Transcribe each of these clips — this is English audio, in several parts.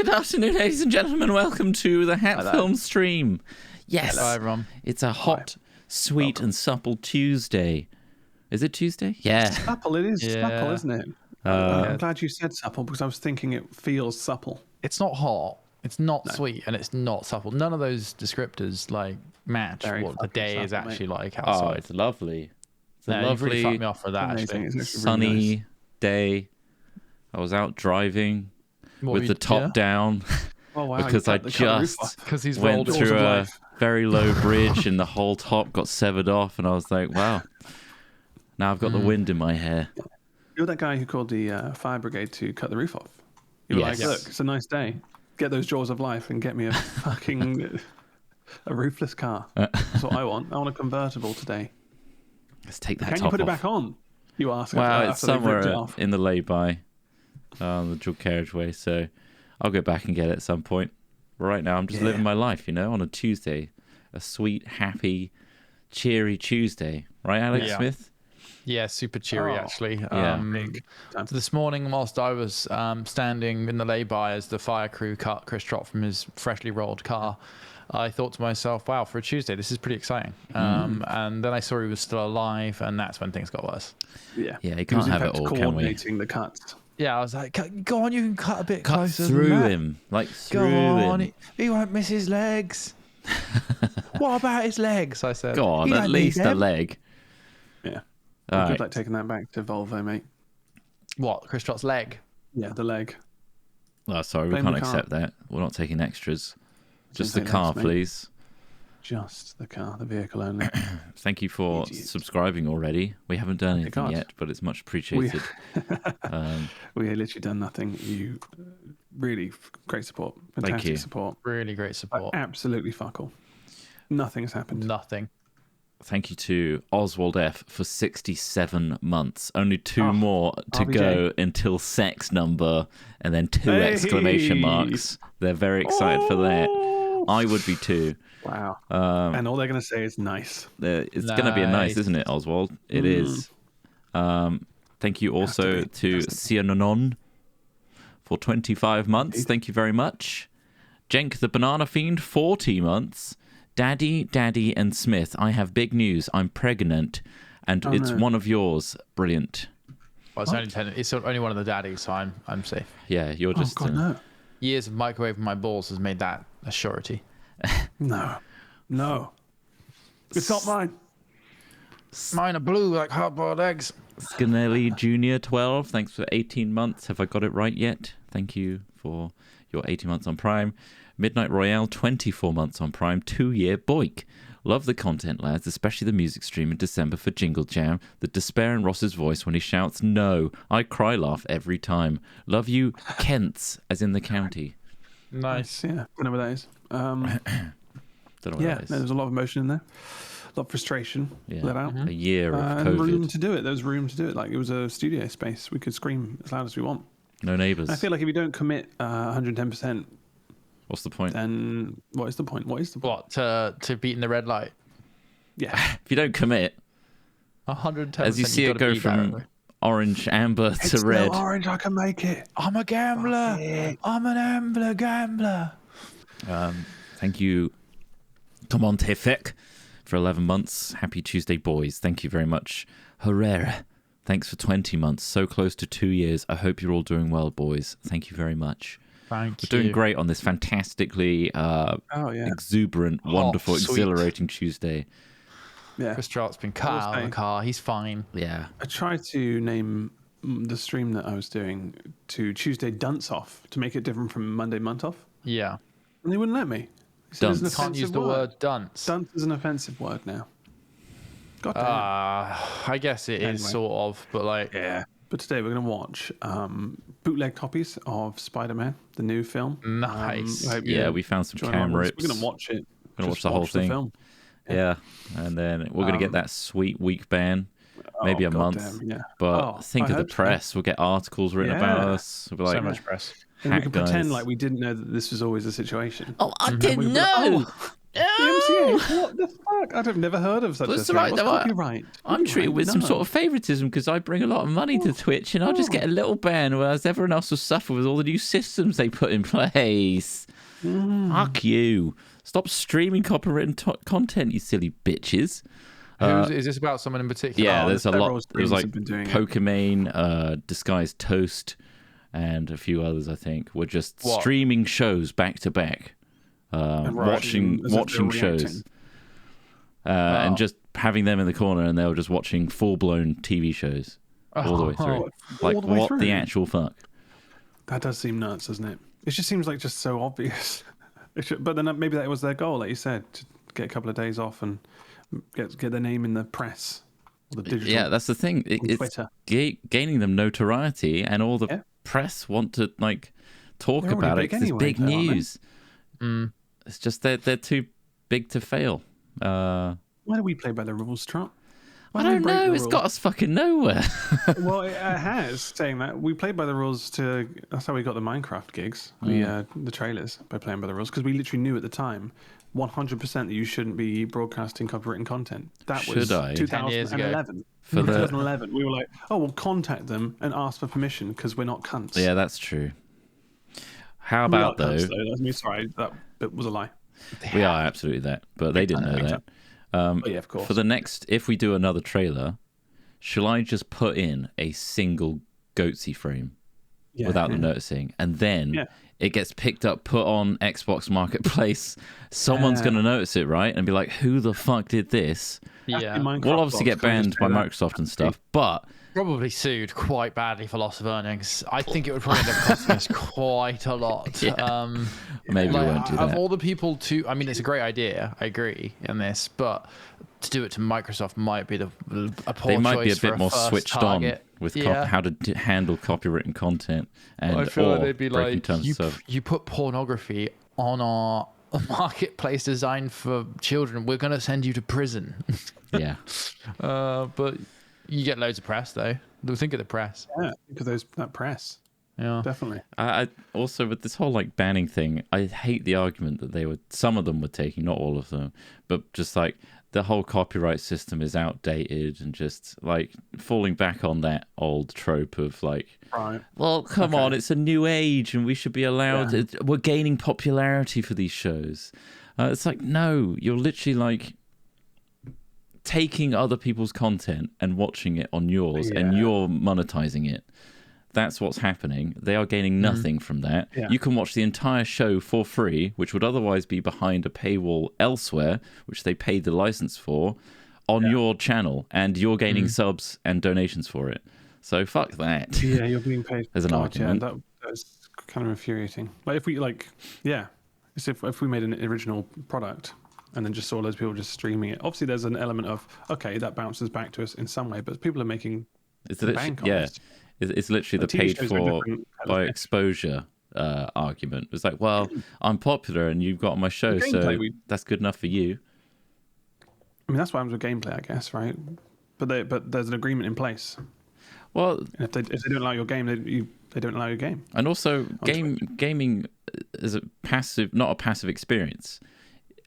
Good afternoon, ladies and gentlemen. Welcome to the Hat Film stream. Yes, hello, everyone. It's a hot, sweet, and supple Tuesday. Is it Tuesday? Yeah. Supple, it is supple, isn't it? I'm glad you said supple because I was thinking it feels supple. It's not hot, it's not sweet, and it's not supple. None of those descriptors like match Very what the fucking day is supple, actually mate. like Oh, outside. it's lovely. It's a No, you've really lovely, fucked me off for that. Amazing. Actually, It's really sunny nice. day. I was out driving What with you- the top down Oh, wow, because you I cut the car roof just off. because he's went rolled it. Jaws through of a life. very low bridge and the whole top got severed off, and I was like, wow. Now I've got the wind in my hair. You're that guy who called the fire brigade to cut the roof off. You were Yes. like, look, it's a nice day. Get those jaws of life and get me a fucking a roofless car. That's what I want. I want a convertible today. Let's take that Can top you put off. it back on? You ask. Well, after it's they've ripped it somewhere off. in the lay-by on the dual carriageway, so I'll go back and get it at some point. Right now, I'm just living my life, on a Tuesday. A sweet, happy, cheery Tuesday. Right, Alex Yeah. Smith? Yeah, super cheery Oh, actually. yeah. Big time. So this morning, whilst I was standing in the lay-by as the fire crew cut Chris Trott from his freshly rolled car, I thought to myself, wow, for a Tuesday, this is pretty exciting. And then I saw he was still alive, and that's when things got worse. Yeah. Yeah, you He can't was, in have it fact, all, can we? coordinating the cuts. Yeah, I was like, go on, you can cut a bit Cut closer through than that. him. Like, Go through on, him. he won't miss his legs. What about his legs? I said. Go on, "He at don't need least a them." leg. Yeah. All Good right. luck taking that back to Volvo, mate. What, Chris Trott's leg? Yeah, the leg. Oh, sorry, we Blame can't the car. accept that. We're not taking extras. Just the Don't say car, legs, mate. please. Just the car, the vehicle only. Thank you for Idiot. subscribing already. We haven't done anything God. yet, but it's much appreciated. We had literally done nothing. You really great support. Fantastic you. support. Really great But support. absolutely fuck all. Nothing has happened. Nothing. Thank you to Oswald F for 67 months. Only two Oh, more to RBJ. go until sex number, and then two exclamation Hey. marks. They're very excited for that. I would be too. Wow. And all they're going to say is nice. It's going to be a nice, Nice. isn't it, Oswald? It is. Thank you also to Ciananon for 25 months. Thank you very much. Jenk the Banana Fiend, 40 months. Daddy, and Smith, I have big news. I'm pregnant, and it's no. one of yours. Brilliant. Well, it's only one of the daddies, so I'm safe. Yeah, you're Oh, just... God, no. Years of microwaving my balls has made that a surety. No. No. It's not mine. Mine are blue like hard-boiled eggs. Scanelli Jr. 12, thanks for 18 months. Have I got it right yet? Thank you for your 18 months on Prime. Midnight Royale, 24 months on Prime. 2-year Boik. Love the content, lads, especially the music stream in December for Jingle Jam. The despair in Ross's voice when he shouts, no. I cry laugh every time. Love you, Kents, as in the county. Nice. Yeah. I know what that is. Don't know what Yeah. that is. No, there's a lot of emotion in there. A lot of frustration Yeah. let out. A year of And room COVID. to do it. There was room to do it. Like it was a studio space. We could scream as loud as we want. No neighbours. I feel like if you don't commit 110%, What's the point? then what is the point? What is the point? What, to beating the red light? Yeah. If you don't commit, 110%. as you see it go from orange, amber to It's red. still orange. I can make it. I'm a gambler. I'm an gambler. Thank you, Tomontefic, for 11 months. Happy Tuesday, boys. Thank you very much. Herrera, thanks for 20 months. So close to 2 years. I hope you're all doing well, boys. Thank you very much. Thank We're doing great on this fantastically Oh, yeah. exuberant, wonderful, sweet. exhilarating Tuesday. Yeah. Chris Trott's been cut out of the car. He's fine. Yeah. I tried to name the stream that I was doing to Tuesday Dunce Off to make it different from Monday Munt Off. Yeah. And they wouldn't let me. They said it's an Dunce. Can't use offensive the word dunce. Dunce is an offensive word now. God damn. I guess it is Anyway. sort of, but like, Yeah. But today we're going to watch bootleg copies of Spider-Man, the new film. Nice. I hope Yeah, you we found some join cam along with us. rips. We're going to watch it. Gonna watch Just the whole the thing. film. Yeah. And then we're going to get that sweet week ban. Maybe Oh, a month. goddamn, yeah. But Oh, think I of the hope so. press. We'll get articles written about Yeah. us. We'll be like, so much press. And we hack can guys. pretend like we didn't know that this was always the situation. Oh, I We didn't can be know. like, The MCA? What the fuck? I've never heard of such a That's thing. right, What's though, copyright? I'm treated with some sort of favoritism because I bring a lot of money to Twitch, and I'll just get a little ban, whereas everyone else will suffer with all the new systems they put in place. Fuck you! Stop streaming copywritten content, you silly bitches. Is this about someone in particular? Yeah, Oh, there's a several lot. There was streamers like have been doing it. Pokimane, Disguised Toast, and a few others. I think were just What? streaming shows back to back, watching as if they were shows, reacting. and just having them in the corner, and they were just watching full blown TV shows all the way through. Like all the way what through? the actual fuck? That does seem nuts, doesn't it? It just seems like just so obvious. But then maybe that was their goal, like you said, to get a couple of days off and get their name in the press or the digital. Yeah, that's the thing. It's Twitter. gaining them notoriety, and all the Yeah. press want to like talk They're already about it big 'cause anyway, it's big though, aren't they? news. It's just they're too big to fail. Why do we play by the rules, Trot? Why I do we don't break know. the It's rules? got us fucking nowhere. Well, it has. Saying that, we played by the rules to. That's how we got the Minecraft gigs, the trailers, by playing by the rules, because we literally knew at the time, 100% that you shouldn't be broadcasting copywritten content. That was Should I? 10 years ago. 2011. For the- 2011, we were like, oh, we'll contact them and ask for permission because we're not cunts. Yeah, that's true. How We are about though? cunts, though. I mean, sorry, that bit was a lie. We are absolutely that, but they didn't know that. Oh, yeah, of course. For the next, if we do another trailer, shall I just put in a single goatsy frame Yeah, without yeah. them noticing, and then Yeah. it gets picked up, put on Xbox Marketplace? Someone's Yeah. going to notice it, right? And be like, "Who the fuck did this?" Yeah. We'll obviously get banned by Microsoft and stuff, but Probably sued quite badly for loss of earnings. I think it would probably end up costing us quite a lot. Yeah. Maybe we won't do Of that. all the people to, I mean, it's a great idea. I agree in this, but to do it to Microsoft might be a poor They might be a choice for bit more first switched target. on with Yeah. how to handle copywritten content and I feel or like they'd be breaking like, terms you, of service. you put pornography on our marketplace designed for children. We're going to send you to prison. Yeah. But you get loads of press, though. Think of the press. Yeah, because that press, Yeah. definitely. I also with this whole like banning thing, I hate the argument that some of them were taking, not all of them, but just like the whole copyright system is outdated and just like falling back on that old trope of like, Right. well, come on, it's a new age and we should be allowed. We're gaining popularity for these shows. It's like, no, you're literally like taking other people's content and watching it on yours, and Yeah. you're monetizing it. That's what's happening. They are gaining nothing from that. Yeah. You can watch the entire show for free, which would otherwise be behind a paywall elsewhere, which they paid the license for, on your channel, and you're gaining subs and donations for it. So fuck that. Yeah, you're being paid. There's an God, yeah, argument. that's kind of infuriating. Like if we it's if we made an original product and then just saw loads of people just streaming it. Obviously, there's an element of okay, that bounces back to us in some way, but people are making It's bank on yeah, this. it's literally the TV paid shows are for different kind of by thing. exposure argument. It's like, well, I'm popular and you've got on my show, The so gameplay that's good enough for you. I mean, that's what happens with gameplay, I guess, right? But there's an agreement in place. Well, And if they don't allow your game, they don't allow your game. and also gaming is a passive, not a passive experience.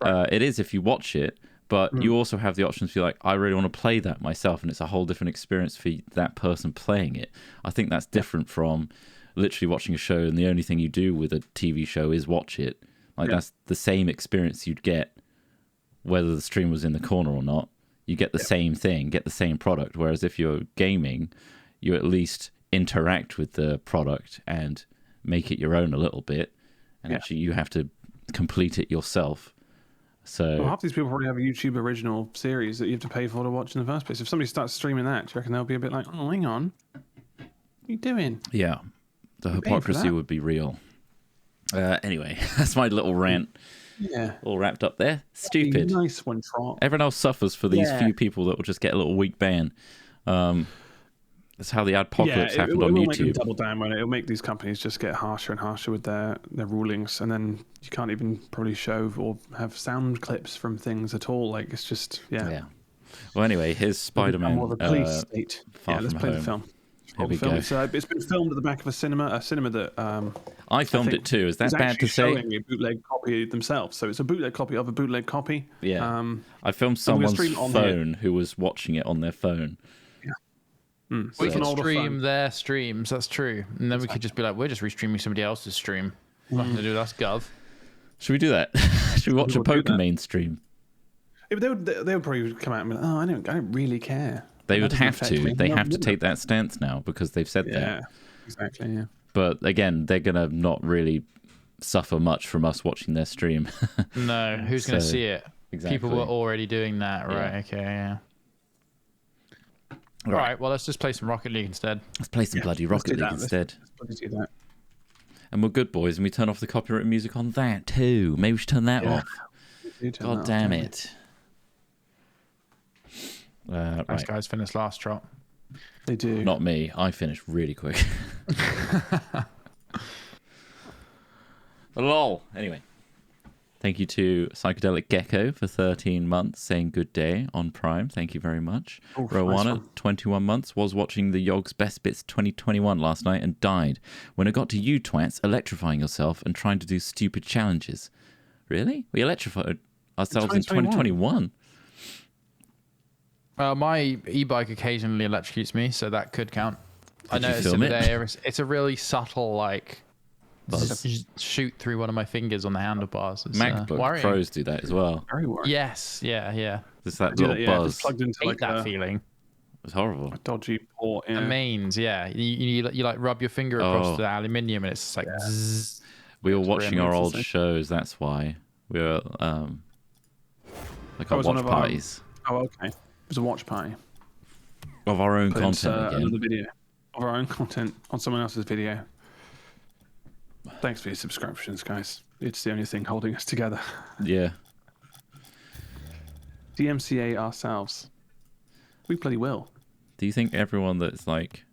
It is if you watch it, but you also have the option to be like, I really want to play that myself, and it's a whole different experience for that person playing it. I think that's different from literally watching a show, and the only thing you do with a TV show is watch it. Like that's the same experience you'd get whether the stream was in the corner or not. You get the same thing, get the same product. Whereas if you're gaming, you at least interact with the product and make it your own a little bit, and actually you have to complete it yourself. So Well, half these people probably have a YouTube original series that you have to pay for to watch in the first place. If somebody starts streaming that, do you reckon they'll be a bit like, oh, hang on, what are you doing? yeah, the paying for hypocrisy that. would be real. Anyway, that's my little rant, Yeah. all wrapped up there. Stupid. Nice one, Trot. Everyone else suffers for these Yeah. few people that will just get a little weak ban. That's how the adpocalypse it happened will on make them YouTube. double down on it. It'll make these companies just get harsher and harsher with their rulings, and then you can't even probably show or have sound clips from things at all. Like it's just Yeah. Well, anyway, here's Become Spider-Man. more of a police state. Far Yeah, let's From play the Home. film. Here we film. go. It's been filmed at the back of a cinema that I filmed think it too. Is that is bad actually to say? showing a bootleg copy themselves. So it's a bootleg copy of a bootleg copy. Yeah. I filmed and we're gonna someone's stream it on phone who was watching it on their phone. We It's an could older stream phone. their streams. That's true. And then we could just be like, we're just restreaming somebody else's stream. Nothing to do with us, Gov. Should we do that? Should we watch a We'll do that. Pokemon stream? Yeah, but they would probably come out and be like, "Oh, I don't really care." They That would doesn't have affect to. me. They No, have to wouldn't take it? that stance now because they've said Yeah, that. exactly. Yeah. But again, they're gonna not really suffer much from us watching their stream. No, who's going to So, see it? exactly. People were already doing that, right? Yeah. Okay, yeah. Right. All right, well, let's just play some Rocket League instead. Let's play some bloody let's do Rocket League that. instead. Let's do that. And we're good boys, and we turn off the copyright music on that too. Maybe we should turn that Yeah. off. Do turn that God off, damn don't we? it. Nice Right. guys finished last trot. They do. Not me. I finished really quick. Lol. Anyway. Thank you to Psychedelic Gecko for 13 months saying good day on Prime. Thank you very much. Oof, nice Rowana, one. 21 months, was watching the Yogg's Best Bits 2021 last night and died when it got to you twats electrifying yourself and trying to do stupid challenges. Really? We electrified ourselves in 2021. My e-bike occasionally electrocutes me, so that could count. I Did you noticed film it it? there. It's a really subtle, like, Buzz. shoot through one of my fingers on the handlebars. It's, MacBook worrying. Pros do that as well. Very worried. Yes, yeah. Just that Do little that, yeah, buzz. just plugged into Hate like that a feeling. It's horrible. dodgy port. The Yeah. mains, yeah. You like rub your finger across Oh. the aluminium, and it's just like. Zzz. We were It's watching really our old interesting. shows, that's why. We were like That our was one watch of our- parties Oh, okay. It was a watch party. of our own Put content into, again. another video of our own content on someone else's video. Thanks for your subscriptions, guys. It's the only thing holding us together. Yeah. DMCA ourselves. We bloody will. Do you think everyone that's like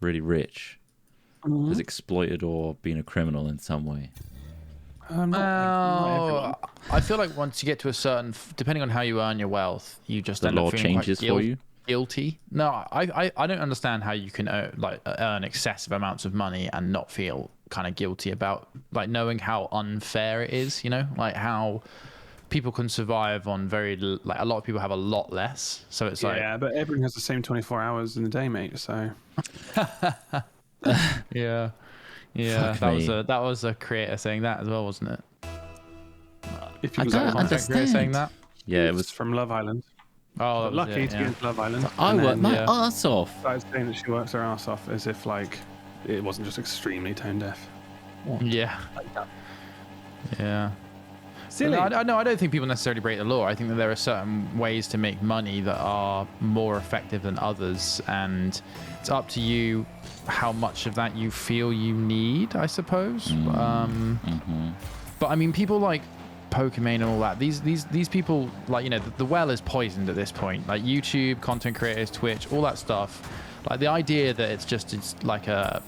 really rich Mm-hmm. has exploited or been a criminal in some way? Not everyone. Oh, I feel like once you get to a certain, depending on how you earn your wealth, you just The end up law feeling quite changes for you? guilty. No, I don't understand how you can earn excessive amounts of money and not feel kind of guilty about like knowing how unfair it is. You know, like how people can survive on like a lot of people have a lot less. So it's like Yeah, but everyone has the same 24 hours in the day, mate. So yeah. Fuck That was a creator saying that as well, wasn't it? if you I was don't at understand. Creator saying that. Yeah, it it was. was from Love Island. Oh, that was Lucky it, to yeah. get into Love Island. I and worked then my yeah. ass off. started saying that she works her ass off as if like it wasn't just extremely tone deaf. Yeah. Yeah. Silly. No, I don't think people necessarily break the law. I think that there are certain ways to make money that are more effective than others, and it's up to you how much of that you feel you need, I suppose. But I mean, people like Pokemon and all that. These people, like, you know, the well is poisoned at this point. Like YouTube, content creators, Twitch, all that stuff. Like the idea that it's like a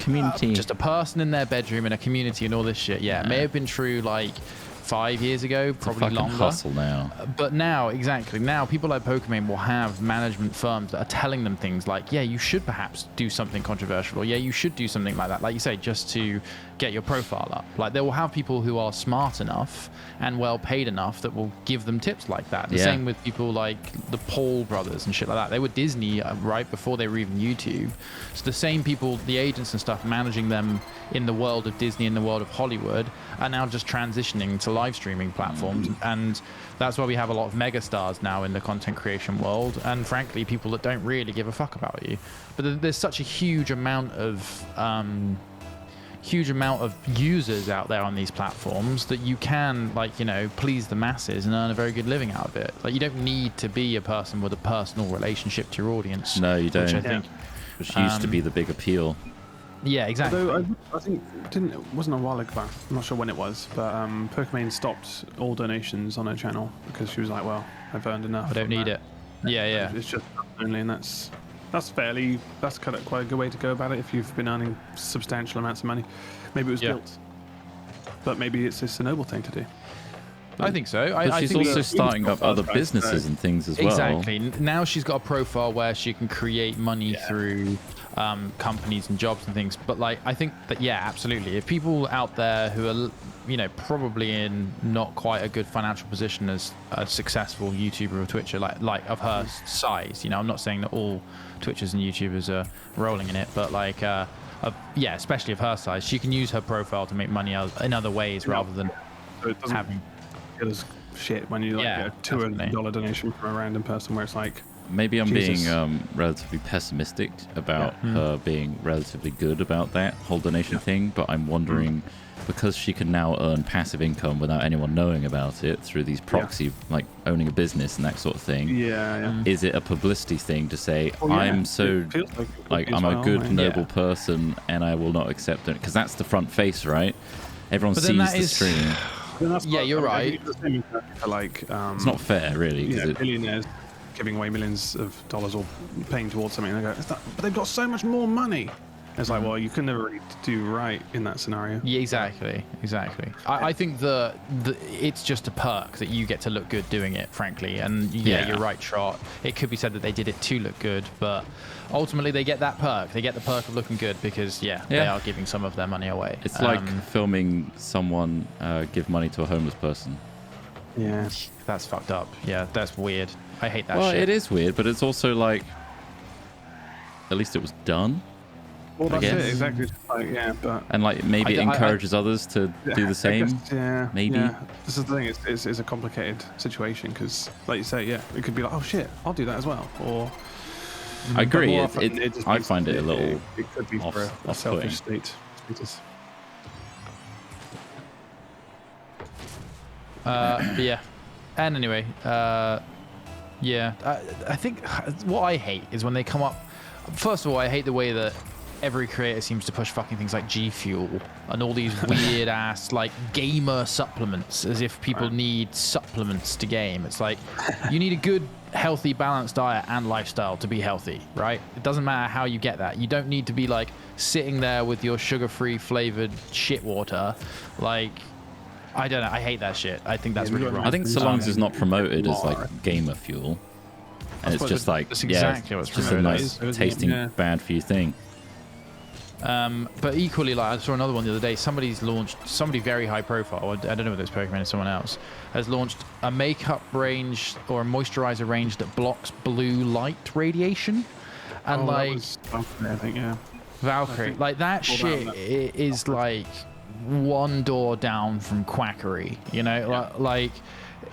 Community. just a person in their bedroom in a community and all this shit. Yeah, it may have been true like 5 years ago, probably fucking longer. hustle now. But now, exactly, now people like Pokemon will have management firms that are telling them things like, yeah, you should perhaps do something controversial, or yeah, you should do something like that, like you say, just to get your profile up. Like they will have people who are smart enough and well paid enough that will give them tips like that. The Yeah. same with people like the Paul brothers and shit like that. They were Disney right before they were even YouTube. So the same people, the agents and stuff managing them in the world of Disney, in the world of Hollywood, are now just transitioning to live streaming platforms. And that's why we have a lot of megastars now in the content creation world, and frankly people that don't really give a fuck about you. But there's such a huge amount of users out there on these platforms that you can, like, you know, please the masses and earn a very good living out of it. Like you don't need to be a person with a personal relationship to your audience. No, you don't. Which I think Which used to be the big appeal. yeah, exactly. Although I think it wasn't a while ago. I'm not sure when it was, but Pokemon stopped all donations on her channel because she was like, "Well, I've earned enough. I don't need it. Yeah. It's just only, and that's kind of quite a good way to go about it if you've been earning substantial amounts of money. Maybe it was Yeah. guilt, but maybe it's a noble thing to do. I think so. But I she's think also starting up other Right, businesses and things as well. exactly. Now she's got a profile where she can create money through companies and jobs and things. But like, I think that absolutely. If people out there who are, probably in not quite a good financial position as a successful YouTuber or Twitcher, like of her size, I'm not saying that all Twitchers and YouTubers are rolling in it, but like, especially of her size, she can use her profile to make money in other ways rather than So it doesn't having. feel as shit when you like get a $200 donation from a random person where it's like, Maybe I'm Jesus. being relatively pessimistic about her being relatively good about that whole donation thing, but I'm wondering because she can now earn passive income without anyone knowing about it through these proxy, like owning a business and that sort of thing. Is it a publicity thing to say I'm so it feels like, it could be I'm as a well, good right? noble person and I will not accept it, because that's the front face, right? Everyone But then sees that the is- stream. Then that's Yeah, what- you're I right. think it's the same for like It's not fair, really. 'Cause it, billionaires giving away millions of dollars or paying towards something. They go, but they've got so much more money. It's like, well, you can never really do right in that scenario. Yeah, exactly. I think it's just a perk that you get to look good doing it, frankly. And Yeah. you're right, Trot. It could be said that they did it to look good, but ultimately they get that perk. They get the perk of looking good because they are giving some of their money away. it's like filming someone give money to a homeless person. Yeah. That's fucked up. Yeah, that's weird. I hate that Well, shit. it is weird, but it's also like, at least it was done, Well, that's guess. it. Exactly. It's like, but and like maybe it I- encourages others to do the same. I guess, maybe. Yeah. This is the thing. It's a complicated situation because, like you say, it could be like, oh shit, I'll do that as well. Or I agree. more It, often, it just I means find it a little. It could be for a off-putting. selfish status. But yeah. And anyway, I think what I hate is when they come up. First of all, I hate the way that every creator seems to push fucking things like G Fuel and all these weird ass like gamer supplements, as if people need supplements to game. It's like you need a good, healthy, balanced diet and lifestyle to be healthy, right? It doesn't matter how you get that. You don't need to be like sitting there with your sugar-free flavored shit water, like. I don't know. I hate that shit. I think that's really wrong. I think so long as it's not promoted as like gamer fuel, and it's what just like that's exactly what's it's just a promoted nice as. tasting Yeah. bad for you thing. But equally, like I saw another one the other day. Somebody very high profile. I don't know whether it's Pokemon or someone else has launched a makeup range or a moisturizer range that blocks blue light radiation, and That was Valkyrie, I think, Valkyrie, like that Well, shit that- is like one door down from quackery. Like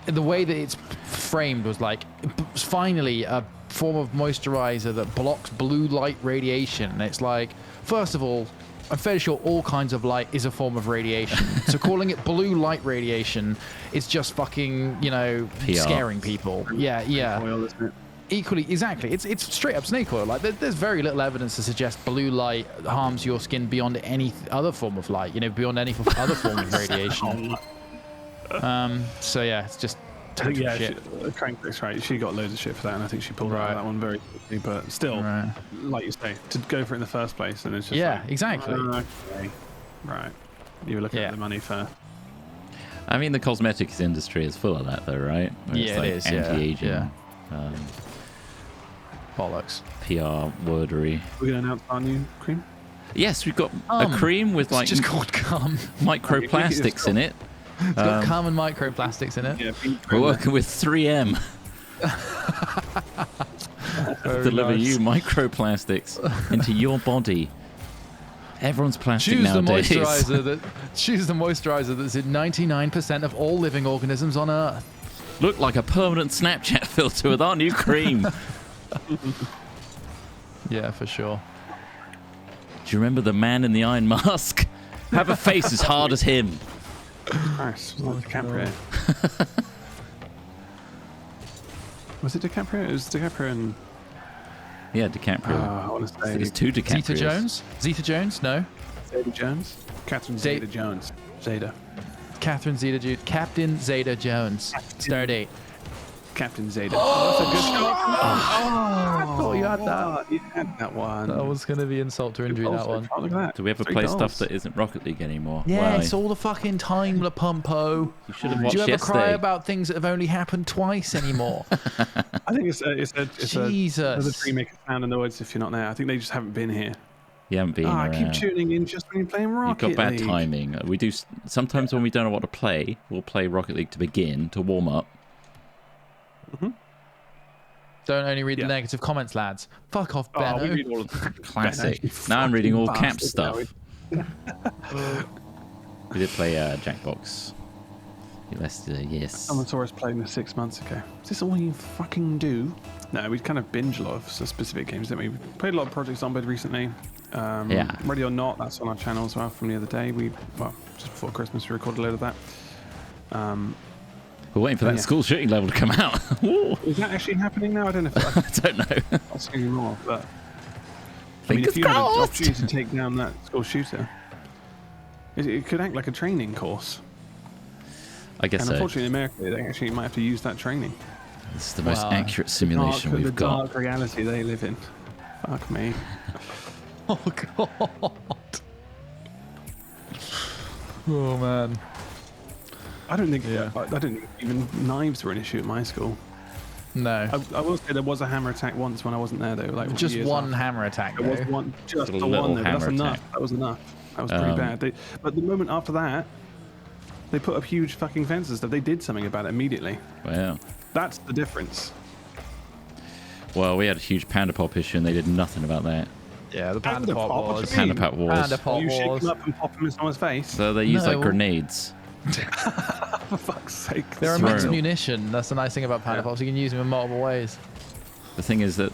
the way that it's framed was like finally a form of moisturizer that blocks blue light radiation. And it's like, first of all, I'm fairly sure all kinds of light is a form of radiation. So calling it blue light radiation is just fucking, PR. scaring people. Yeah. Oil, isn't it? Equally, exactly. It's straight up snake oil. Like there's very little evidence to suggest blue light harms your skin beyond any other form of light. Beyond any other form of radiation. So yeah, it's just total Yeah, shit. Crankback's right. She got loads of shit for that, and I think she pulled out Right. of that one very quickly. But still, Right. like you say, to go for it in the first place, and it's just Yeah, like, exactly. Okay, right. You were looking Yeah. at the money for. I mean, the cosmetics industry is full of that, though, right? Where Yeah, it is, yeah, Anti-aging, yeah. um, Bollocks. PR wordery. We're gonna announce our new cream. Yes, we've got a cream with It's like just called cum. microplastics in it. It's got cum and microplastics in it. Yeah, We're working with 3M. Deliver nice. you microplastics into your body. Everyone's plastic Choose the nowadays. moisturizer that's in 99% of all living organisms on Earth. Look like a permanent Snapchat filter with our new cream. Yeah, for sure. Do you remember the man in the iron mask? Have a face as hard as him. Nice. Was that DiCaprio? Was it DiCaprio? It was DiCaprio and Yeah, DiCaprio. I want to say It's two DiCaprios. Zeta Jones? Zeta Jones? No. Zeta Jones. Catherine Zeta Jones. Zeta. Catherine Zeta Jones. Captain Zeta Jones. Stardate. Captain Zeta. Oh, that's a good shot. I thought you had that. What? You had that one. That was going to be insult to injury, that one. Look at that. Do we ever 3 play goals. stuff that isn't Rocket League anymore? Yeah, Why? it's all the fucking time, La Pumpo. You should have Do watched you ever yesterday. cry about things that have only happened twice anymore? I think it's a Jesus. dream maker sound in the woods if you're not there. I think they just haven't been here. You haven't been I around. keep tuning in just when you're playing You've Rocket got bad League. timing. We do sometimes when we don't know what to play, we'll play Rocket League to begin, to warm up. Don't only read Yeah. the negative comments, lads. Fuck off, Oh, Benno. we read all of them. Classic. you Now I'm reading all fucking cap bastard, stuff. Howard. We did play Jackbox. Yes. Someone saw us playing this 6 months ago. Is this all you fucking do? No, we kind of binge a lot of specific games, didn't we? We played a lot of Project Zomboid recently. Yeah. Ready or Not, that's on our channel as well from the other day. Just before Christmas, we recorded a load of that. We're waiting for that Yeah. school shooting level to come out. Ooh, Is that actually happening now? I don't know if I don't know. I'll see you more, but I mean, Fingers if you had an crossed. opportunity to take down that school shooter, it could act like a training course. I guess And so. unfortunately, in America, they actually might have to use that training. This is the most Wow. accurate simulation the we've got. dark reality they live in. Fuck me. Oh, God. Oh, man. I don't think. Yeah. I don't think even knives were an issue at my school. No. I will say there was a hammer attack once when I wasn't there though. Like Just years one after. hammer attack, There was though. one, just A the little one. Though, but that's hammer enough. attack. That was enough. That was pretty bad. But the moment after that, they put up huge fucking fences and stuff. They did something about it immediately. Wow. That's the difference. Well, we had a huge Panda Pop issue and they did nothing about that. Yeah, the Panda Panda Pop Pop, what Wars. do you mean? Panda Pop Wars. Panda Pop You shake Wars. them up and pop them in someone's face. So they use like No. grenades. For fuck's sake. They're a Throw mixed them. munition. That's the nice thing about Panda Yeah. Pops. You can use them in multiple ways. The thing is that,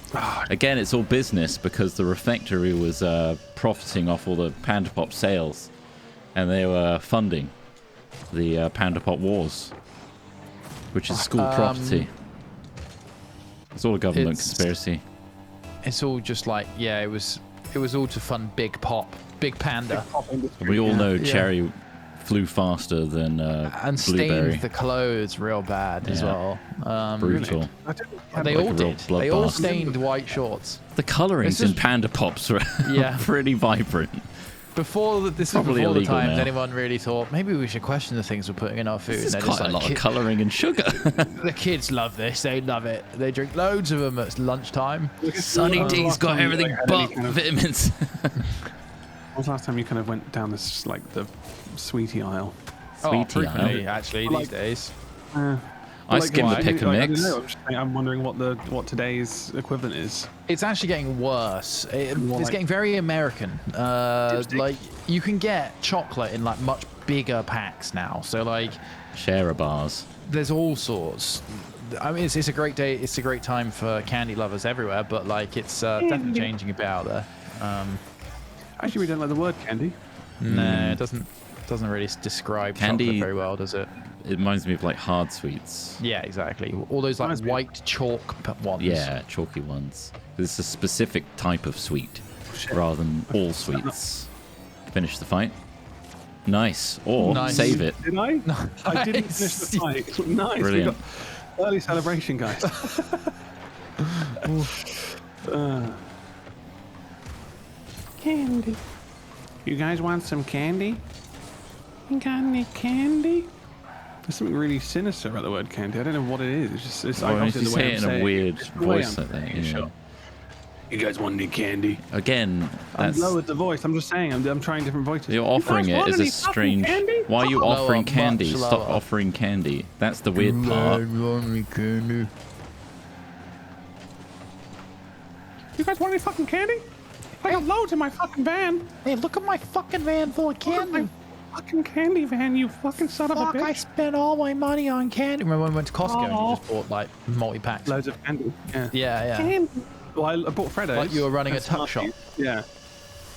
again, it's all business because the refectory was profiting off all the Panda Pop sales and they were funding the Panda Pop Wars, which is school property. It's all a government it's- conspiracy. It's all just like, yeah, it was all to fund Big Pop, Big Panda, We all know Yeah. Cherry flew faster than and Blueberry. stained the clothes real bad as Yeah. well. Brutal. They Like all a real did. They all bloodbath. stained white shorts. The colorings This is- in Panda Pops were Yeah. pretty vibrant. This is Probably before the illegal times now. anyone really thought maybe we should question the things we're putting in our food. There's They're quite just a like, lot of coloring and sugar. the kids love this. They love it. They drink loads of them at lunchtime. Sunny D's got everything but vitamins. When was the last time you kind of went down this, like, the sweetie aisle? Sweetie frequently, aisle. actually, Like- these days. I Like, skimmed the why? pick and I don't mix. know. I'm wondering what today's equivalent is. It's actually getting worse. It's like- getting very American. Dipstick? Like you can get chocolate in like much bigger packs now. So like Share bars. there's all sorts. I mean, it's a great day. It's a great time for candy lovers everywhere. But like it's definitely changing a bit out there. Actually, we don't like the word candy. No, it doesn't really describe Candy- chocolate very well, does it? It reminds me of like hard sweets. Yeah, exactly. All those like Reminds me- white chalk ones. Yeah, chalky ones. It's a specific type of sweet rather than all sweets. Finish the fight. Nice. Or Nice. save it. Did I? I didn't finish the fight. Nice. Brilliant. We got early celebration, guys. Candy. You guys want some candy? You got any candy? There's something really sinister about the word candy. I don't know what it is. It's just it's Well, if obviously you the way say I'm it in a saying weird It's the way voice I'm like that, saying it, yeah. sure. You guys want any candy? Again, I've that's lowered the voice. I'm just saying. I'm trying different voices. you're You offering guys it want as a any fucking strange. candy? Why are you Lower, offering much candy? Stop lower. offering candy. That's the weird part. You guys want any fucking candy? I got loads in my fucking van. Hey, look at my fucking van full of Look at my fucking candy van, you fucking son of a bitch. I spent all my money on candy. Remember when we went to Costco and you just bought like multi-packs? Loads of candy. Yeah. Yeah. Candy. Well, I bought Freddo's. Like you were running a and tuck shop. Smarties. Yeah.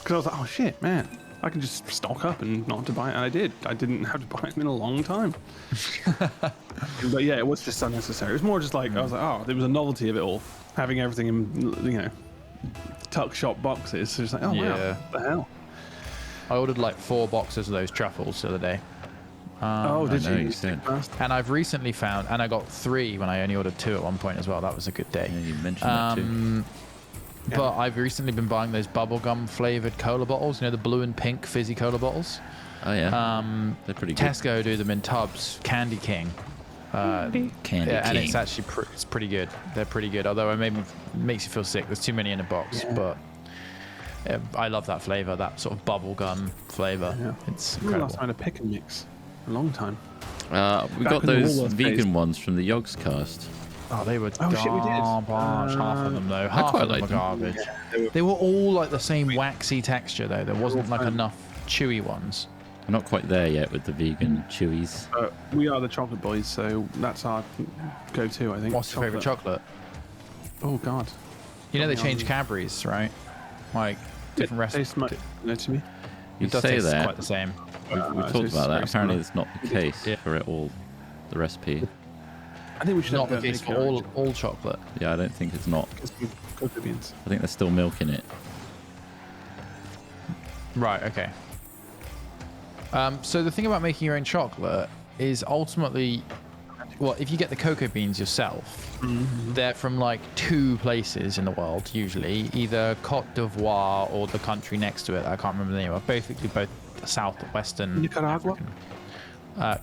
Because I was like, oh shit, man. I can just stock up and not have to buy it. And I did. I didn't have to buy it in a long time. But yeah, it was just unnecessary. It was more just like, I was like, oh, there was a novelty of it all. Having everything in, you know, tuck shop boxes. So it's like, oh, wow. Yeah. What the hell? I ordered like 4 boxes of those truffles the other day. Oh, did I know, you? you said. And I've recently found, and I got 3 when I only ordered 2 at one point as well. That was a good day. Yeah, you mentioned that too. But I've recently been buying those bubblegum flavored cola bottles. You know, the blue and pink fizzy cola bottles. Oh yeah, they're pretty good. Tesco do them in tubs. Candy King. Candy Yeah, and King. it's actually it's pretty good. They're pretty good. Although it makes you feel sick. There's too many in a box, but I love that flavor. That sort of bubblegum flavor. Yeah. It's When was the last incredible. time I had a pick and mix? A long time. We Back got in the those Woolworth vegan days. ones from the Yogs cast. Oh, they were Oh, shit, we did. garbage. Half of them though. Half quite of them were liked them. garbage. Yeah, They were all like the same waxy texture though. There wasn't like fun. enough chewy ones. I'm not quite there yet with the vegan chewies. we are the chocolate boys, so that's our go-to, I think. What's your favorite chocolate? Oh God. You know they Got me on- change Cadbury's, right? Like different Tastes recipes. much to me. You It does say taste that. quite the same. We've so talked it's about that. very Apparently, similar. it's not the case Yeah. for it all. The recipe. I think we should Not the have case for all chocolate. Yeah, I don't think it's not. cocoa beans. I think there's still milk in it. Right, okay. So the thing about making your own chocolate is ultimately, well, if you get the cocoa beans yourself, they're from like 2 places in the world, usually, either Cote d'Ivoire or the country next to it. I can't remember the name of. Basically, both southwestern Nicaragua?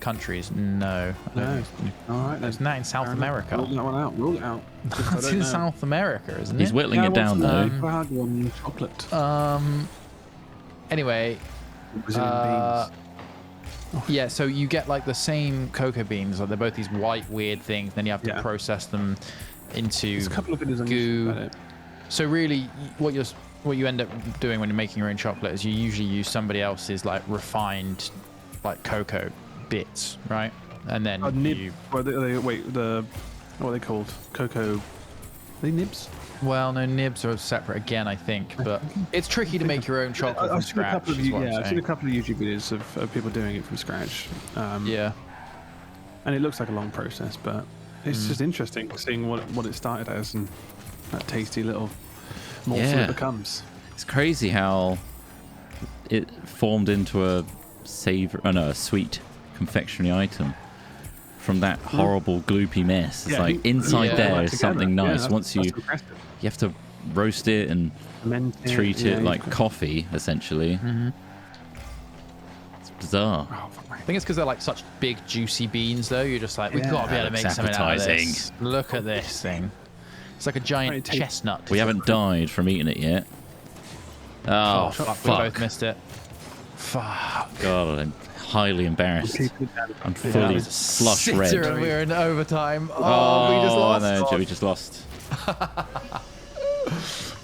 countries. No. I don't No. think- All right, then. Isn't that in South Fair enough. America? Rule that one out. Rule it out. I That's don't in know. South America, isn't He's it? whittling it down though. Nicaraguan chocolate. Anyway, Brazilian beans. yeah, so you get like the same cocoa beans, like they're both these white weird things. Then you have to Yeah. process them into There's a couple of videos on goo. YouTube about it. So really, what you end up doing when you're making your own chocolate is you usually use somebody else's like refined, like cocoa bits, right? And then Nib. you, What are they called? Cocoa. Are they nibs? well, no, nibs are separate again, I think, but it's tricky to make your own chocolate from I've seen a scratch. couple of is what I'm I've seen saying. a couple of YouTube videos of people doing it from scratch. Yeah. And it looks like a long process, but it's just interesting seeing what it started as and that tasty little morsel Yeah. it becomes. It's crazy how it formed into a a sweet confectionery item from that horrible gloopy mess. It's Yeah, like he- inside Yeah. there Put is together. something Yeah, nice. that's- Once that's you impressive. have to roast it and Ferment treat yeah, it like you've got- coffee, essentially. It's bizarre. Oh, fuck me. I think it's because they're like such big juicy beans though. You're just like, we've got to be able to Looks make something out of appetizing. this. Look at this thing. It's like a giant Right, take- chestnut. We haven't died from eating it yet. Oh, fuck, we fuck. both missed it. Fuck. God, I'm highly embarrassed. Keep it down. I'm fully flush Sitter red. and we're in overtime. Oh, we just lost. no, we just lost.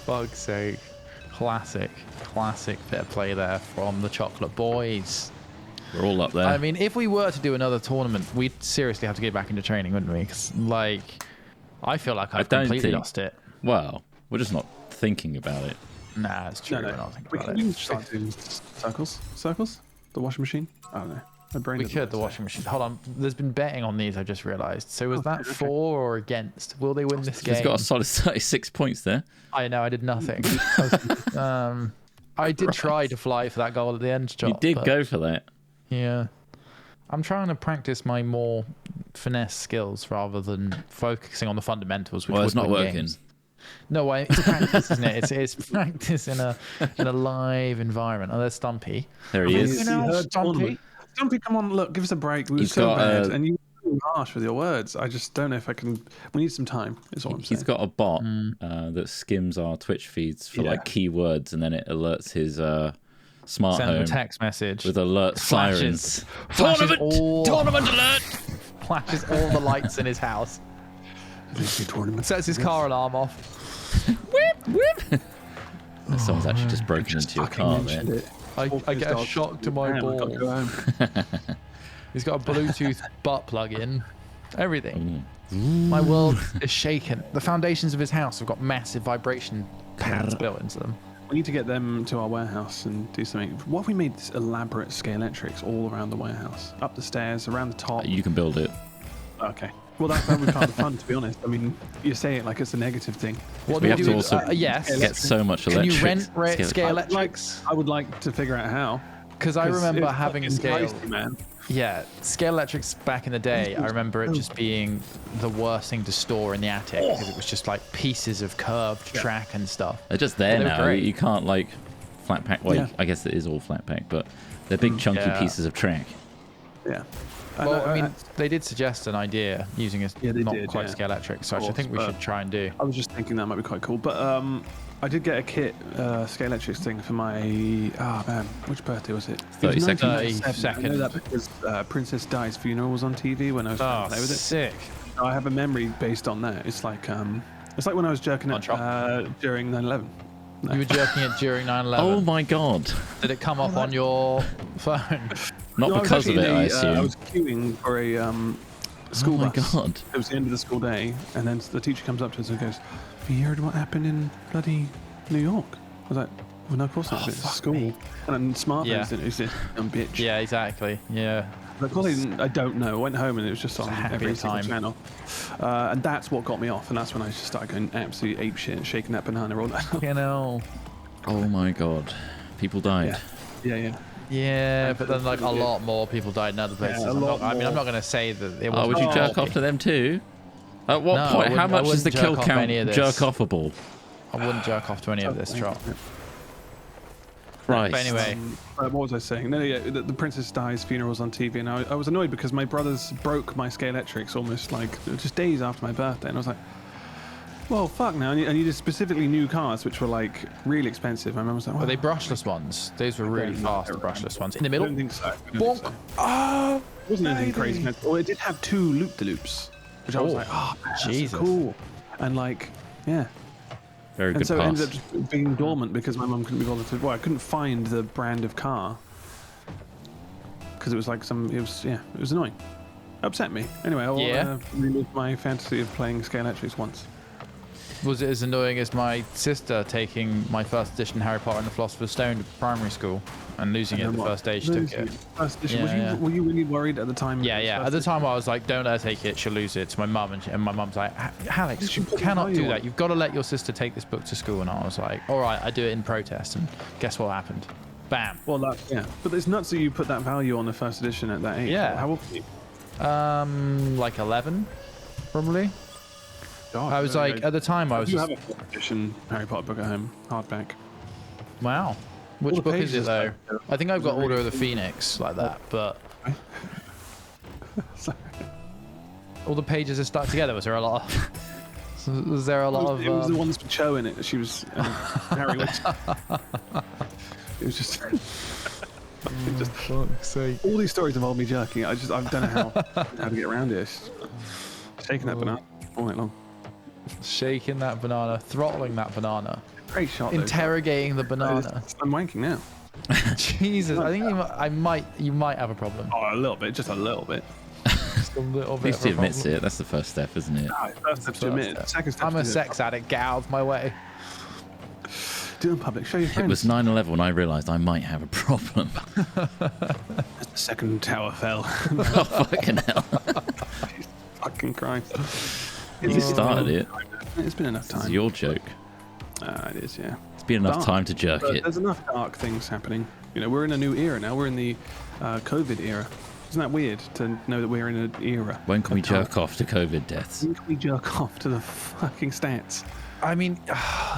Fuck's sake. Classic bit of play there from the Chocolate Boys. We're all up there. I mean, if we were to do another tournament, we'd seriously have to get back into training, wouldn't we? Because, like, I feel like I've don't completely think- lost it. well, we're just not thinking about it. Nah, it's true. No, We're not thinking we about can it. start doing circles. Circles? The washing machine? I don't know. My brain We doesn't could, work the today. washing machine. Hold on. There's been betting on these, I just realised. So was that okay. for or against? Will they win this game? He's got a solid 36 points there. I know, I did nothing. I did try to fly for that goal at the end, John. You did go for that. Yeah. I'm trying to practice my more finesse skills rather than focusing on the fundamentals, which Well, it's would not win working. games. No, it's practice, isn't it? It's practice in a live environment. Oh, there's Stumpy. There he You is. know, heard Stumpy. tournament. Stumpy, come on, look, give us a break. We were He's so got, bad, and you were so harsh with your words. I just don't know if I can. We need some time. Is what I'm saying. He's got a bot that skims our Twitch feeds for Yeah. like keywords, and then it alerts his smart Send them home a text message. with alert Flashes. sirens. Flashes all, Tournament alert! flashes all the lights in his house. tournament. Sets his car alarm off. Someone's actually just broken into your car there. I get a shock to my balls. He's got a Bluetooth butt plug in. Everything. My world is shaken. The foundations of his house have got massive vibration pads built into them. We need to get them to our warehouse and do something. What if we made this elaborate Scalextrics all around the warehouse? Up the stairs, around the top. You can build it. Okay. Well, that would be part of the fun, to be honest. I mean, you say it like it's a negative thing. What We do have we to do? also yes. get so much Can electric. you rent Scale- Scalextrics? I would like to figure out how. Because I 'Cause remember it's having fucking scale. pricey, man. Yeah, scale electrics back in the day. I remember it just being the worst thing to store in the attic because it was just like pieces of curved track and stuff. They're just there They were now. great. You can't like flat pack. Well, Yeah. I guess it is all flat pack, but they're big chunky Yeah. pieces of track. Yeah. Well, I mean, they did suggest an idea using a Yeah, they not did, quite yeah. scale electric, so Of I course, think we but- should try and do. I was just thinking that might be quite cool. But I did get a kit, Scale Electrics thing for my, man, which birthday was it? It was 32nd. 1997. I know that because Princess Di's funeral was on TV when I was Oh, playing with it. sick! I have a memory based on that. It's like when I was jerking On it Chop. during 9/11. No. You were jerking it during 9/11. Oh my god! Did it come up on your phone? Not No, I was because of actually it, in I a, assume. I was queuing for a school Oh my bus. god! It was the end of the school day, and then the teacher comes up to us and goes, "Have you heard what happened in bloody New York?" I was like, "Well, no, of course not. It's school." And then smartphones Yeah. didn't exist. Dumb bitch. Yeah, exactly. Yeah. Of course, I don't know. I went home and it was just on happier every single time. channel. And that's what got me off. And that's when I just started going absolute apeshit and shaking that banana all night. You know. Oh my god! People died. Yeah. Yeah, but then like a Yeah. lot more people died in other places. a I'm lot not, I mean, I'm more. not going to say that it was. Oh, would you jerk off to them too? At what No, I point? How wouldn't- I much is the wouldn't kill jerk off count? any of this. Jerk offable. I wouldn't jerk off to any of this, Trot. Christ. But anyway, What was I saying? No, yeah, the Princess Di's funeral was on TV, and I was annoyed because my brothers broke my Scale Electrics almost like just days after my birthday, and I was like, well, fuck now. I needed specifically new cars, which were like really expensive. My mum was like, were well, they brushless ones? Those were really don't know. fast brushless ones. In the I middle. don't think so. I don't Bonk. think so. Oh, It wasn't anything crazy. Well, it did have 2 loop-de-loops, which I was Oh, like, oh, man, that's so Jesus. cool. And like, yeah. Very And good so it ended pass. up just being dormant because my mum couldn't be bothered to. Well, I couldn't find the brand of car because it was like it was annoying. Upset me. Anyway, I'll Yeah. relive my fantasy of playing Scale Electrics once. was it as annoying as my sister taking my first edition Harry Potter and the Philosopher's Stone to primary school and losing it And the then what? first day she took Losing it? First edition. Yeah, Were you really worried at the time? Yeah, it was yeah. first At the edition? time, I was like, "Don't let her take it; she'll lose it." To my mum, and my mum's like, "Alex, You you put the cannot value do on that. it." You've got to let your sister take this book to school." And I was like, "All right, I do it in protest." And guess what happened? Bam. Well, yeah. But it's nuts that you put that value on the first edition at that age. Yeah. How old were you? Like 11, probably. God, I was there you like, go. at the time, I was You just, have a first edition Harry Potter book at home, hardback. wow. Which the book is pages it is though? like, I think I've got really Order of the cool. Phoenix like that, but Sorry. all the pages are stuck together. Was there a lot? Was there a lot of? It was the ones with Cho in it. She was Harry was. It was just. All these stories involve me jerking. I don't know how to get around it. Shaking that banana all night long. Shaking that banana, throttling that banana, Great shot. though. interrogating the banana. I'm wanking now. Jesus, I think you might have a problem. Oh, a little bit, just a little bit. Just a little At bit. least of he a admits problem. it. That's the first step, isn't it? First step to admit. step. Second step. I'm a to sex addict. Get out of my way. Do it in public. Show your It friends. was 9/11 when I realised I might have a problem. The second tower fell. Oh, fucking hell. Fucking Christ. You started it. It's been enough This is time. your joke. It is, yeah. It's been enough Dark. time to jerk But it. there's enough dark things happening. You know, we're in a new era now. We're in the COVID era. Isn't that weird to know that we're in an era? When can we of dark? jerk off to COVID deaths? When can we jerk off to the fucking stats? I mean,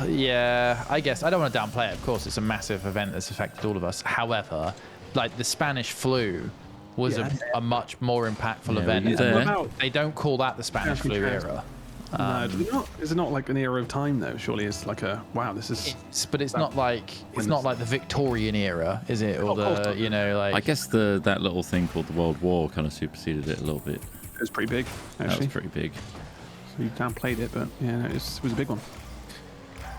yeah, I guess I don't want to downplay it. Of course, it's a massive event that's affected all of us. However, like the Spanish flu was Yeah. a much more impactful Yeah, event. were you and there? They don't call that the Spanish flu era. No, is it not like an era of time though? Surely it's like a wow. This is But it's not like the Victorian era, is it? Or of course the not. like I guess that little thing called the World War kind of superseded it a little bit. it's pretty big That actually. was pretty big. So you downplayed it, but yeah, no, it was a big one.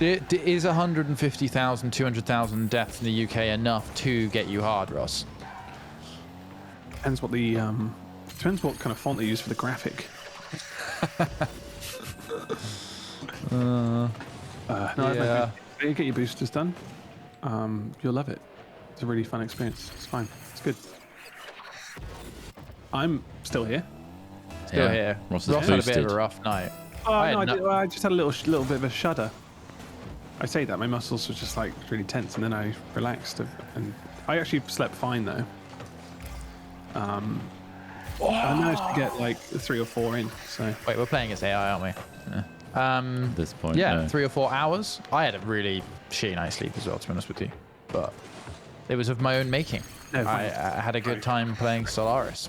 Is 150,000, 200,000 deaths in the UK enough to get you hard, Ross? Depends what kind of font they use for the graphic. No, Yeah. get your boosters done. You'll love it. It's a really fun experience. It's fine. It's good. I'm still here. Still Yeah, here. Ross is Ross had a bit boosted. of a rough night. Oh, I had no, I just had a little bit of a shudder. I say that my muscles were just like really tense, and then I relaxed, and I actually slept fine though. I managed to get like 3 or 4 in. So Wait, we're playing as AI, aren't we? Yeah. At this point, Yeah, no. 3 or 4 hours. I had a really shitty night's sleep as well, to be honest with you. But it was of my own making. No, I fine. had a good time playing Solaris.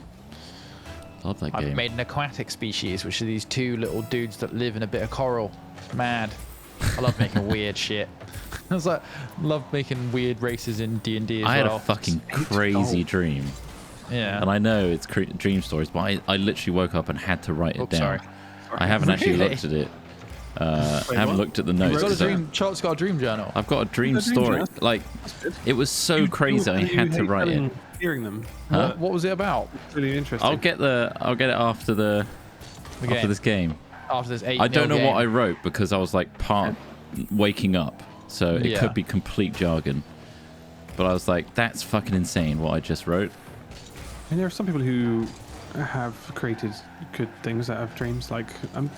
Love that I've game. made an aquatic species, which are these 2 little dudes that live in a bit of coral. Mad. I love making weird shit. I was like, love making weird races in D&D as I had well. a fucking crazy dream. Yeah. And I know it's dream stories, but I literally woke up and had to write it Oh, down. sorry. I haven't actually Really? looked at it. I haven't what? looked at the You notes. Got a 'cause I- dream. Charles got a dream journal. I've got a dream Dream story. journal? Like, good. it was so crazy. I had to write it. Hearing them. Huh? What was it about? It's really interesting. I'll get it after The after game. this game. After this 8 I don't know what I wrote because I was like part waking up, so it Yeah. could be complete jargon. But I was like, that's fucking insane what I just wrote. And there are some people who have created good things out of dreams. Like,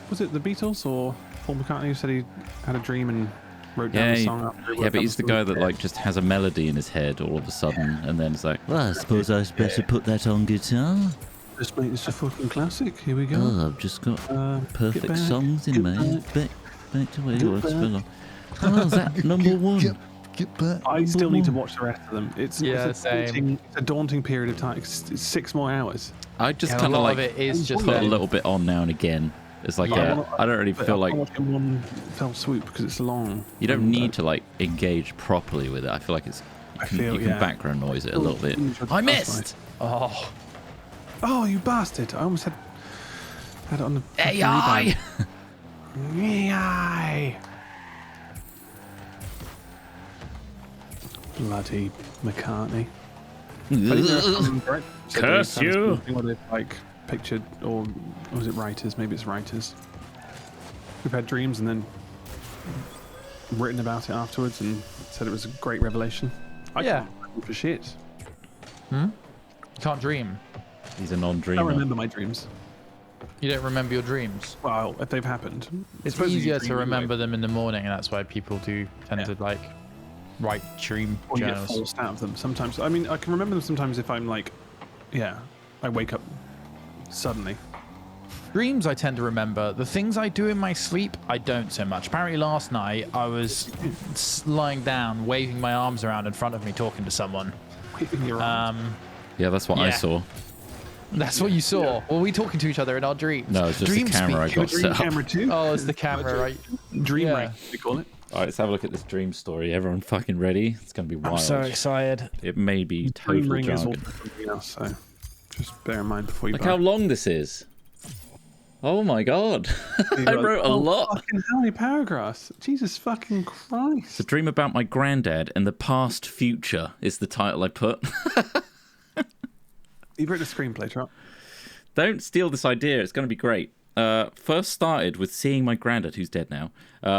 was it the Beatles or Paul McCartney who said he had a dream and wrote down Yeah, a song after he yeah, woke but up he's the and guy was that dead. like just has a melody in his head all of a sudden, and then it's like, Well, I suppose I better put that on guitar. Just make this a fucking classic. Here we go. Oh, I've just got Get perfect back, songs in get my head. back. Back to where Get you was. back. Oh, is that number one? Get back. I still need to watch the rest of them. It's Yeah, it's same. it's a daunting period of time. It's 6 more hours. I just And a kind of lot like of it is just put a them. little bit on now and again. It's like Yeah. I don't really But feel I like can't watch it in one fell swoop because it's long. you don't And, need to like engage properly with it. I feel like it's I feel, you can yeah. background noise it a little bit. That's I right. missed. Oh, Oh, you bastard! I almost had it on the fucking AI. rebound. AI. Bloody McCartney. Curse you. What they've like pictured, or was it writers? Maybe it's writers. We've had dreams and then written about it afterwards and said it was a great revelation. I Yeah. can't remember for shit. you can't dream. He's a I non-dreamer. remember my dreams. You don't remember your dreams. Well, if they've happened. It's Supposedly you easier dream to anyway, remember them in the morning, and that's why people do tend Yeah. to like write dream Or you get journals. forced out of them sometimes. I mean, I can remember them sometimes if I'm like, yeah, I wake up suddenly. Dreams I tend to remember. The things I do in my sleep, I don't so much. Apparently last night I was lying down, waving my arms around in front of me, talking to someone. Waving your arms. Yeah, that's what I Yeah. saw. That's what you saw. Were we talking to each other in our dreams? No, it's just Dream the camera speak. I got Dream set up. camera too. Oh, it's the camera, right? Dream yeah. ring, we call it. All right, let's have a look at this dream story. Everyone fucking ready? It's gonna be wild. I'm so excited. It may be Dream total ring is jargon. also something else, so just bear in mind before you Look buy. how long this is. Oh my god. You I got- wrote a oh, lot. Fucking how many paragraphs? Jesus fucking Christ. It's a dream about my granddad and the past future is the title I put. You've written a screenplay, Trot. Don't steal this idea. It's going to be great. First started with seeing my granddad, who's dead now,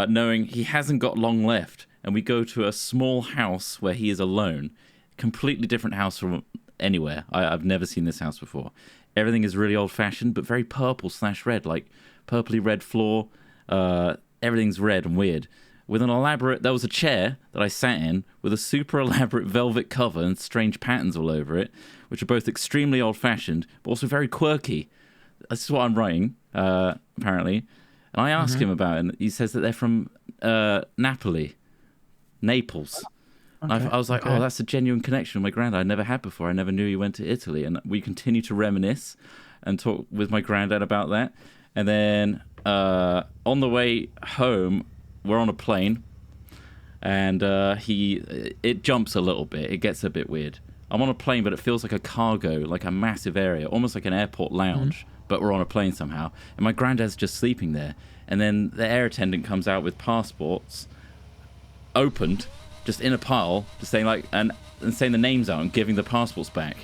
knowing he hasn't got long left. And we go to a small house where he is alone. Completely different house from anywhere. I've never seen this house before. Everything is really old-fashioned, but very purple/red, like purpley red floor. Everything's red and weird. With an elaborate... There was a chair that I sat in with a super elaborate velvet cover and strange patterns all over it, which are both extremely old-fashioned, but also very quirky. This is what I'm writing, apparently. And I ask him about it, and he says that they're from Naples. And I was like, oh, that's a genuine connection with my granddad I never had before. I never knew he went to Italy. And we continue to reminisce and talk with my granddad about that. And then on the way home, we're on a plane. And it jumps a little bit. It gets a bit weird. I'm on a plane, but it feels like a cargo, like a massive area, almost like an airport lounge. But we're on a plane somehow. And my granddad's just sleeping there. And then the air attendant comes out with passports opened, just in a pile, just saying like and saying the names out and giving the passports back.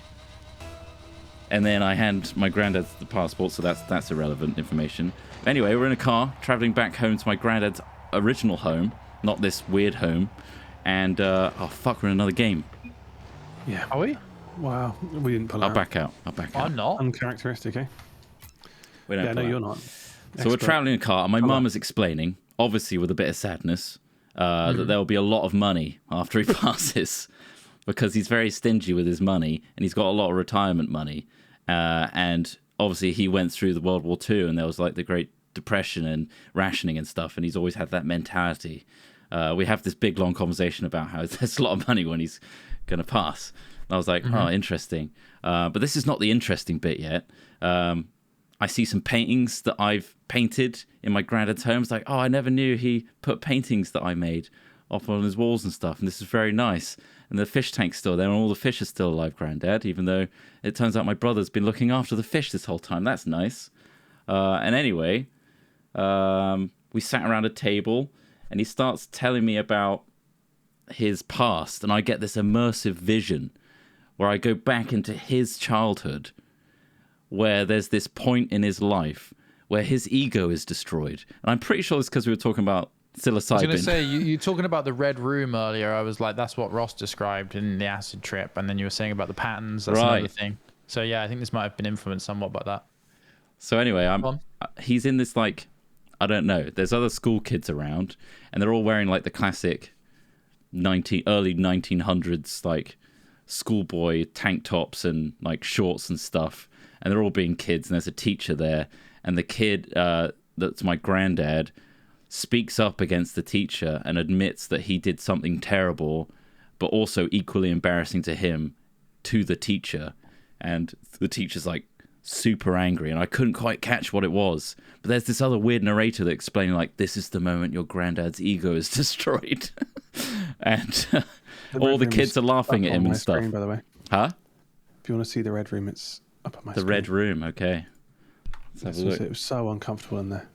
And then I hand my granddad the passport, so that's irrelevant information. Anyway, we're in a car traveling back home to my granddad's original home, not this weird home. And oh fuck, we're in another game. Yeah. Are we? Wow. We didn't pull I'll out. back out. I'll back out. I'm not. Uncharacteristic, eh? We don't Yeah, no, pull out. you're not. So we're Expert. traveling in a car, and my Come mum on. is explaining, obviously with a bit of sadness, that there will be a lot of money after he passes. because he's very stingy with his money, and he's got a lot of retirement money. And obviously he went through the World War II, and there was like the Great Depression and rationing and stuff, and he's always had that mentality. We have this big long conversation about how there's a lot of money when he's going to pass. And I was like, oh, interesting. But this is not the interesting bit yet. I see some paintings that I've painted in my granddad's home. It's like, oh, I never knew he put paintings that I made up on his walls and stuff. And this is very nice. And the fish tank's still there, and all the fish are still alive, Granddad, even though it turns out my brother's been looking after the fish this whole time. That's nice. And anyway, we sat around a table, and he starts telling me about his past, and I get this immersive vision where I go back into his childhood, where there's this point in his life where his ego is destroyed. And I'm pretty sure it's because we were talking about psilocybin. I was going to say, you talking about the red room earlier, I was like, that's what Ross described in the acid trip. And then you were saying about the patterns. That's another thing. So yeah, I think this might have been influenced somewhat by that. So anyway, he's in this, like, I don't know, there's other school kids around, and they're all wearing like the classic early 1900s, like schoolboy tank tops and like shorts and stuff. And they're all being kids, and there's a teacher there. And the kid, that's my granddad, speaks up against the teacher and admits that he did something terrible, but also equally embarrassing to him, to the teacher. And the teacher's like super angry, and I couldn't quite catch what it was. But there's this other weird narrator that explained, like, this is the moment your granddad's ego is destroyed. And all the kids are laughing at him and stuff. Screen, by the way. Huh? If you want to see the red room, it's up on my screen. The red room, okay. Let's have a look. It was so uncomfortable in there.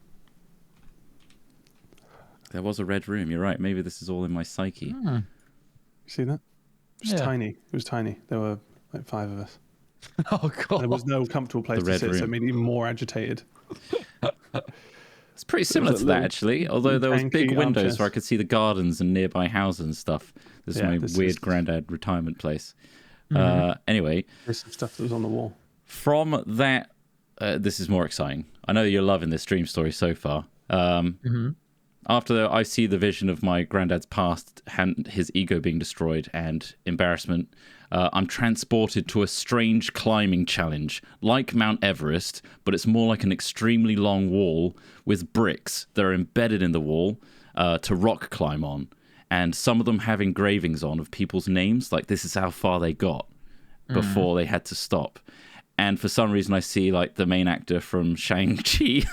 There was a red room, you're right. Maybe this is all in my psyche. You see that? It was Yeah. tiny. It was tiny. There were like 5 of us. Oh, God. There was no comfortable place to sit, so it made me even more agitated. It's pretty similar to that, actually. Although there was big janky windows armchairs. where I could see the gardens and nearby houses and stuff. This is my weird granddad retirement place. Anyway, There's some stuff that was on the wall. from that, this is more exciting. I know you're loving this dream story so far. After I see the vision of my granddad's past, his ego being destroyed and embarrassment, I'm transported to a strange climbing challenge, like Mount Everest, but it's more like an extremely long wall with bricks that are embedded in the wall to rock climb on. And some of them have engravings on of people's names, like this is how far they got before they had to stop. And for some reason, I see like the main actor from Shang-Chi.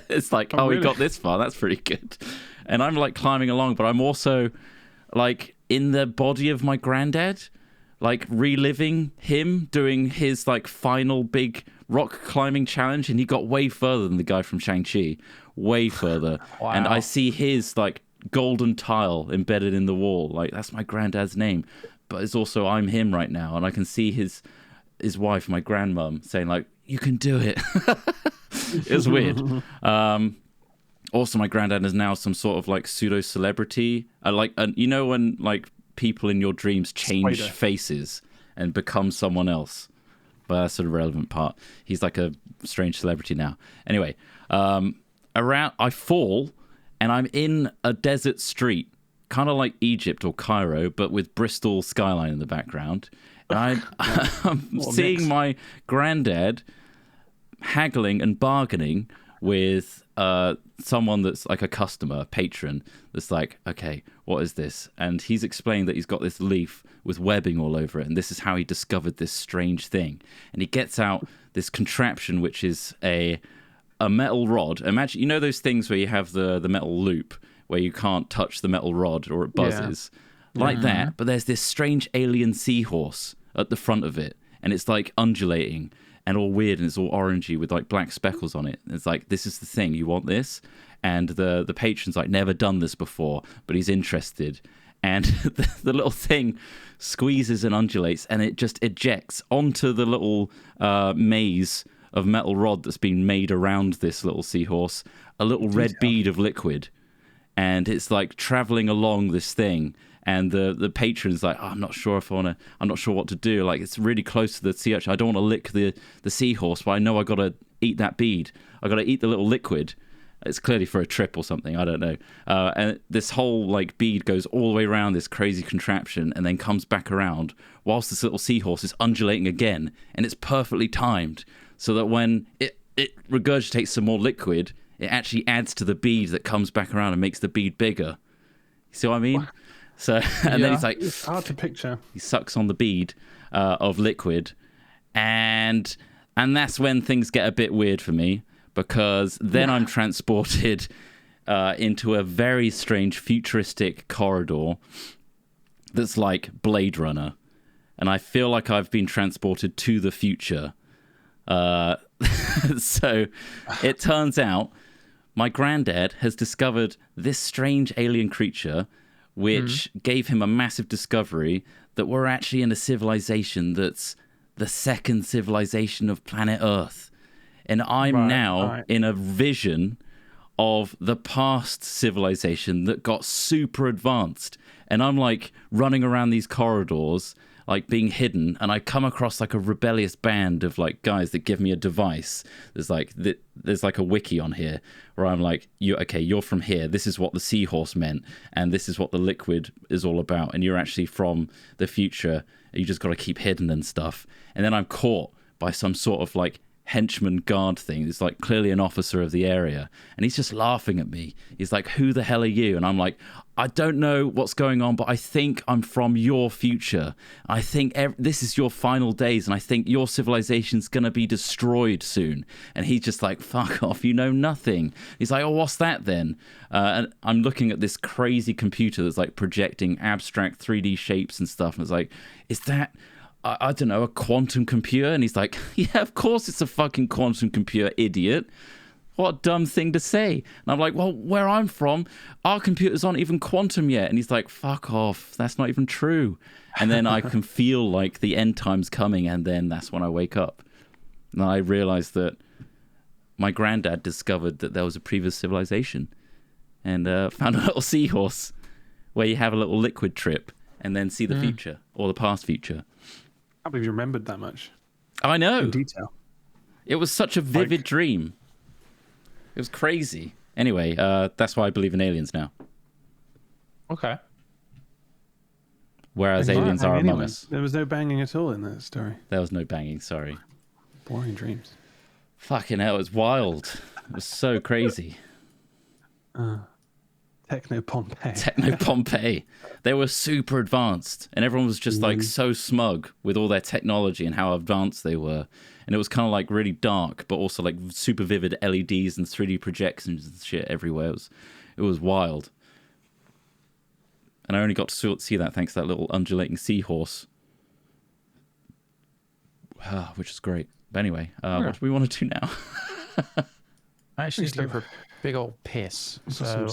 It's like, oh, really? he got this far. That's pretty good. And I'm like climbing along, but I'm also like in the body of my granddad, like reliving him doing his like final big rock climbing challenge. And he got way further than the guy from Shang-Chi, way further. Wow. And I see his like golden tile embedded in the wall. Like that's my granddad's name. But it's also, I'm him right now. And I can see his wife, my grandmum, saying like, you can do it. It's weird. Also, my granddad is now some sort of like pseudo celebrity. You know when like people in your dreams change Spider. faces and become someone else. But that's a relevant part. He's like a strange celebrity now. Anyway, I fall and I'm in a desert street, kind of like Egypt or Cairo, but with Bristol skyline in the background. And I'm seeing mix. my granddad haggling and bargaining with someone that's like a customer, a patron, that's like, okay, what is this? And he's explaining that he's got this leaf with webbing all over it, and this is how he discovered this strange thing. And he gets out this contraption, which is a metal rod. Imagine, you know those things where you have the metal loop where you can't touch the metal rod or it buzzes? Like that, but there's this strange alien seahorse at the front of it, and it's like undulating and all weird, and it's all orangey with like black speckles on it. And it's like, this is the thing, you want this? And the patron's like, never done this before, but he's interested. And the little thing squeezes and undulates, and it just ejects onto the little maze of metal rod that's been made around this little seahorse, a little red bead of liquid. And it's like traveling along this thing. And the patron's like, oh, I'm not sure what to do. Like, it's really close to the sea urchin. I don't want to lick the seahorse, but I know I got to eat that bead. I got to eat the little liquid. It's clearly for a trip or something. I don't know. And this whole like bead goes all the way around this crazy contraption and then comes back around whilst this little seahorse is undulating again, and it's perfectly timed so that when it regurgitates some more liquid, it actually adds to the bead that comes back around and makes the bead bigger. You see what I mean? So and then he's like, It's hard to picture. he sucks on the bead of liquid, and that's when things get a bit weird for me, because then I'm transported into a very strange futuristic corridor that's like Blade Runner, and I feel like I've been transported to the future. So it turns out my granddad has discovered this strange alien creature, which gave him a massive discovery that we're actually in a civilization that's the second civilization of planet Earth. And I'm now in a vision of the past civilization that got super advanced. And I'm like running around these corridors, like being hidden. And I come across like a rebellious band of like guys that give me a device. There's like a wiki on here where I'm like, you're from here. This is what the seahorse meant. And this is what the liquid is all about. And you're actually from the future. You just got to keep hidden and stuff. And then I'm caught by some sort of like henchman guard thing. It's like clearly an officer of the area, and he's just laughing at me. He's like, who the hell are you? And I'm like, I don't know what's going on, but I think I'm from your future. I think this is your final days, and I think your civilization's gonna be destroyed soon. And he's just like, fuck off, you know nothing. He's like, oh, what's that then? And I'm looking at this crazy computer that's like projecting abstract 3D shapes and stuff, and it's like, is that, I don't know, a quantum computer? And he's like, yeah, of course it's a fucking quantum computer, idiot. What a dumb thing to say. And I'm like, well, where I'm from, our computers aren't even quantum yet. And he's like, fuck off, that's not even true. And then I can feel like the end time's coming, and then that's when I wake up. And I realized that my granddad discovered that there was a previous civilization, and found a little seahorse where you have a little liquid trip and then see the future, or the past future. I can't believe you remembered that much I know. in detail. It was such a vivid dream. It was crazy. Anyway, that's why I believe in aliens now. Okay. Whereas Thank you. aliens are Anyway, among us. There was no banging at all in that story. There was no banging, sorry. Boring dreams. Fucking hell, it was wild. It was so crazy. Techno Pompeii. Techno Pompeii. They were super advanced, and everyone was just like so smug with all their technology and how advanced they were. And it was kind of like really dark, but also like super vivid LEDs and 3D projections and shit everywhere. It was wild. And I only got to see that thanks to that little undulating seahorse, which is great. But anyway, what do we want to do now? I actually need to go for a big old piss. So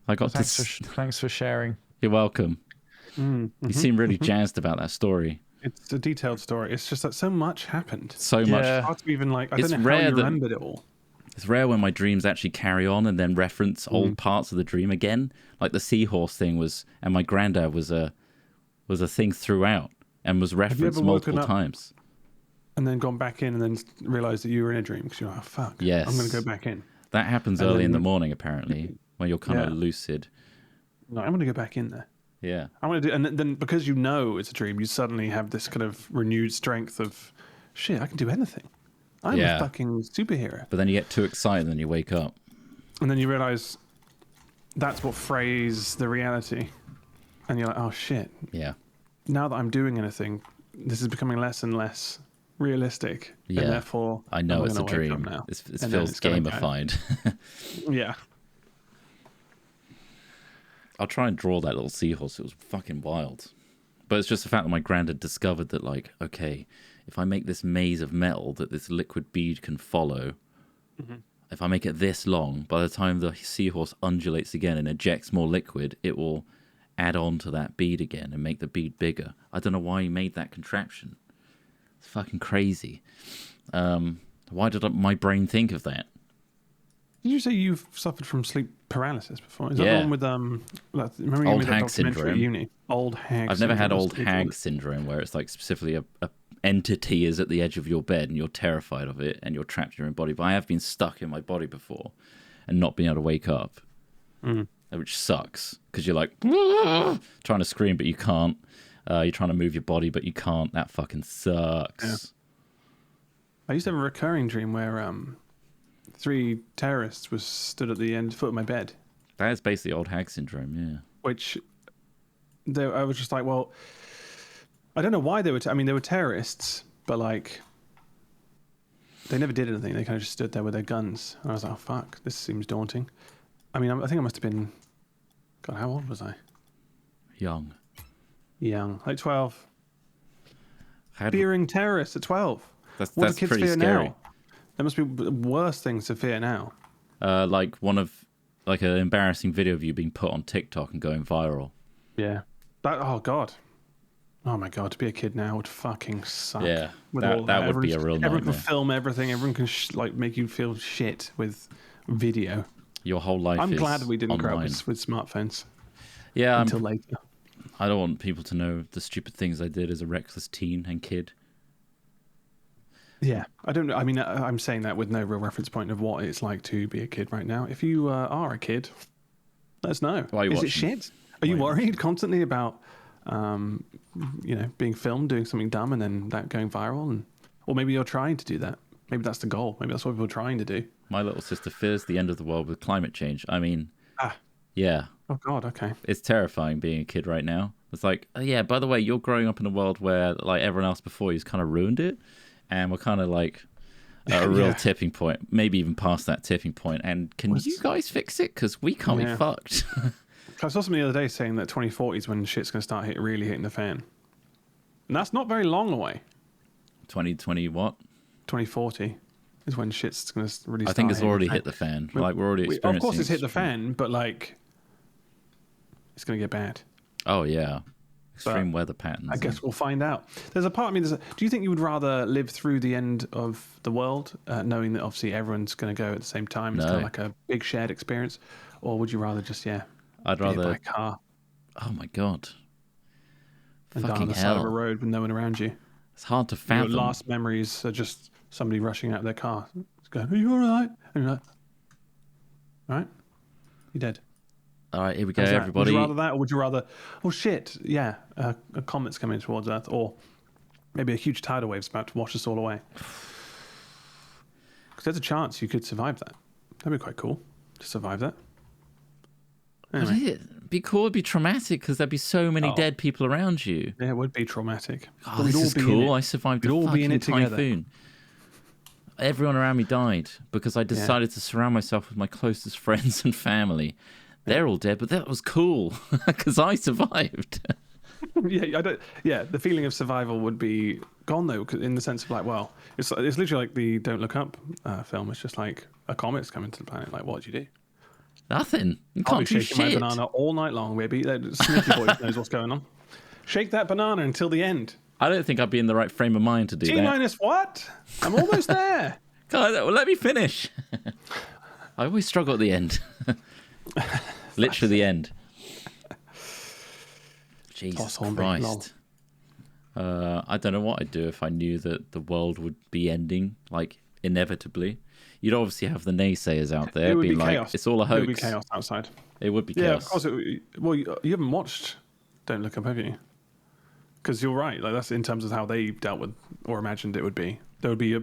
I got thanks for sharing. You're welcome. You seem really jazzed about that story. It's a detailed story. It's just that so much happened. So much. Yeah. It's hard to even like. I It's don't know rare how you that- remembered it all. It's rare when my dreams actually carry on and then reference old parts of the dream again. Like the seahorse thing was, and my granddad was a thing throughout and was referenced ever woken multiple up- times. And then gone back in and then realized that you were in a dream because you're like, oh, fuck. Yes. I'm going to go back in. That happens And early then in the you- morning, apparently, when you're kind of Yeah. lucid. No, I'm going to go back in there. Yeah. I'm going to do, and then because you know it's a dream, you suddenly have this kind of renewed strength of, shit, I can do anything. I'm Yeah. a fucking superhero. But then you get too excited and then you wake up. And then you realize that's what frays the reality. And you're like, oh shit, Yeah. now that I'm doing anything, this is becoming less and less realistic. Yeah. And therefore, I know I'm it's a gonna wake up dream. now. It And then feels it's gonna go. gamified. Yeah. I'll try and draw that little seahorse. It was fucking wild. But it's just the fact that my granddad discovered that, like, okay, if I make this maze of metal that this liquid bead can follow, if I make it this long, by the time the seahorse undulates again and ejects more liquid, it will add on to that bead again and make the bead bigger. I don't know why he made that contraption. It's fucking crazy. Why did my brain think of that? Did you say you've suffered from sleep paralysis before? Is that Yeah. the one with remember you Old made that hag documentary syndrome. at uni? Old hag. I've never had syndrome, old that's what they call hag it. syndrome, where it's like specifically a entity is at the edge of your bed and you're terrified of it and you're trapped in your own body. But I have been stuck in my body before and not being able to wake up, which sucks because you're like trying to scream but you can't. You're trying to move your body but you can't. That fucking sucks. Yeah. I used to have a recurring dream where 3 terrorists was stood at the foot of my bed, That is basically old hag syndrome, yeah. which I was just like, well, I don't know why they were. I mean, they were terrorists, but like, they never did anything. They kind of just stood there with their guns, and I was like, oh, fuck, this seems daunting. I mean, I think I must have been, God, how old was I? Young. Young, like 12. How Fearing terrorists at 12. That's What do kids pretty fear scary. now? There must be worse things to fear now. Like an embarrassing video of you being put on TikTok and going viral. Yeah. Oh God. Oh my God. To be a kid now would fucking suck. Yeah, With that all would be a real Everyone nightmare. can film everything. Everyone can make you feel shit with video. Your whole life I'm is glad we didn't grow up online. with smartphones Yeah, until later. I don't want people to know the stupid things I did as a reckless teen and kid. Yeah, I don't know. I mean, I'm saying that with no real reference point of what it's like to be a kid right now. If you are a kid, let us know. Why are you Is watching? it shit? Are you worried constantly about, being filmed doing something dumb and then that going viral? Or maybe you're trying to do that. Maybe that's the goal. Maybe that's what people are trying to do. My little sister fears the end of the world with climate change. I mean, yeah, Oh God. Okay. it's terrifying being a kid right now. It's like, oh, yeah, by the way, you're growing up in a world where like everyone else before you's kind of ruined it. And we're kind of like at a real Yeah. tipping point, maybe even past that tipping point. And can you guys fix it? Because we can't be Yeah. fucked. I saw something the other day saying that 2040 is when shit's going to start really hitting the fan. And that's not very long away. 2020 what? 2040 is when shit's going to really start I think it's hitting already the fan. hit the fan. Like we're already Of experiencing. course it's hit the extreme- fan, but like, it's going to get bad. Oh yeah, extreme weather patterns. I guess we'll find out. There's a part of me do you think you would rather live through the end of the world, knowing that obviously everyone's going to go at the same time? It's kind No. of like a big shared experience. Or would you rather just, I'd be hit by rather. a car Oh my god. and die on Fucking the side of a hell. road with no one around you? It's hard to Your fathom. last memories are just somebody rushing out of their car. It's going, are you all right? And you're like, all right, you're dead. All right, here we go, How's that? everybody. Would you rather that, or would you rather, oh shit, yeah, a comet's coming towards Earth, or maybe a huge tidal wave's about to wash us all away? Because there's a chance you could survive that. That'd be quite cool to survive that. Would Anyway, it be cool? It'd be traumatic because there'd be so many Oh. dead people around you. yeah, it would be traumatic. Oh, But we'd this all is be in cool. it. I survived We'd a all be in fucking it together. typhoon. Everyone around me died because I decided to surround myself with my closest friends and family. They're all dead, but that was cool because I survived. Yeah, I don't. Yeah, the feeling of survival would be gone though, 'cause in the sense of like, well, it's literally like the Don't Look Up film. It's just like a comet's coming to the planet. Like, what do you do? Nothing. You I'll be can't do shaking my shit. banana all night long, baby. Sneaky boy knows what's going on. Shake that banana until the end. I don't think I'd be in the right frame of mind to do T that. minus what? I'm almost there. God, well, let me finish. I always struggle at the end. Literally the end. Jesus Toss Hornby, lol. Christ. I don't know what I'd do if I knew that the world would be ending, like, inevitably. You'd obviously have the naysayers out there It would being be like, chaos. it's all a It would be hoax. chaos outside. It would be Yeah, chaos. of course. Well, you haven't watched Don't Look Up, have you? Because you're right. Like that's in terms of how they dealt with or imagined it would be. There would be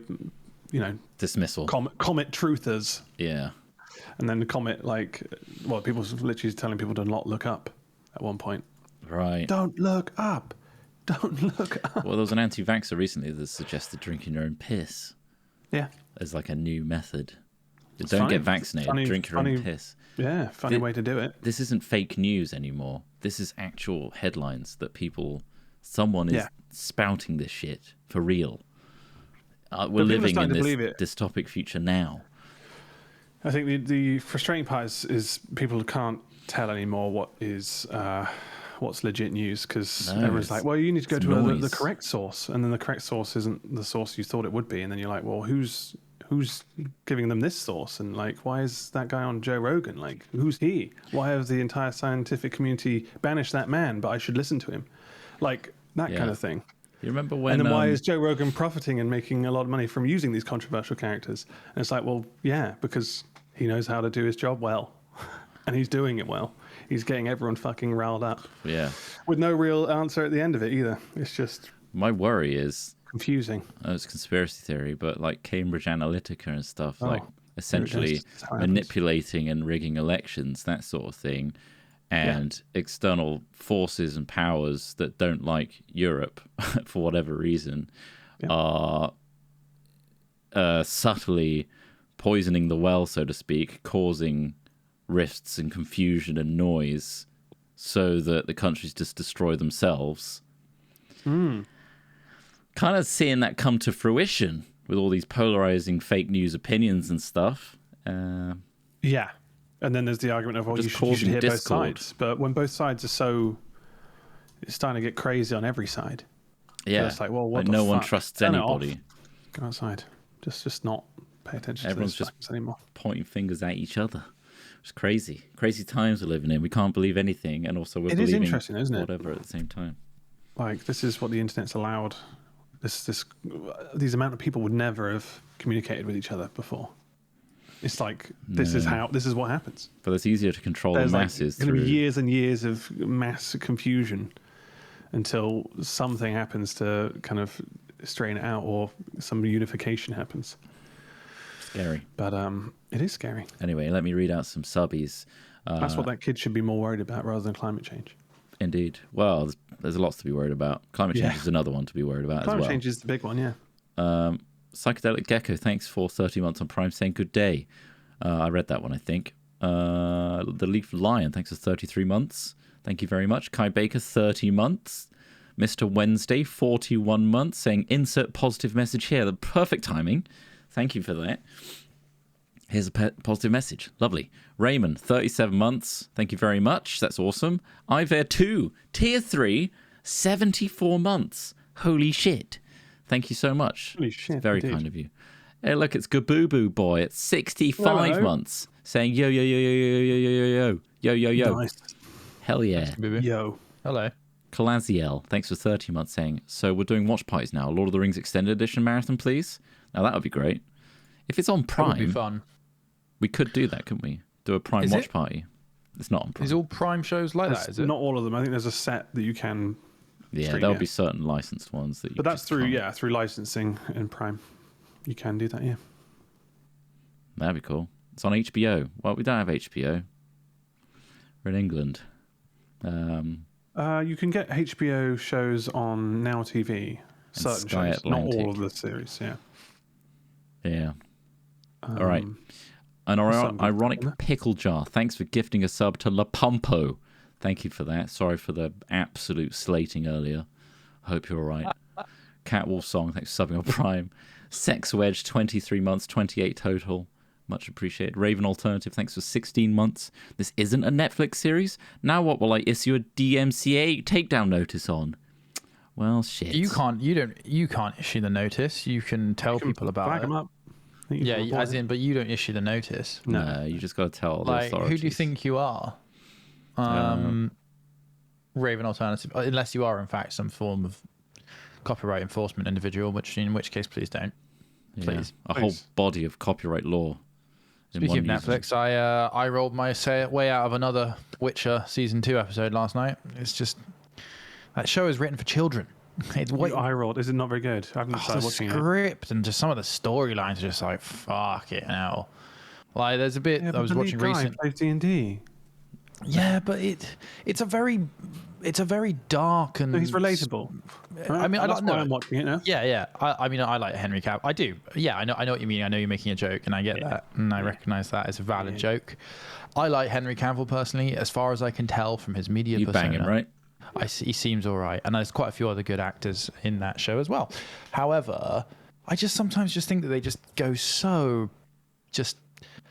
Dismissal. comet truthers. Yeah. And then the comet, people literally telling people to not look up at one point. Right. Don't look up. Don't look up. Well, there was an anti-vaxxer recently that suggested drinking your own piss Yeah. as like a new method. Don't funny. get vaccinated. Funny- drink your funny- own piss. Yeah. Funny Did- way to do it. This isn't fake news anymore. This is actual headlines that someone is Yeah. spouting this shit for real. We're people are living in starting to this believe it. dystopic future now. I think the frustrating part is people can't tell anymore what is what's legit news because No, everyone's it's- like, well, you need to go it's to the noise. correct source, and then the correct source isn't the source you thought it would be, and then you're like, well, who's giving them this source, and like, why is that guy on Joe Rogan? Like, who's he? Why has the entire scientific community banished that man? But I should listen to him, like that Yeah. kind of thing. You remember when? And then why is Joe Rogan profiting and making a lot of money from using these controversial characters? And it's like, well, yeah, because he knows how to do his job well, and he's doing it well. He's getting everyone fucking riled up. Yeah. With no real answer at the end of it either. It's just My worry is confusing. it's conspiracy theory, but like Cambridge Analytica and stuff, like Oh, essentially that's how it happens. manipulating and rigging elections, that sort of thing, and external forces and powers that don't like Europe for whatever reason are subtly poisoning the well, so to speak, causing rifts and confusion and noise so that the countries just destroy themselves. Kind of seeing that come to fruition with all these polarizing fake news opinions and stuff. Yeah. And then there's the argument of, well, Just you should causing hear both discord. sides. But when both sides are so... It's starting to get crazy on every side. Yeah, it's like, well, what like the no one fuck? trusts Turn it off. anybody. Go outside. Just not pay attention Everyone's to just those facts anymore. pointing fingers at each other. It's crazy. Crazy times we're living in. We can't believe anything, and also we're It is believing interesting, isn't it? whatever at the same time. Like, this is what the internet's allowed. These amount of people would never have communicated with each other before. It's like, this is what happens. But it's easier to control There's the like masses going to through. be years and years of mass confusion until something happens to kind of straighten it out or some unification happens. Scary. But it is scary. Anyway, let me read out some subbies. That's what that kid should be more worried about rather than climate change. Indeed. Well, there's lots to be worried about. Climate change Yeah. is another one to be worried about Climate as well. change is the big one, yeah. Psychedelic Gecko, thanks for 30 months on Prime, saying good day. I read that one, I think. The Leaf Lion, thanks for 33 months. Thank you very much. Kai Baker, 30 months. Mr. Wednesday, 41 months, saying insert positive message here. The perfect timing. Thank you for that. Here's a positive message. Lovely. Raymond, 37 months. Thank you very much. That's awesome. Iver 2, Tier 3, 74 months. Holy shit. Thank you so much. Holy shit, It's very indeed. kind of you. Hey, look, it's Gaboo Boy at 65 Hello. months, saying yo, yo, yo, yo, yo, yo, yo, yo, yo, yo, yo, yo. Nice. Hell yeah. Baby. Yo. Hello. Calaziel, thanks for 30 months, saying, so we're doing watch parties now. Lord of the Rings Extended Edition marathon, please. Now, that would be great. If it's on That would be Prime, fun. we could do that, couldn't we? Do a Prime Is watch it? party. It's not on Prime. Is all Prime shows like that? Is it? Not all of them. I think there's a set that you can... Yeah, stream, there'll yeah. be certain licensed ones that you But that's just through, can't. through licensing and Prime. You can do that, yeah. That'd be cool. It's on HBO. Well, we don't have HBO. We're in England. You can get HBO shows on Now TV. Certain Sky shows, not all Atlantic. of the series. Yeah. Yeah. All right. An some good ironic stuff in there. pickle jar. Thanks for gifting a sub to La Pompo. Thank you for that. Sorry for the absolute slating earlier. Hope you're all right. Catwolf Song. Thanks for subbing on Prime. Sex Wedge, 23 months, 28 total. Much appreciated. Raven Alternative, thanks for 16 months. This isn't a Netflix series. Now what will I issue a DMCA takedown notice on? Well, shit. You can't issue the notice. You can tell people about Flag it. them up. I think you Yeah, can report as it. in, but you don't issue the notice. No, you just got to tell the Like, authorities. who do you think you are? Raven Alternative, unless you are in fact some form of copyright enforcement individual, in which case, please don't. Yeah, Please. a whole Please. body of copyright law. in Speaking of one user. Netflix, I rolled my way out of another Witcher season 2 episode last night. It's just that show is written for children. It's What eye rolled? Is it not very good? I haven't the started watching it. script and just some of the storylines are just like fuck it now. Like there's a bit Yeah, I was watching recently. Plays D&D. Yeah, but it's a very dark and No, he's relatable. I mean, I that's don't why know. I'm watching it now. Yeah. I mean, I like Henry Cavill. I do. Yeah, I know what you mean. I know you're making a joke, and I get that, and I recognise that as a valid joke. I like Henry Cavill personally, as far as I can tell from his media You persona. banging, right? He seems all right, and there's quite a few other good actors in that show as well. However, I just sometimes just think that they just go so just.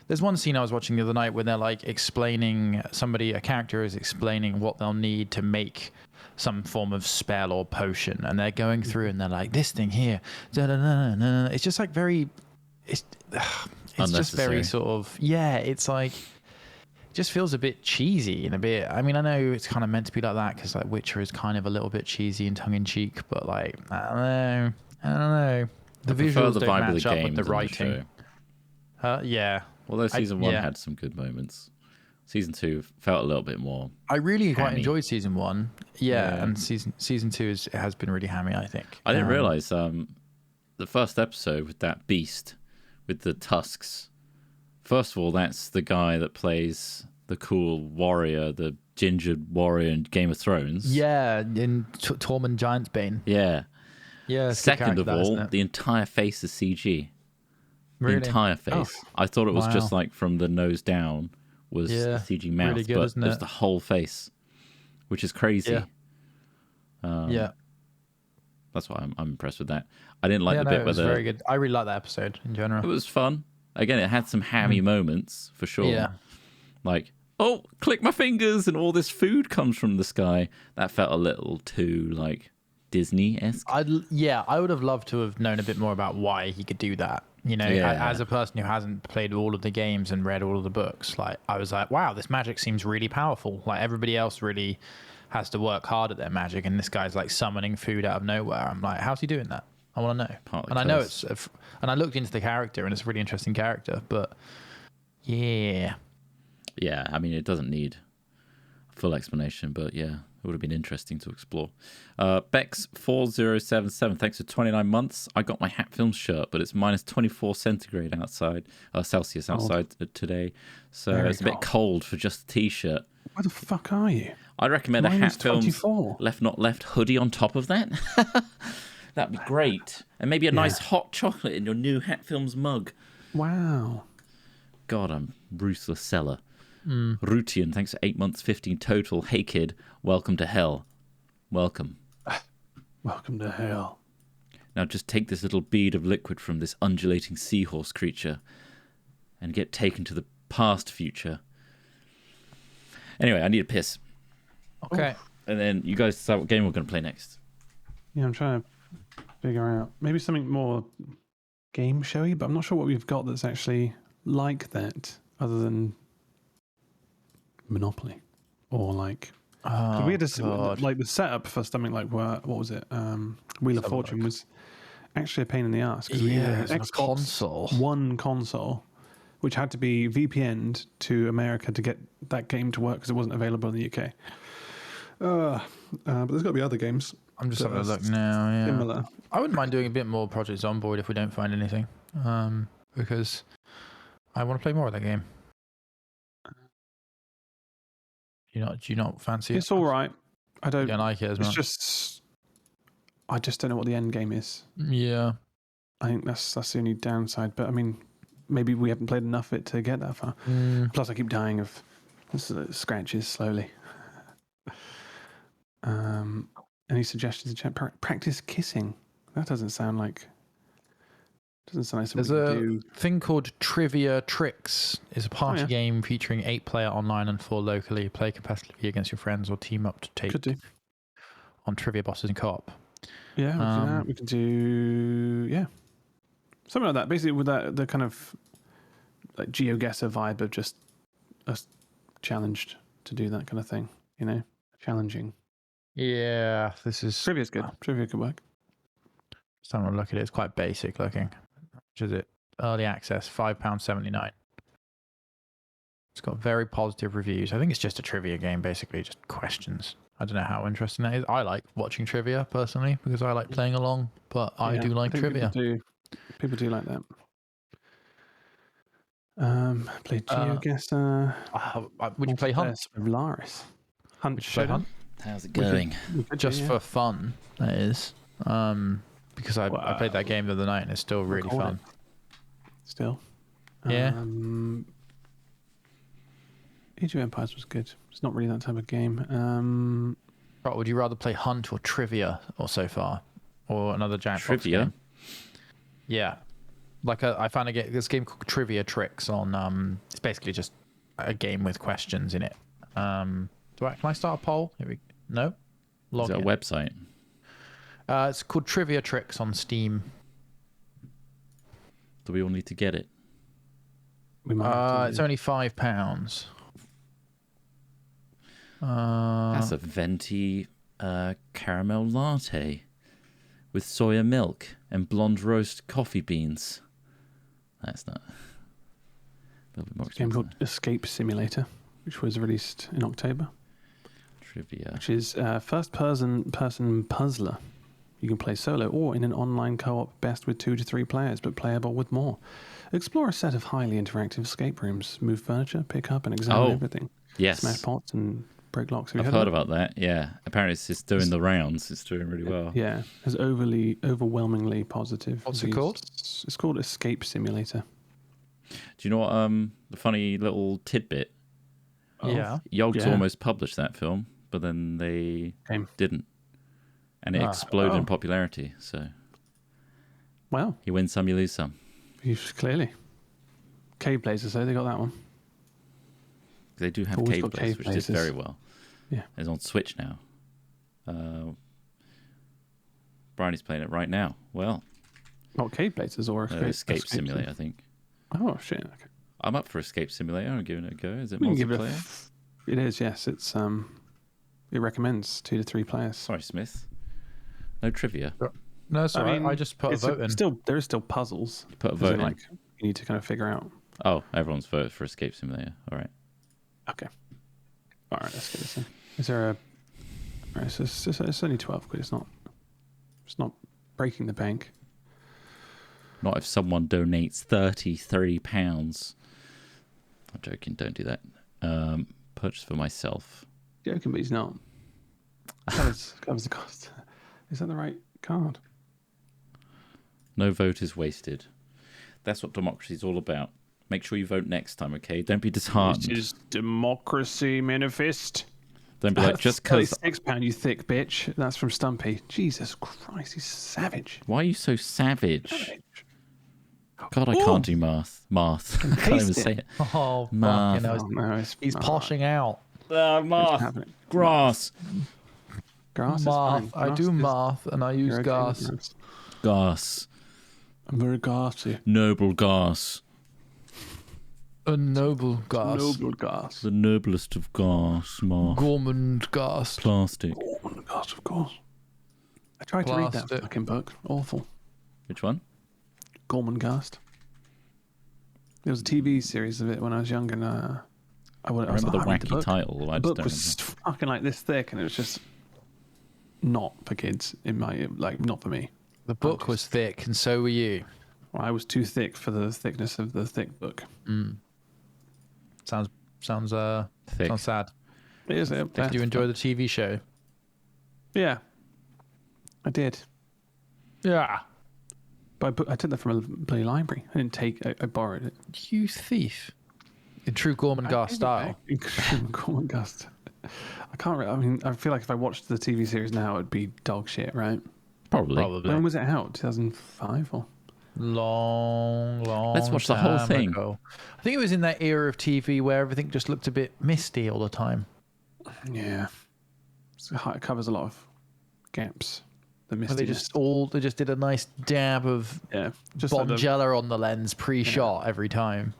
There's one scene I was watching the other night where they're like explaining a character is explaining what they'll need to make some form of spell or potion, and they're going through and they're like this thing here, da-da-da-da-da. It's just like very, it's just Unnecessary. very sort of it's like just feels a bit cheesy and a bit. I mean, I know it's kind of meant to be like that because like Witcher is kind of a little bit cheesy and tongue in cheek, but like I don't know. The I prefer visuals the don't vibe of match the up game with the than writing. Yeah, Although season 1 yeah. had some good moments. Season 2 felt a little bit more. I really quite Hammy. enjoyed season 1. Yeah, Yeah. and season 2 has been really hammy, I think. I didn't realize the first episode with that beast with the tusks. First of all, that's the guy that plays the cool warrior, the ginger warrior in Game of Thrones. Yeah, in Tormund Giantsbane. Yeah. Yeah. it's a good Second of character, all, isn't it? the entire face is CG. Really? The entire face. I thought it was just Wow. like from the nose down was Yeah, CG mouth, really good, but isn't there's it? the whole face, which is crazy. Yeah. Yeah. That's why I'm impressed with that. I didn't like Yeah, the no, bit it where was very good. I really like that episode in general. it was fun. Again, it had some hammy moments for sure. Yeah. Like, oh, click my fingers and all this food comes from the sky. That felt a little too like Disney-esque. I would have loved to have known a bit more about why he could do that. You know, Yeah. as a person who hasn't played all of the games and read all of the books, like I was like, wow, this magic seems really powerful. Like everybody else really has to work hard at their magic, and this guy's like summoning food out of nowhere. I'm like, how's he doing that? I want to know. Part of the And I know curse. and I looked into the character, and it's a really interesting character. But yeah, Yeah, I mean, it doesn't need a full explanation, but yeah, it would have been interesting to explore. Bex4077, thanks for 29 months. I got my Hat Films shirt, but it's minus 24 centigrade outside, Celsius outside today. So Very it's a bit cold for just a t-shirt. Where the fuck are you? I'd recommend a Minus Hat Films 24. Left Not Left hoodie on top of that. That'd be great. And maybe a nice hot chocolate in your new Hat Films mug. Wow. God, I'm ruthless seller. Rutian, thanks for 8 months, 15 total. Hey kid, welcome to hell. Welcome. Welcome to hell. Now just take this little bead of liquid from this undulating seahorse creature and get taken to the past future. Anyway, I need a piss. okay. And then you guys decide what game we're going to play next. Yeah, I'm trying to figure out maybe something more game showy, but I'm not sure what we've got that's actually like that other than Monopoly or like. 'cause we had like the setup for something like what was it? Wheel of Fortune was actually a pain in the ass because we had it's on a Xbox console. One console, which had to be VPN'd to America to get that game to work because it wasn't available in the UK. But there's got to be other games. I'm just having a look that's now. Yeah. Similar. I wouldn't mind doing a bit more Project Zomboid if we don't find anything, because I want to play more of that game. Do you not fancy it? It's all right. I You don't. don't like it as It's much. just. I just don't know what the end game is. Yeah. I think that's the only downside. But I mean, maybe we haven't played enough of it to get that far. Plus, I keep dying of scratches slowly. Any suggestions in chat? Practice kissing. That doesn't sound like something There's we a do. thing called Trivia Tricks. It's a party yeah. game featuring 8-player online and 4 locally. Play competitively against your friends or team up to take Could do. on trivia bosses and co-op. Yeah, we could do that. We could do something like that. Basically, with the kind of like GeoGuessr vibe of just us challenged to do that kind of thing. You know, challenging. Yeah, this is. Trivia's good. Trivia could work. Just having a look at it. It's quite basic looking. Which is it? Early access, £5.79. It's got very positive reviews. I think it's just a trivia game, basically, just questions. I don't know how interesting that is. I like watching trivia personally because I like playing along, but I do like think trivia. People do like that. Play GeoGuessr. Would you play Hunt? Laris. Hunt. Would you play Showdown? Hunt? How's it going? We could do, Just yeah. for fun, that is. Because I played that game the other night and it's still really Record fun. Still. Yeah. Age of Empires was good. It's not really that type of game. Right, would you rather play Hunt or Trivia or so far? Or another Jackbox Trivia? game? Yeah. I found this game called Trivia Tricks on, it's basically just a game with questions in it. Can I start a poll? No? Is Log that a in. website? It's called Trivia Tricks on Steam. Do we all need to get it? We might have to It's only £5. That's a venti caramel latte with soya milk and blonde roast coffee beans. That's not a little bit more Game expensive. called Escape Simulator, which was released in October, Trivia. which is first-person puzzler. You can play solo or in an online co-op, best with 2 to 3 players, but playable with more. Explore a set of highly interactive escape rooms, move furniture, pick up and examine everything. Yes. Smash pots and break locks. Have you I've heard about that. Yeah. Apparently it's doing the rounds. It's doing really well. Yeah, it's overwhelmingly positive. What's it reviews. called? It's called Escape Simulator. Do you know what the funny little tidbit? Yeah. Yogs Yeah. almost published that film, but then they Game. didn't. And it exploded in popularity. So Well, you win some, you lose some. clearly. Cave Blazers, so they got that one. They do have Always Cave got Blazers, Cave which did Blazers. very well. Yeah. It's on Switch now. Bryony's playing it right now. Well, Not Cave Blazers or Escape Simulator, I think. Oh, shit. Okay. I'm up for Escape Simulator. I'm giving it a go. Is it We can give it multiplayer? It is, yes. It's it recommends 2 to 3 players. Sorry, Smith. No trivia. No, it's all right. I just put a it's vote in. there is still puzzles. Put a As in, vote in. like you need to kind of figure out. Oh, everyone's voted for Escape Simulator. All right. Okay. All right, let's get this in. Is there a? All right, so it's only 12 quid. It's not breaking the bank. Not if someone donates £33. I'm joking. Don't do that. Purchase for myself. Joking, but he's not. Covers the cost. Is that the right card? No vote is wasted. That's what democracy is all about. Make sure you vote next time, okay? Don't be disheartened. This is democracy manifest. Don't be like, just because... £36, you thick bitch. That's from Stumpy. Jesus Christ, he's savage. Why are you so savage? God, I Ooh. can't do math. Math. I can't even Taste say it. it. Oh, Math. fucking hell. Oh, no, He's poshing out. Math. happening. Grass. Grass is Math. fine. I do Grass is- math and I use you're okay with gas. grass. Gas. I'm very gassy. Noble gas. A noble gas. Noble gas. The noblest of gas. Math. Gourmand gas. Plastic. Oh, gas, of course. I tried to read that Plastic. fucking book. Awful. Which one? Gorman Gast. There was a TV series of it when I was younger, and I I remember the read wacky title. I The just book don't was remember. fucking like this thick, and it was just not for kids. In my not for me. The book was thick and so were you. Well, I was too thick for the thickness of the thick book. Sounds Thick. sounds sad. It is. Did you enjoy the TV show? Yeah, I did. Yeah. But I took that from a bloody library. I didn't take. I borrowed it. You thief. In true Gorman Gas style. Gorman Gast. I can't. I mean, I feel like if I watched the TV series now, it'd be dog shit, right? Probably. When was it out? 2005 or? Long Let's watch the whole time thing. ago. I think it was in that era of TV where everything just looked a bit misty all the time. Yeah. It covers a lot of gaps. The Where mistiness. they just did a nice dab of Yeah. Just like the Bonjela on the lens pre-shot every time.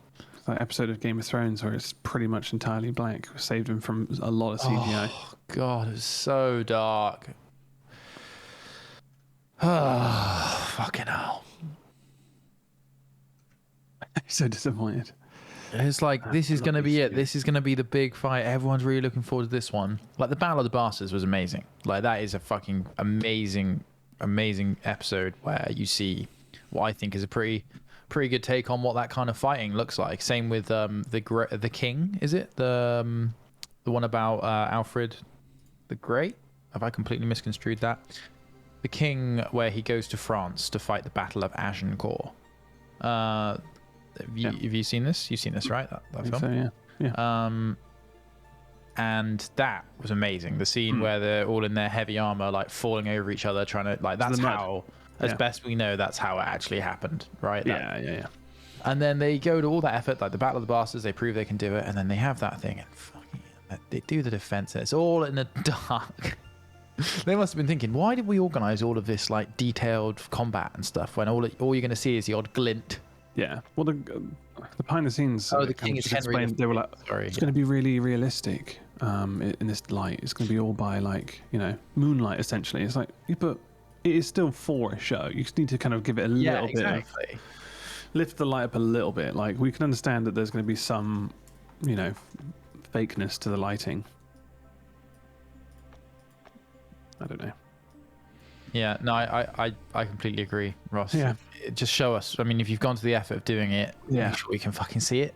that episode of Game of Thrones where it's pretty much entirely black. Saved him from a lot of CGI. Oh God, it's so dark. Ah, fucking hell. So disappointed. It's like, this is going to be it. This is going to be the big fight. Everyone's really looking forward to this one. Like, the Battle of the Bastards was amazing. Like, that is a fucking amazing, amazing episode where you see what I think is a pretty good take on what that kind of fighting looks like. Same with the King, is it? The one about Alfred the Great? Have I completely misconstrued that? The King, where he goes to France to fight the Battle of Agincourt. Have you seen this? You've seen this, right? That I think film? so, yeah. And that was amazing. The scene where they're all in their heavy armor, like falling over each other, trying to that's the mud. how, as Yeah. best we know, that's how it actually happened, right? Yeah. And then they go to all that effort, like the Battle of the Bastards. They prove they can do it, and then they have that thing, and fucking, they do the defense. And it's all in the dark. They must have been thinking, why did we organize all of this like detailed combat and stuff when all you're going to see is the odd glint? Yeah. Well, the behind the scenes. Oh, the King is just Henry explained, they were like, Sorry. it's going to be really realistic. in this light. It's going to be all by like moonlight essentially. It's like, but it is still for a show. You just need to kind of give it a little bit of, lift the light up a little bit. Like we can understand that there's going to be some, fakeness to the lighting. I don't know. Yeah, no, I completely agree, Ross. Yeah. Just show us. I mean, if you've gone to the effort of doing it, make sure we can fucking see it.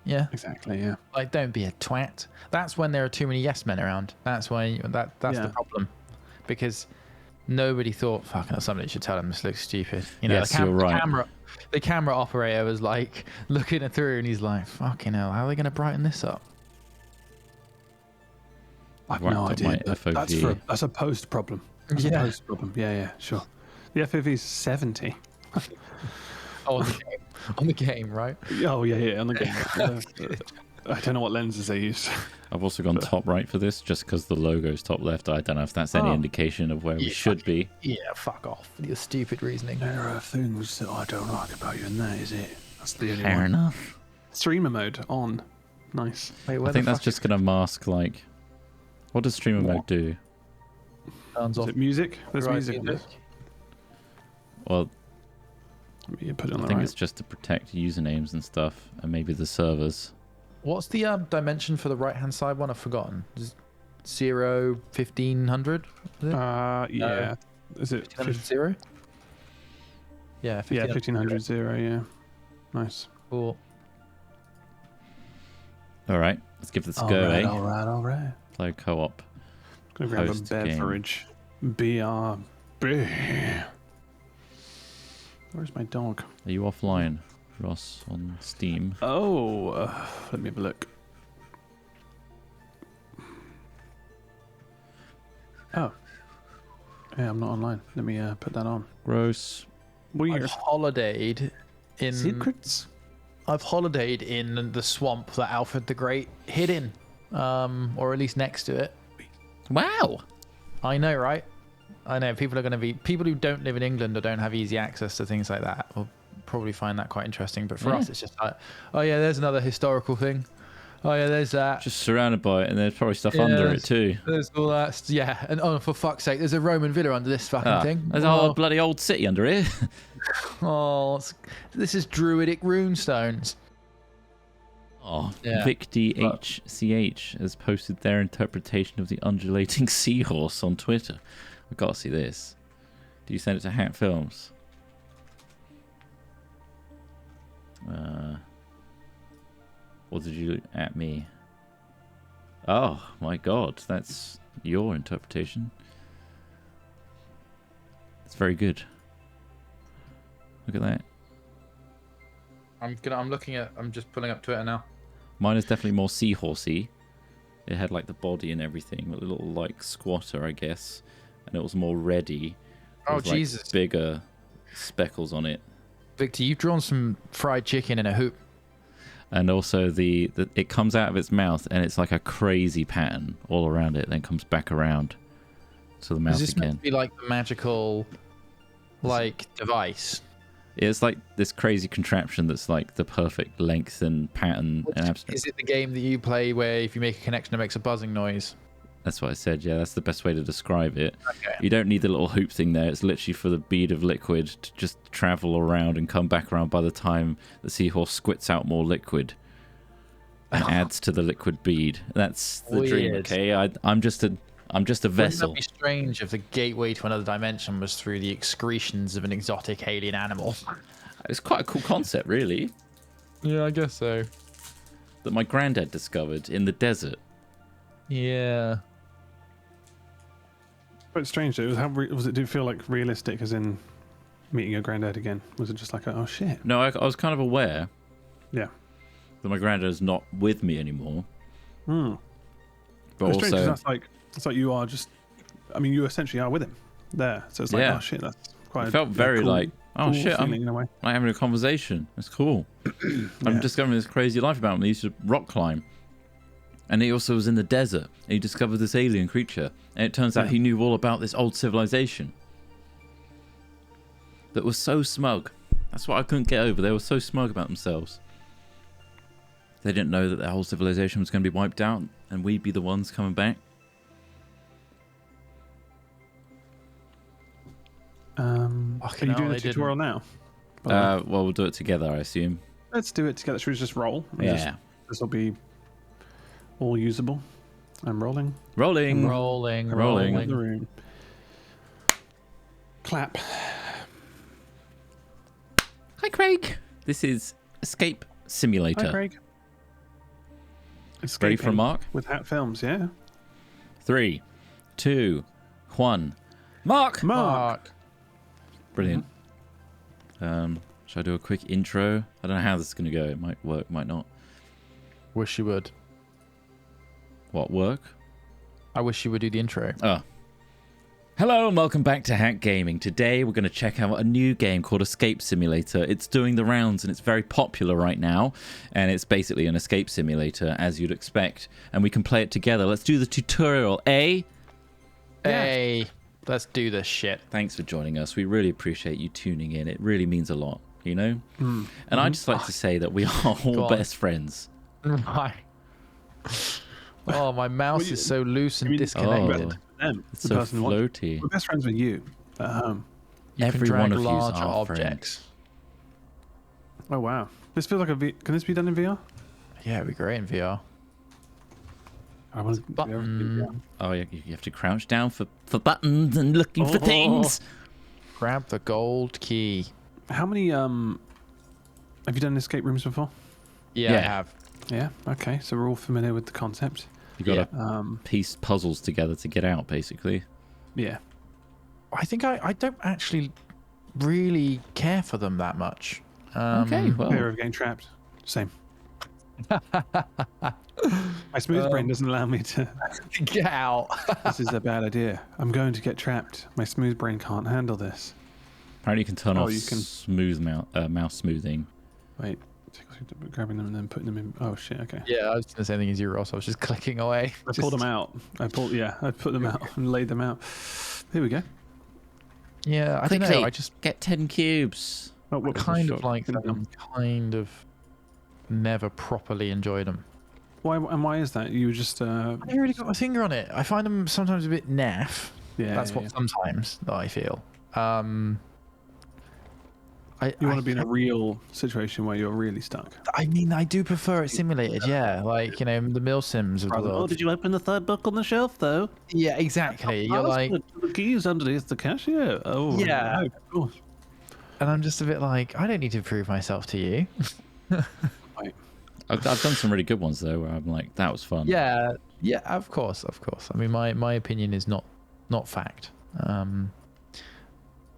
Yeah. Exactly. Yeah. Like, don't be a twat. That's when there are too many yes men around. That's when that's the problem, because nobody thought, fucking, somebody should tell them this looks stupid. Yes, you're right. The camera operator was like looking it through, and he's like, fucking hell, how are they going to brighten this up? I've no idea. That's a post problem. That's a post problem. Yeah, sure. The FOV is 70. Oh, on the game, right? Oh yeah, on the game. I don't know what lenses they use. I've also gone top right for this just because the logo's top left. I don't know if that's any indication of where we should be. Yeah, fuck off with your stupid reasoning. There are things that I don't like about you, and that is it. That's the only Fair one. enough. Streamer mode on. Nice. Wait, I think that's just going to mask, like... What does streamer mode do? Turns off. Is it music? There's music on this. Well, Let me put it on I the think right. it's just to protect usernames and stuff, and maybe the servers. What's the dimension for the right hand side one? I've forgotten. 0, 1500? Is it? Yeah. Is it 1500 0? Yeah, 1500 0, yeah. Nice. Cool. All right, let's give this a go, eh? All right. Play co-op. Gonna grab a Post-game. beverage. BRB. Where's my dog? Are you offline, Ross, on Steam? Oh, let me have a look. Oh. Yeah, I'm not online. Let me put that on. Gross. Weird. I've holidayed in Secrets? I've holidayed in the swamp that Alfred the Great hid in, or at least next to it. Wow. I know, right? I know people who don't live in England or don't have easy access to things like that will probably find that quite interesting. But for us, it's just like, oh yeah, there's another historical thing. Oh yeah, there's that. Just surrounded by it, and there's probably stuff under it too. There's all that. Yeah, and oh, for fuck's sake, there's a Roman villa under this fucking thing. There's a whole bloody old city under here. This is druidic runestones. Oh, Yeah. VicDHCH has posted their interpretation of the undulating seahorse on Twitter. I've got to see this. Do you send it to Hat Films? Or did you at me? Oh my god, that's your interpretation. It's very good. Look at that. I'm just pulling up Twitter now. Mine is definitely more seahorsey. It had like the body and everything, a little like squatter, I guess, and it was more reddy. Oh, with, like, Jesus. bigger speckles on it, Victor, you've drawn some fried chicken in a hoop. and also the it comes out of its mouth and it's like a crazy pattern all around it, then comes back around to the mouth Is this meant again. to be like the magical, device? It's like this crazy contraption that's like the perfect length and pattern and abstract. Is it the game that you play where if you make a connection it makes a buzzing noise? That's what I said. Yeah, that's the best way to describe it. Okay. You don't need the little hoop thing there. It's literally for the bead of liquid to just travel around and come back around by the time the seahorse squirts out more liquid and adds to the liquid bead. That's the dream. Weird. Okay, I'm just a vessel. Wouldn't that be strange if the gateway to another dimension was through the excretions of an exotic alien animal? It's quite a cool concept, really, Yeah, I guess so. that my granddad discovered in the desert. Yeah. But it's strange though. Was it? Do you feel like realistic, as in meeting your granddad again? Was it just like, oh shit? No, I was kind of aware Yeah. that my granddad's not with me anymore. Hmm. But It's strange 'cause also, it's like you are just. I mean, you essentially are with him there. So it's like, Yeah. oh shit, that's quite. it felt very cool, like, oh cool shit, feeling in a way. I'm having a conversation. It's cool. I'm Yeah. discovering this crazy life about him. He used to rock climb. And he also was in the desert. And he discovered this alien creature. And it turns out Yeah. he knew all about this old civilization that was so smug. That's what I couldn't get over. They were so smug about themselves. They didn't know that their whole civilization was going to be wiped out. and we'd be the ones coming back. Are Fucking you doing hell, the they tutorial now? By the way? Well, we'll do it together, I assume. Let's do it together. Should we just roll? Yeah. This will be all usable. I'm rolling. Rolling. Rolling. The room. Clap. Hi, Craig. This is Escape Simulator. Hi, Craig. Ready for a mark? With Hat Films, yeah. 3, 2, 1. Mark! Mark. Brilliant. Shall I do a quick intro? I don't know how this is going to go. It might work, might not. Wish you would. What, work? I wish you would do the intro. Oh. Hello and welcome back to Hack Gaming. Today we're going to check out a new game called Escape Simulator. It's doing the rounds and it's very popular right now. And it's basically an escape simulator, as you'd expect. And we can play it together. Let's do the tutorial, eh? Hey, let's do this shit. Thanks for joining us. We really appreciate you tuning in. It really means a lot, you know? And I'd just like to say that we are all Go on. best friends. My, my mouse is so loose and mean- disconnected. Oh. Them. It's the so person watching. floaty. We're best friends with you at home. You can Every drag one of you's larger our friend. objects. Oh, wow. This feels like Can this be done in VR? Yeah, it'd be great in VR. I want to Button. Oh, yeah, you have to crouch down for buttons and looking for things. Grab the gold key. How many, have you done escape rooms before? Yeah, Yeah. I have. Yeah. Okay. So we're all familiar with the concept. You got to Um, piece puzzles together to get out, basically. yeah. I think I don't actually really care for them that much. Okay, well, Fear of getting trapped. Same. My smooth brain doesn't allow me to. Get out. This is a bad idea. I'm going to get trapped. My smooth brain can't handle this. apparently you can turn Oh, off you can- smooth mouse smoothing. Wait. Grabbing them and then putting them in. Oh shit. Okay. Yeah, I was doing the same thing as you, Ross. I was just clicking away. I pulled them out. I put them out and laid them out. Here we go. Yeah, I don't Quickly, know. I just get 10 cubes. Oh, what was kind the of shot? like them. Kind of never properly enjoyed them. Why? And why is that? You just. I never really got my finger on it. I find them sometimes a bit naff. Yeah. That's yeah, what sometimes that I feel. You want to be in a real situation where you're really stuck. I mean, I do prefer it simulated. Yeah, like the Mill Sims of the Oh, world. did you open the third book on the shelf though? Yeah, exactly. You're like, the keys underneath the cashier. Oh, Yeah. no, of course. and I'm just a bit like, I don't need to prove myself to you. Right. I've done some really good ones, though, where I'm like, that was fun. Yeah, yeah, of course. I mean, my opinion is not fact.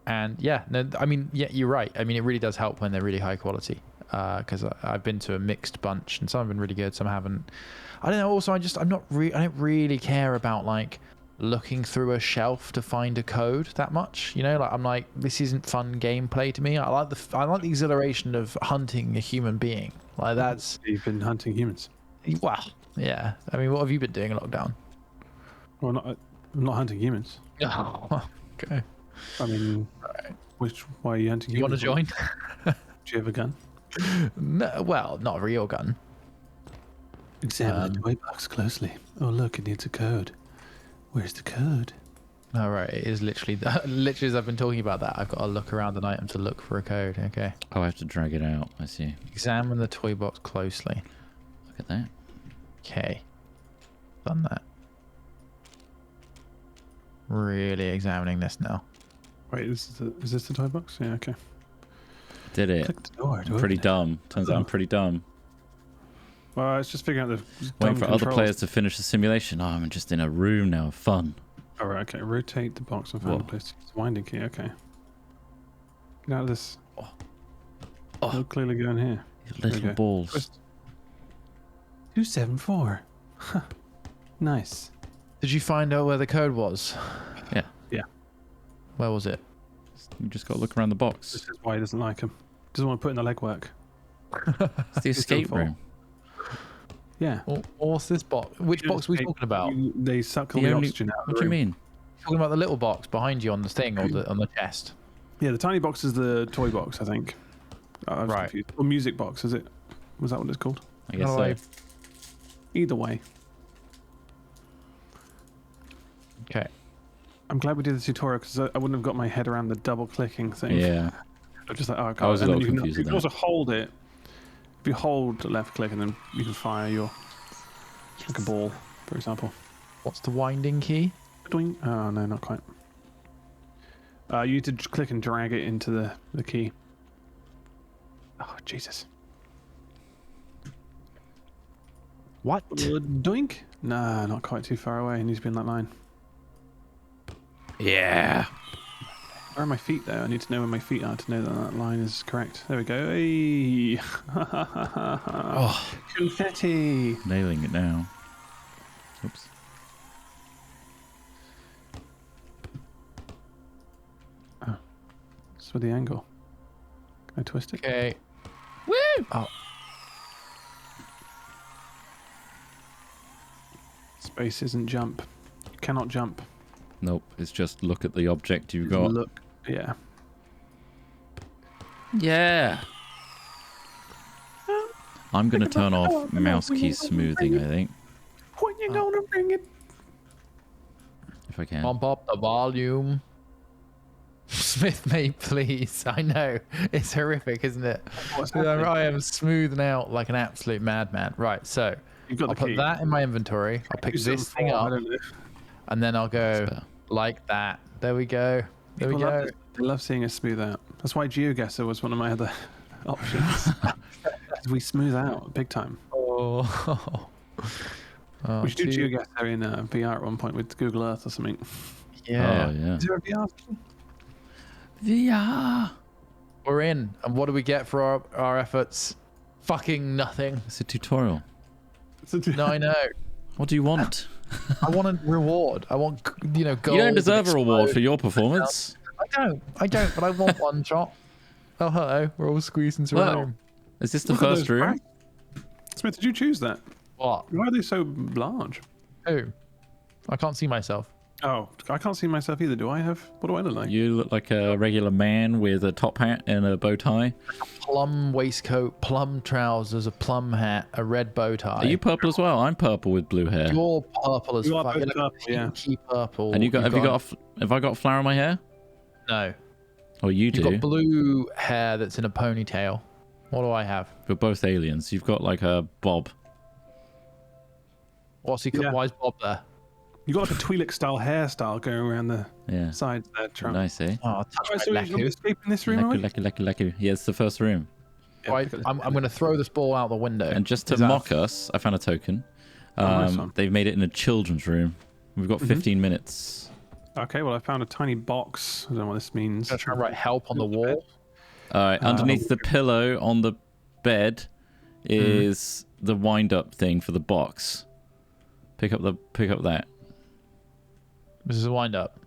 And yeah, no, I mean, yeah, you're right. I mean, it really does help when they're really high quality. Because I've been to a mixed bunch, and some have been really good, some haven't. I don't know. Also, I don't really care about like looking through a shelf to find a code that much. You know, like I'm like, this isn't fun gameplay to me. I like the exhilaration of hunting a human being. Like that's You've been hunting humans. wow. Yeah. I mean, what have you been doing in lockdown? Well, I'm not hunting humans. Okay. I mean, why are you hunting You want to humans? join? Do you have a gun? No, well, not a real gun. Examine the toy box closely. Oh, look, it needs a code. Where's the code? All right, it is literally as I've been talking about that. I've got to look around an item to look for a code. Okay. Oh, I have to drag it out. I see. Examine the toy box closely. Look at that. Okay. Done that. Really examining this now. Wait, is this the toy box? Yeah, okay. Did it. Click the door. to I'm pretty open it. dumb. Turns out I'm pretty dumb. Well, it's just figuring out the Waiting dumb for other controls. players to finish the simulation. Oh, I'm just in a room now of fun. All right, okay. Rotate the box and find Whoa. a place to use the winding key. Okay. Get out of this. Oh. Oh, clearly go in here. You There little you go. balls. Twist. 274. Huh. Nice. Did you find out where the code was? Yeah. Yeah. Where was it? You just got to look around the box. This is why he doesn't like him. Doesn't want to put in the legwork. It's the escape fall. room. Yeah. What's this box? Which box are we talking about? They suck all The the only- oxygen out of What the do you room. mean? Talking about the little box behind you on the thing or on the chest. Yeah, the tiny box is the toy box, I think. I was Right. confused. Or music box, is it? Was that what it's called? I guess Oh, so. I- Either way. I'm glad we did the tutorial because I wouldn't have got my head around the double clicking thing. Yeah. I'm just like, oh, God. I was a And then little you can, confused you with can that. also hold it. If you hold left click and then you can fire your like a ball, for example. What's the winding key? Doing. Oh no, not quite. You need to click and drag it into the key. Oh Jesus. What? Doink? Nah, not quite too far away. It needs to be in that line. Yeah. Where are my feet though? I need to know where my feet are to know that that line is correct. There we go. Hey. Oh, Confetti. nailing it now. Oops. That's with the angle. Can I twist it? Okay. Woo! Oh, Space isn't jump. You cannot jump. Nope. It's just look at the object you've Just got. Look. Yeah. Yeah. I'm gonna turn off mouse key smoothing. I think When you gonna bring it? if I can. bump up the volume. Smith, mate, please. I know. It's horrific, isn't it? What's happening? I am smoothing out like an absolute madman. Right, so You've got I'll the put key. that in my inventory. I'll pick Do something this thing for 'em, I up, don't know. and then I'll go better. like that. There we go. There we People love go. this. They love seeing us smooth out. That's why GeoGuessr was one of my other options. 'Cause we smooth out big time. Oh. Oh, We should do dude. GeoGuessr in VR at one point with Google Earth or something. Yeah. Oh yeah. Is there a VR? VR. We're in. And what do we get for our efforts? Fucking nothing. It's a tutorial. No, I know. What do you want? I want a reward. I want, gold. You don't deserve a reward for your performance. I don't, but I want one shot. Oh, hello. We're all squeezing through Well, a room. Is this the Look at first those room? bracts. Smith, did you choose that? What? Why are they so large? Who? I can't see myself. Oh, I can't see myself either. Do I have? What do I look like? You look like a regular man with a top hat and a bow tie. Plum waistcoat, plum trousers, a plum hat, a red bow tie. Are you purple as well? I'm purple with blue hair. You're purple as You are fuck. both You're like purple, yeah. pinky purple. And you got? You've Have I got a flower in my hair? No. Oh, you You've do. got blue hair that's in a ponytail. What do I have? We're both aliens. You've got like a bob. What's he? Yeah. Why is Bob there? You got like a Twi'lek style hairstyle going around the Yeah. sides there, Trump. Nice, eh? Oh, touch Right, so my you're going to leku. escape in this room, are we? Leku. Yeah, it's the first room. Yeah, Right, pick up I'm going to throw this ball out the window. And just to Is that- mock us, I found a token. nice one. They've made it in a children's room. We've got 15 minutes. Okay, well, I found a tiny box. I don't know what this means. I'm going to try and write help on the wall. All right, underneath the pillow on the bed is the wind-up thing for the box. Pick up that. This is a wind up.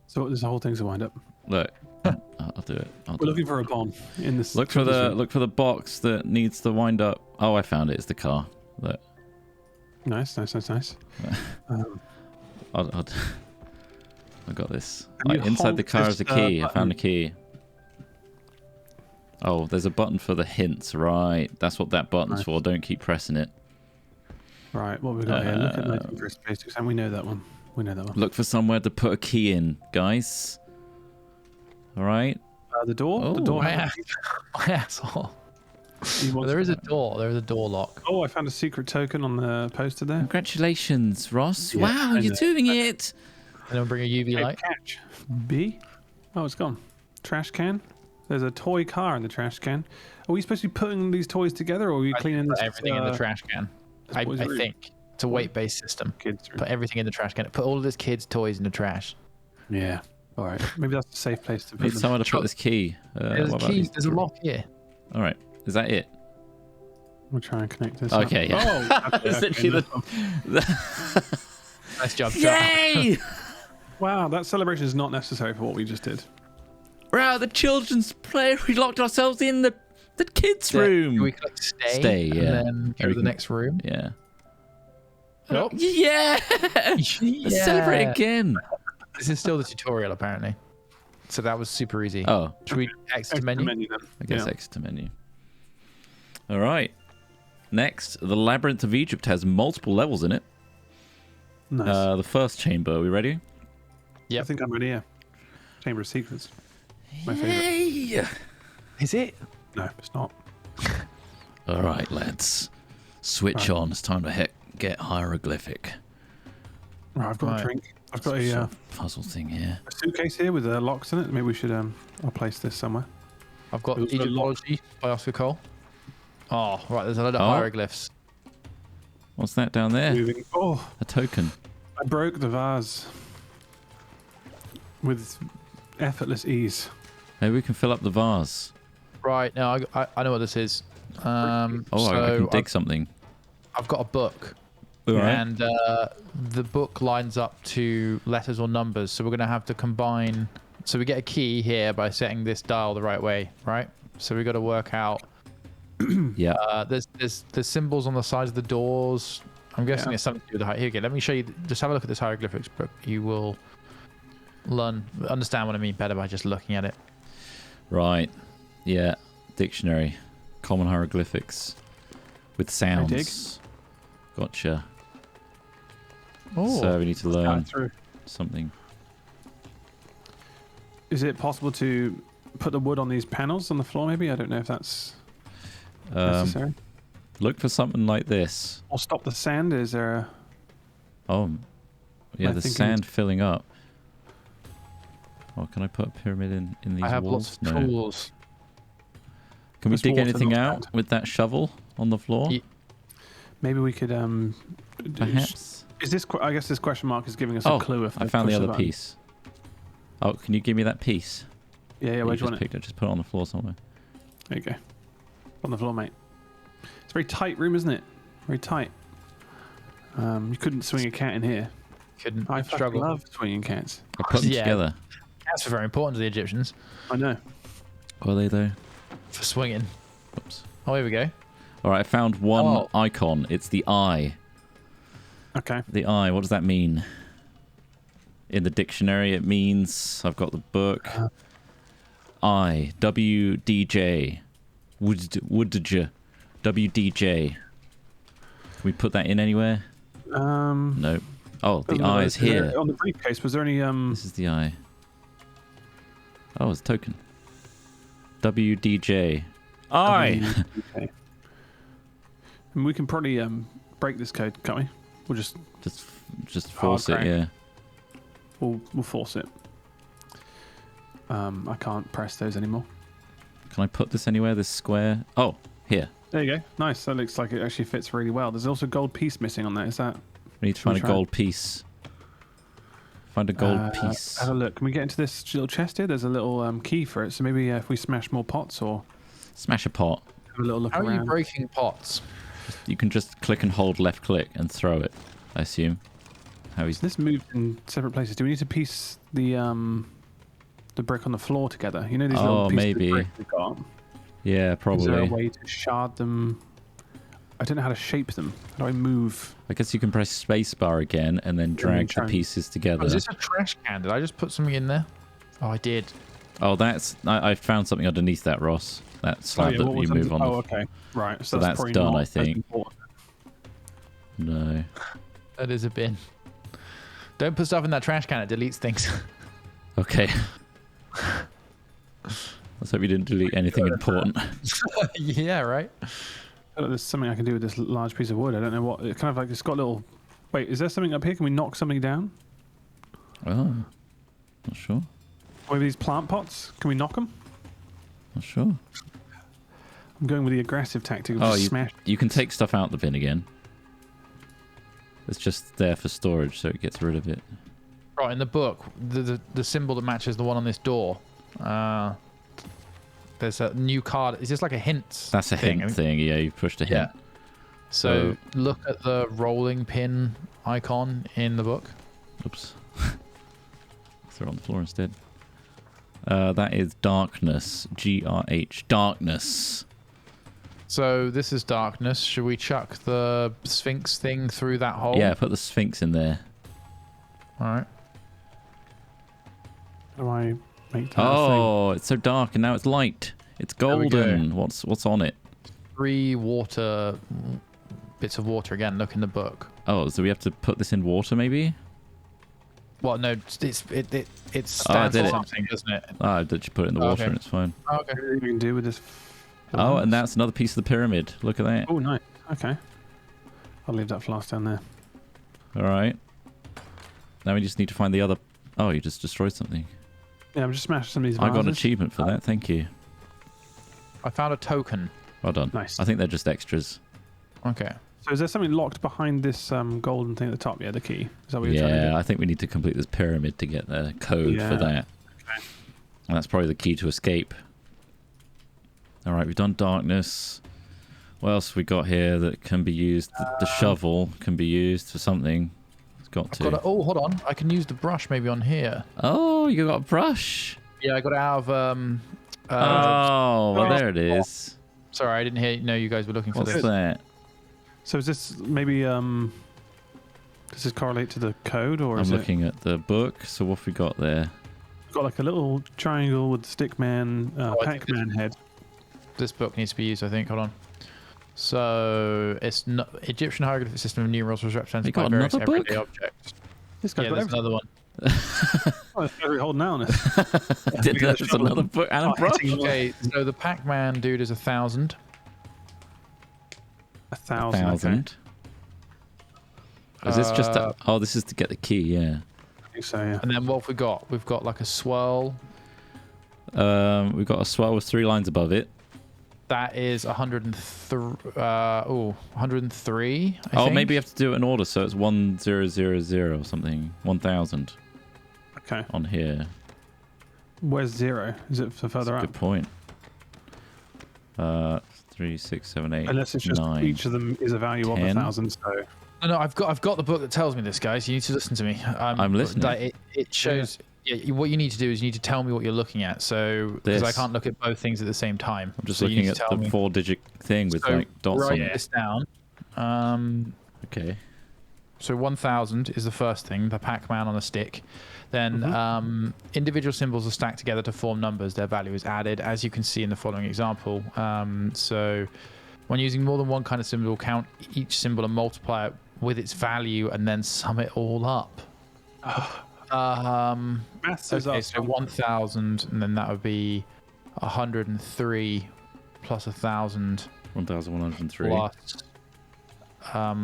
So this whole thing's a wind up. Look, I'll do it. We're looking for a bomb in this. Look for this the room. box that needs the wind up. Oh, I found it. It's the car. Look, Nice. I got this. And you Inside the hold car this, is a key. I found button. a key. Oh, there's a button for the hints. Right, that's what that button's Nice. for. Don't keep pressing it. Right, what have we got here? Look at lighting for a space exam. We know that one. Look for somewhere to put a key in, guys. All right. The door. Oh, the door. My asshole. He wants There is a that. door. There is a door lock. Oh, I found a secret token on the poster there. Congratulations, Ross. Yeah, Wow, I you're know. doing it. And then bring a UV Okay, light. catch. B. Oh, it's gone. Trash can. There's a toy car in the trash can. Are we supposed to be putting these toys together, or are we cleaning Put this? everything in the trash can. I boys' room. think it's a weight-based system. Kids. room. Put everything in the trash can. Put all of this kids' toys in the trash. Yeah. All right. Maybe that's a safe place to put Need them. somewhere to put this key. There's what about keys. these? There's a lock here. All right. Is that it? We'll try and connect this. Okay, Up. yeah. Oh, okay, It's okay, literally Nice job, Chuck. Yay! Wow, that celebration is not necessary for what we just did. We're out of the children's play. We locked ourselves in the kids' room. We click stay. Stay, yeah. And then go to the Everything- next room. Yeah. Oh, Yeah. Let's celebrate again. This is still the tutorial, apparently. So that was super easy. Oh, Should we exit to menu? then. I guess Yeah. exit to menu. All right. Next, the Labyrinth of Egypt has multiple levels in it. Nice. The first chamber. Are we ready? Yep. I think I'm ready here. Chamber of Secrets. My favorite. Hey! Is it? No, it's not. All right, lads. Switch on. It's time to get hieroglyphic. Right, I've got Right. a drink. I've got Sort a of puzzle thing here. suitcase here with locks in it. Maybe we should. I'll place this somewhere. I've got It was a Egyptology by Oscar Cole. Oh, right. There's a load of Oh. hieroglyphs. What's that down there? Moving. Oh, A token. I broke the vase with effortless ease. Maybe we can fill up the vase. Right. Now I know what this is. Oh, so I can dig something. I've got a book. All right. And the book lines up to letters or numbers, so we're going to have to combine. So we get a key here by setting this dial the right way, right? So we've got to work out. Yeah. There's symbols on the sides of the doors. I'm guessing Yeah. it's something to do with the here. Okay, let me show you. Just have a look at this hieroglyphics book. You will understand what I mean better by just looking at it. Right. Yeah. Dictionary. Common hieroglyphics. With sounds. Gotcha. Oh, So we need to learn Through. something. Is it possible to put the wood on these panels on the floor? Maybe I don't know if that's necessary. Look for something like this. Or stop the sand. Is there a? Oh. Yeah, I the think sand filling up. Oh, can I put a pyramid in these I have walls? lots of tools. Can we There's dig water, anything not out sand. with that shovel on the floor? Ye- Maybe we could. Perhaps. Is this? I guess this question mark is giving us Oh, a clue. If I found the push other button. piece. Oh, can you give me that piece? Yeah, yeah. that Where you do you just want it? picked it. Just put it on the floor somewhere. There you go. On the floor, mate. It's a very tight room, isn't it? Very tight. You couldn't swing a cat in here. Couldn't I fucking struggle. love swinging cats. I put them Yeah. together. Cats were very important to the Egyptians I know. Are they though? for swinging. Oops. Oh, here we go. All right, I found one Oh. icon. It's the eye. Okay. The eye. What does that mean? In the dictionary, it means I've got the book. I WDJ Woodj WDJ. Can we put that in anywhere? No. Oh, the eye is here. On the briefcase, was there any This is the eye. Oh, it's a token. WDJ. Eye. Okay. And we can probably break this code, can't we? We'll just Just force it. crank. Yeah. we'll force it. I can't press those anymore. Can I put this anywhere? This square. Oh, here. There you go. Nice. That looks like it actually fits really well. There's also a gold piece missing on that. Is that? We need to find a try? gold piece. Find a gold piece. Have a look. Can we get into this little chest here? There's a little key for it. So maybe if we smash more pots or Smash a pot. have a little look How are you around. breaking pots? You can just click and hold left click and throw it. I assume. How he's. This moved in separate places. Do we need to piece the brick on the floor together? You know these Oh, little pieces maybe. of brick we got. Yeah, Is there a probably. way to shard them? I don't know how to shape them. How do I move? I guess you can press spacebar again and then drag the try and- pieces together. Oh, is this a trash can? Did I just put something in there? Oh, I did. Oh, that's. I found something underneath that, Ross. That slab that what you was move under- on. Oh, okay. Right. So that's that's probably done, not I as think. important. No. That is a bin. Don't put stuff in that trash can. It deletes things. Okay. Let's hope you didn't delete anything important. Yeah, right. Oh, there's something I can do with this large piece of wood. I don't know what. It kind of like it's got little. Wait, is there something up here? Can we knock something down? Oh. Not sure. Maybe these plant pots. Can we knock them? Not sure. I'm going with the aggressive tactic of Oh, just smash. you can take stuff out the bin again. It's just there for storage, so it gets rid of it. Right, in the book, the symbol that matches the one on this door. There's a new card. Is this like a hint? That's a thing? hint thing. Yeah, you pushed a hint. Yeah. So look at the rolling pin icon in the book. Oops. Throw it on the floor instead. That is darkness. GRH. Darkness. So this is darkness. Should we chuck the Sphinx thing through that hole? Yeah, put the Sphinx in there. All right. How do I make that a thing? Oh, it's so dark and now it's light. It's There we go. golden. What's on it? 3 water bits of water again. Look in the book. Oh, so we have to put this in water maybe? Well, no, it I stands did for it. something, doesn't it? I did you put it in the Oh, water okay. and it's fine. Oh, okay. Anything you can do with this? Oh, and that's another piece of the pyramid. Look at that. Oh, nice. Okay. I'll leave that flask down there. All right. Now we just need to find the other. Oh, you just destroyed something. Yeah, I'm just smashing some of these I got an vases. achievement for that. Thank you. I found a token. Well done. Nice. I think they're just extras. Okay. So is there something locked behind this golden thing at the top? Yeah, the key. Is that what you're trying to Yeah, do? I think we need to complete this pyramid to get the code for Yeah. that. Okay. And that's probably the key to escape. All right, we've done darkness. What else have we got here that can be used? The shovel can be used for something. It's got to. Oh, hold on. I can use the brush maybe on here. Oh, you got a brush. Yeah, I got it out of Oh, well, there it is. Sorry, I didn't know you guys were looking for What's this. that? So is this maybe does this correlate to the code, or I'm is looking at the book. So what have we got there? it got like a little triangle with Stickman, I think Pac-Man head? This book needs to be used, I think. Hold on. So it's not Egyptian hieroglyphic system of numerals was You represented by got various another book? everyday objects. This guy's Yeah, got there's everything. another one. Oh, it's very holding out on us. Did that? There's another book and a Oh, brush. hitting Okay, so the Pac-Man dude is 1,000. 1,000. 1,000. Is this just? Uh, Oh, this is to get the key. Yeah. I think so, yeah. And then what have we got? We've got like a swirl. We've got a swell with 3 lines above it. That is 103. 103. I Oh, think. maybe you have to do it in order. So it's 1000 or something. 1,000 Okay. on here. Where's 0? Is it for further That's a up? good point. 3, 6, 7, 8, Unless it's just 9. each of them is a value 10. of 1,000. So No, I've got the book that tells me this, guys. You need to listen to me. I'm listening. Like, it shows. Yeah, what you need to do is you need to tell me what you're looking at. So because I This. can't look at both things at the same time. I'm just So you looking need at to tell the me. 4-digit thing with So like dots write on it. this down. Okay. So 1,000 is the first thing, the Pac-Man on a stick. Then individual symbols are stacked together to form numbers. Their value is added, as you can see in the following example. So when using more than one kind of symbol, count each symbol and multiply it with its value and then sum it all up. maths is Okay, us. so 1,000, and then that would be 103 plus 1,000 1,103. plus. All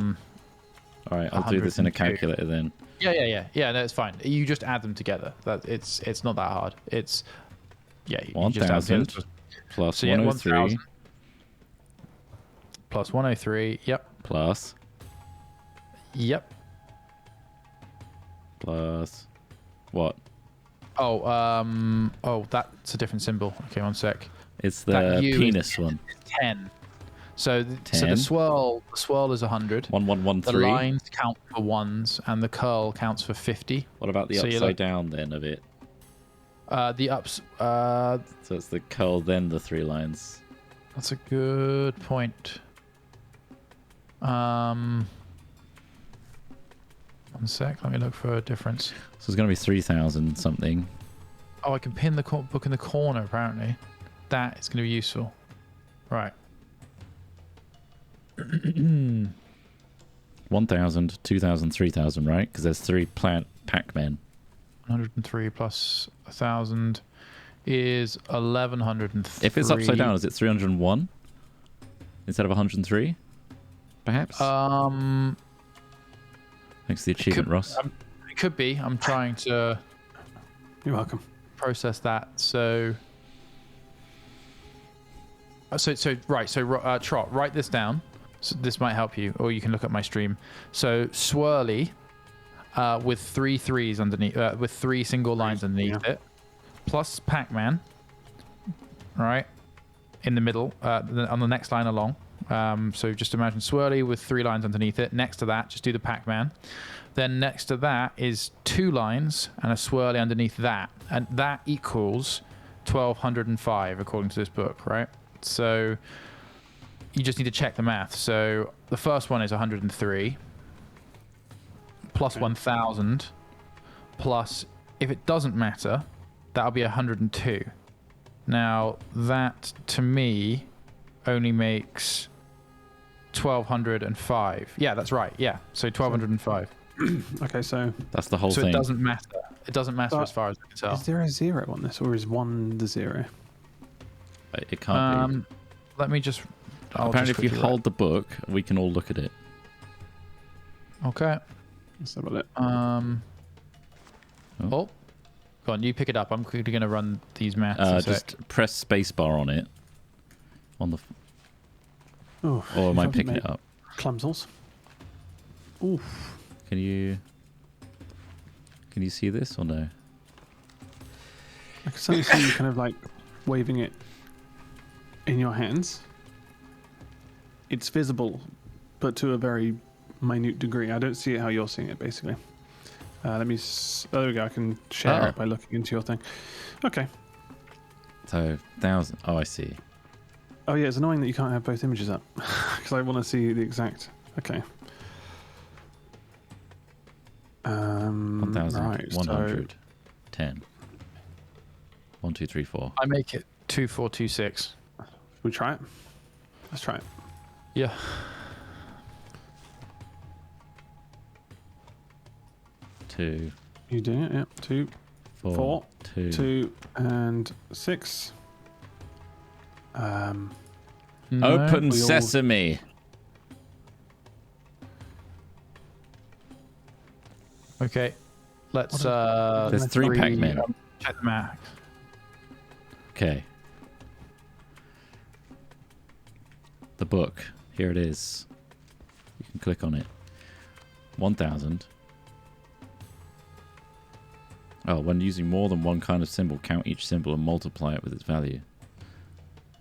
right, I'll do this in a 102. calculator then. Yeah. No, it's fine. You just add them together. That it's not that hard. It's you just add them 1,000 together. plus So yeah, 103 1,000 plus 103. Yep. plus plus what? Oh, that's a different symbol. Okay, one sec. It's That the U is penis one. 10. So the 10. swirl is 100. 1113. The lines count for ones, and the curl counts for 50. What about the So you're upside like- down then of it? The ups. So it's the curl then the 3 lines. That's a good point. One sec. Let me look for a difference. So it's going to be 3,000 something. Oh, I can pin the book in the corner. Apparently, that is going to be useful. Right. 1,000, 2,000, 3,000, right? Because there's 3 plant Pac-Men. 103 plus 1,000 is 1,103. If it's upside down, is it 301 instead of 103? Perhaps. Thanks for the achievement, Ross. It could be. I'm trying to You're welcome. process that. So Trot, write this down. So this might help you, or you can look at my stream. So swirly, with 3 threes underneath, with 3 single lines underneath it, plus Pac-Man, right, in the middle, on the next line along. So just imagine swirly with 3 lines underneath it. Next to that, just do the Pac-Man. Then next to that is 2 lines and a swirly underneath that, and that equals 1,205 according to this book, right? So you just need to check the math. So the first one is 103 plus 1,000 plus, if it doesn't matter, that'll be 102. Now that to me only makes 1,205. Yeah, that's right. Yeah, so 1,205. Okay, so That's the whole So thing. it doesn't matter. It doesn't matter But as far as I can tell. is there a 0 on this, or is 1 the 0? It can't be. Let me just. I'll Apparently, just if you quickly hold the book, we can all look at it. Okay. Let's have a look. Oh. Oh. Go on, you pick it up. I'm quickly going to run these maths. in a sec. Just press spacebar on it. On the. Oh, Or am I you've picking made it up? Clumsels. Oof. Can you? Can you see this or no? I can certainly see you kind of like waving it in your hands. It's visible, but to a very minute degree. I don't see it how you're seeing it, basically. Let me. There we go. I can share it by looking into your thing. Okay. So 1,000. Oh, I see. Oh yeah, it's annoying that you can't have both images up because I want to see the exact. Okay. 1,100. 10. 1, 2, 3, 4. I make it 2426. Should we try it? Let's try it. Yeah. 2, You doing it? Yeah. 2, 4, 4, 2. 2, and 6. Open we all- sesame. Okay. Let's. There's 3 Pac-Men. Check the max. Okay. The book. Here it is. You can click on it. 1,000. Oh, when using more than one kind of symbol, count each symbol and multiply it with its value.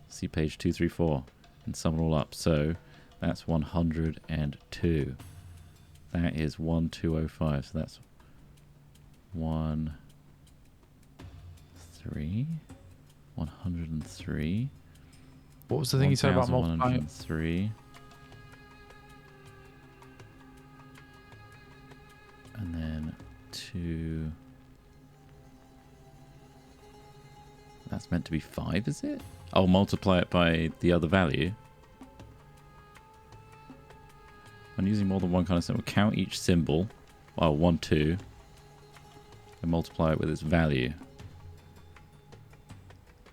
See page 234 and sum it all up. So that's 102. That is 1205. So that's 1, 3, 103. What was the thing you said about multiplying? 1,103. And then 2. That's meant to be 5, is it? I'll multiply it by the other value. When using more than one kind of symbol, count each symbol. Well, 1, 2. And multiply it with its value.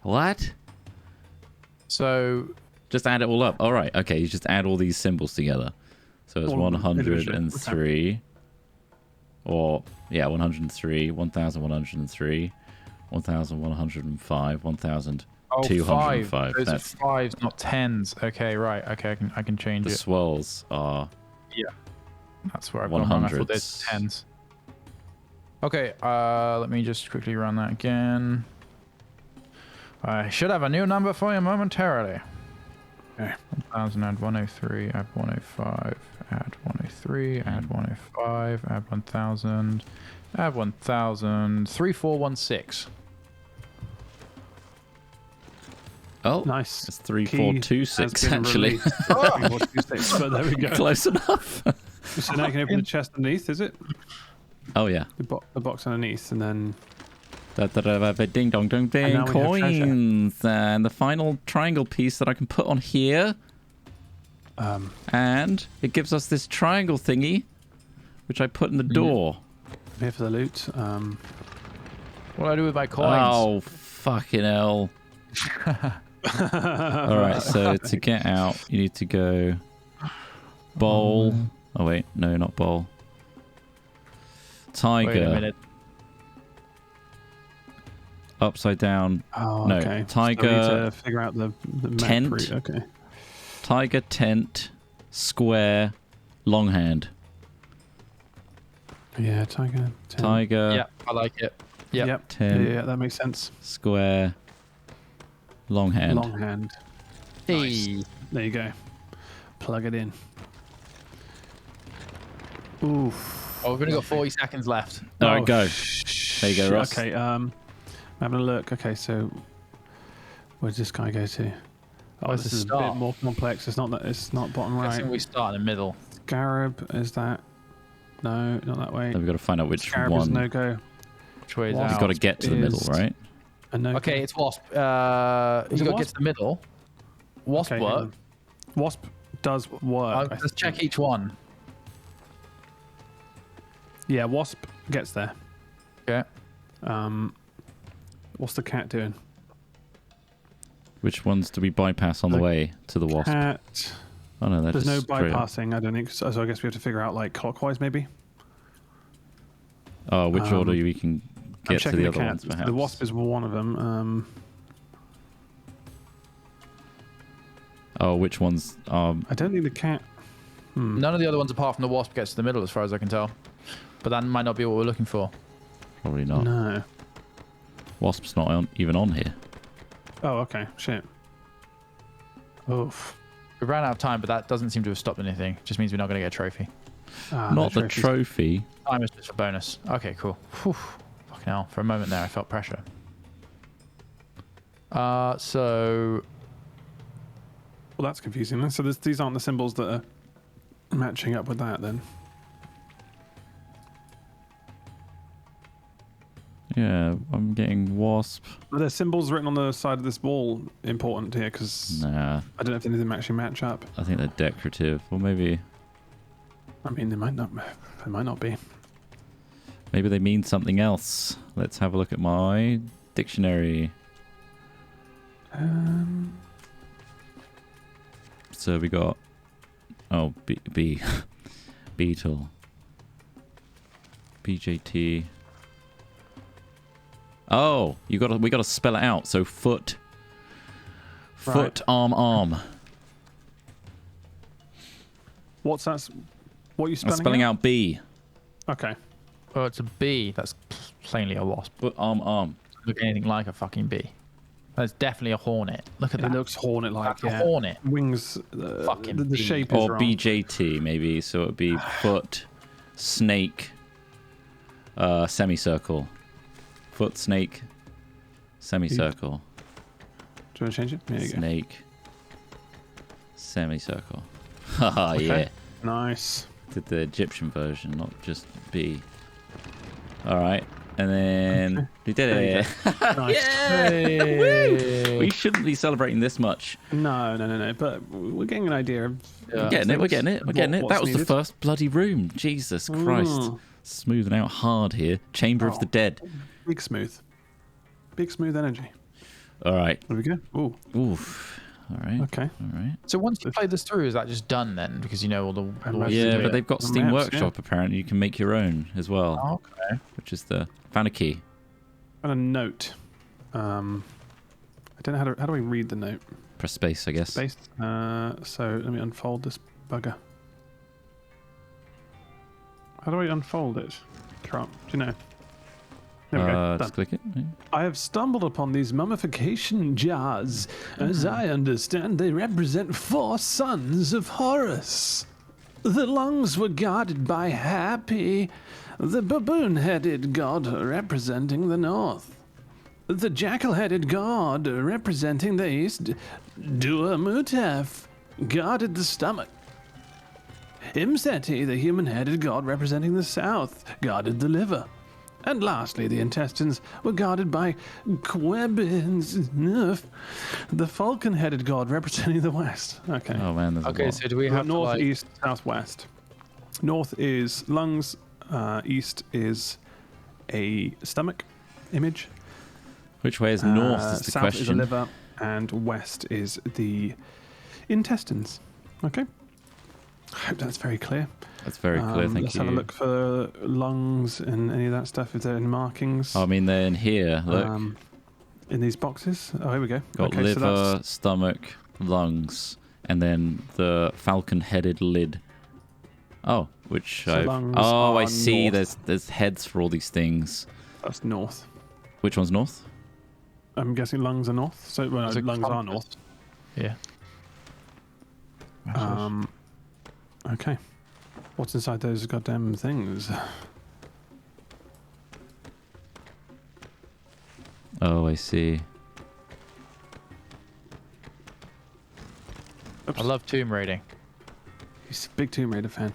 What? So Just add it all up. All right. Okay. You just add all these symbols together. So it's All of them individually. 103. Or, yeah, 103, 1,103, 1,105, 1,205. 5. Those That's are 5s, not 10s. Okay, right. Okay, I can change the it. swirls are. That's where I've gone wrong. I thought 100s. there's 10s. Okay, let me just quickly run that again. I should have a new number for you momentarily. Okay. 1,000, add 103, add 105, add 103, add 105, add 1,000, add 1,000, 3416. Oh, Nice. it's Key 3426 has been actually. released. 3426, but there we go. Close enough. So now you can open the chest underneath, is it? Oh yeah. The box underneath, and then Ding dong dong ding. And now we have treasure. Coins. And the final triangle piece that I can put on here. And it gives us this triangle thingy, which I put in the door. I'm here for the loot. What do I do with my coins? Oh, fucking hell. Alright, so to get out, you need to go bowl. Oh, wait. No, not bowl. Tiger. Wait a minute. Upside down. Oh, No, okay. tiger, So we need to figure out the map tent. route. Okay. Tiger, tent, square, long hand. Yeah, tiger. Tent. Tiger, Yeah, I like it. Yep. Yep. tent, Yeah, that makes sense. square, long hand. Long hand. Hey. There you go. Plug it in. Oof. Oh, we've only got 40 seconds left. Alright, go. There you go, Ross. Okay, I'm having a look. Okay, so where's this guy go to? Oh, Where's this the is a start? bit more complex. It's not that. It's not bottom I right. think we start in the middle. Scarab is that? No, not that way. Then we've got to find out which Scarab is one. no go. Which way is Well, out? You've got to get to the middle, is- right? A no. Okay, it's Wasp. Is You it got to get Wasp? to the middle. Wasp Okay, hang work. on. Wasp does work. I Let's check think. each one. Yeah, wasp gets there. Okay. What's the cat doing? Which ones do we bypass on the way to the wasp? Cat. Oh no, There's no straight up. bypassing. I don't think so. So I guess we have to figure out like clockwise, maybe. Oh, which order we can I'm get to checking the other cat. ones, perhaps. The wasp is one of them. Oh, which ones? I don't think the cat. None of the other ones apart from the wasp gets to the middle, as far as I can tell. But that might not be what we're looking for. Probably not. No. Wasp's not even on here. Oh, okay. Shit. Oof. We ran out of time, but that doesn't seem to have stopped anything. Just means we're not going to get a trophy. Ah, Not no the trophies. trophy. Time is just a bonus. Okay, cool. Whew. Fucking hell. For a moment there, I felt pressure. So... Well, that's confusing. So these aren't the symbols that are matching up with that, then. Yeah, I'm getting wasp. Are there symbols written on the side of this wall important here? Because Nah, I don't know if any of them actually match up. I think they're decorative. Or maybe They might not. They might not be. they mean something else. Let's have a look at my dictionary. So we got beetle, BJT. Oh, we got to spell it out. So foot, Right. arm. What's that? What are you I'm spelling? spelling out B. Okay. Oh, it's a bee. That's plainly a wasp. Foot, arm. Doesn't look anything like a fucking bee. That's definitely a hornet. Look at It that. looks hornet-like. That's a Yeah. hornet. Wings. Fucking the bee. shape is Or wrong. BJT maybe. So it'd be foot, snake, semicircle. Foot, snake, semicircle. Do you want to change it? There you go. Snake, semicircle. Haha, Okay. yeah. Nice. Did the Egyptian version, not just B. All right, and then we did There you it. Nice. Hey. We shouldn't be celebrating this much. No. But we're getting an idea of. Yeah. We're getting it. We're getting it. We're getting it. what's That was needed. the first bloody room. Jesus Christ, Mm. smoothing out hard here. Chamber of Oh. the Dead. Big smooth. Big smooth energy. All right. There we go. Ooh. Oof. All right. Okay. All right. So once you play this through, is that just done then? Because you know all the ways to Yeah, do but it? they've got The Steam maps, Workshop apparently. You can make your own as well, Okay. which is the found a key. And a note. I don't know how do I read the note? Press space, I guess. Space. So let me unfold this bugger. How do I unfold it? Crap. Do you know? There we go. Done. Just click it. Yeah. I have stumbled upon these mummification jars. As I understand, they represent 4 sons of Horus. The lungs were guarded by Happy, the baboon-headed god representing the north. The jackal-headed god representing the east, Duamutef, guarded the stomach. Imseti, the human-headed god representing the south, guarded the liver. And lastly, the intestines were guarded by Quebins, the falcon-headed god representing the west. Okay. Oh man, there's a Okay, lot. so do we We've got have to, north, like, east, southwest. North is lungs. East is a stomach image. Which way is north is the south is the question. liver, and west is the intestines. Okay. I hope that's very clear. That's very clear, thank let's you. have a look for lungs and any of that stuff. If there are any markings Oh, I mean, they're in here. Look, in these boxes. Oh, here we go. got okay, so liver, that's stomach, lungs, and then the falcon-headed lid. Oh, which So I've... lungs Oh, I are see. north. There's heads for all these things. that's north. Which one's north? I'm guessing lungs are north. So well, Is it lungs are compass? north. Yeah. Okay. What's inside those goddamn things? Oh, I see. I love tomb raiding. He's a big Tomb Raider fan.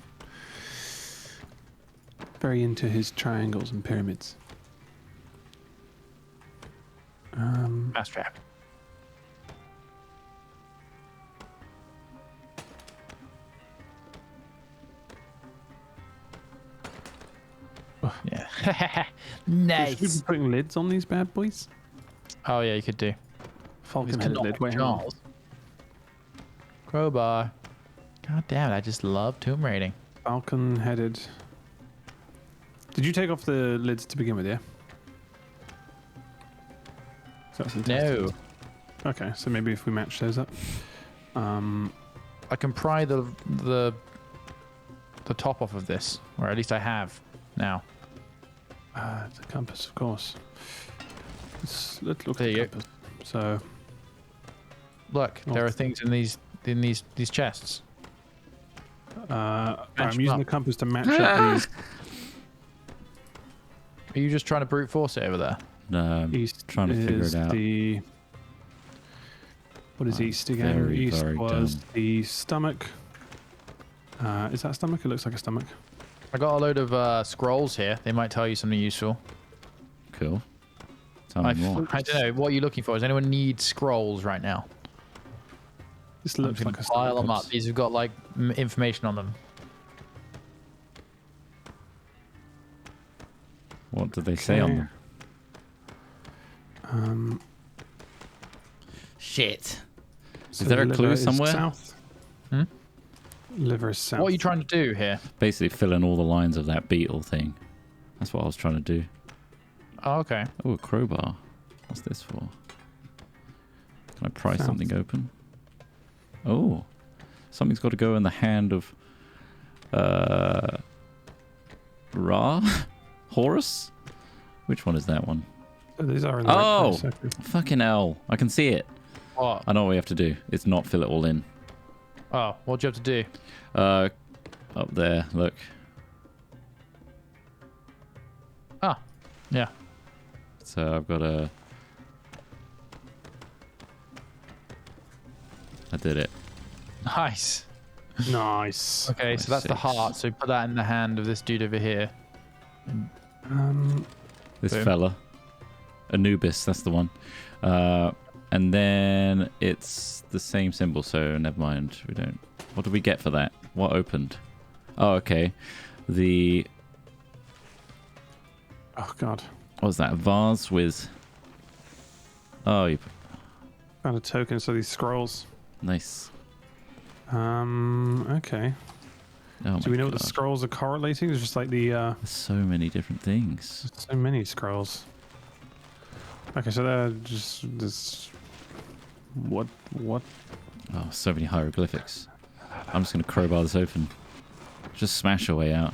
Very into his triangles and pyramids. Mousetrap. Yeah. Should we Nice. be putting lids on these bad boys? Oh yeah, you could do. Falcon headed lid. Wait, hang on. Charles. Crowbar. God damn it! I just love tomb raiding. Falcon headed. Did you take off the lids to begin with? Yeah. So that's No, Okay, so maybe if we match those up. I can pry the top off of this, or at least I have now. The compass, of course. Let's look There at the you go. compass. So, Look, there are things in these chests. I'm them using up. the compass to match up these Are you just trying to brute force it over there? No, I'm east. trying to figure is it out. What is I'm east again? very, East very was dumb. the stomach. Is that stomach? It looks like a stomach. I got a load of scrolls here. They might tell you something useful. Cool. Tell me more. I don't know. What are you looking for? Does anyone need scrolls right now? This I'm looks just like gonna a pile stomach. them up. These have got like information on them. What did they say on Okay. them? Shit. So Is there a liver clue is somewhere? South. Hmm? Liver is south. What are you trying to do here? Basically fill in all the lines of that beetle thing. That's what I was trying to do. Oh, okay. Oh, a crowbar. What's this for? Can I pry South. something open? Oh. Something's got to go in the hand of... Ra? Horus? Which one is that one? So these are in the Oh! right place, okay. Fucking hell. I can see it. What? I know what we have to do. It's not fill it all in. Oh, what do you have to do? Up there, look. Ah, yeah. So I've got a... I did it. Nice. Nice. Okay, so that's the Six. heart. So put that in the hand of this dude over here. This Boom. fella. Anubis, that's the one. And then it's the same symbol, so never mind. We don't... What did we get for that? What opened? Oh, okay. The... Oh god. What was that? A vase with... Oh, you... Found a token, so these scrolls. Nice. Okay. Oh Do my we know what the God. scrolls are correlating? It's just like the There's so many different things. so many scrolls. Okay, so they're just this. What? Oh, so many hieroglyphics. I'm just going to crowbar this open. Just smash our way out.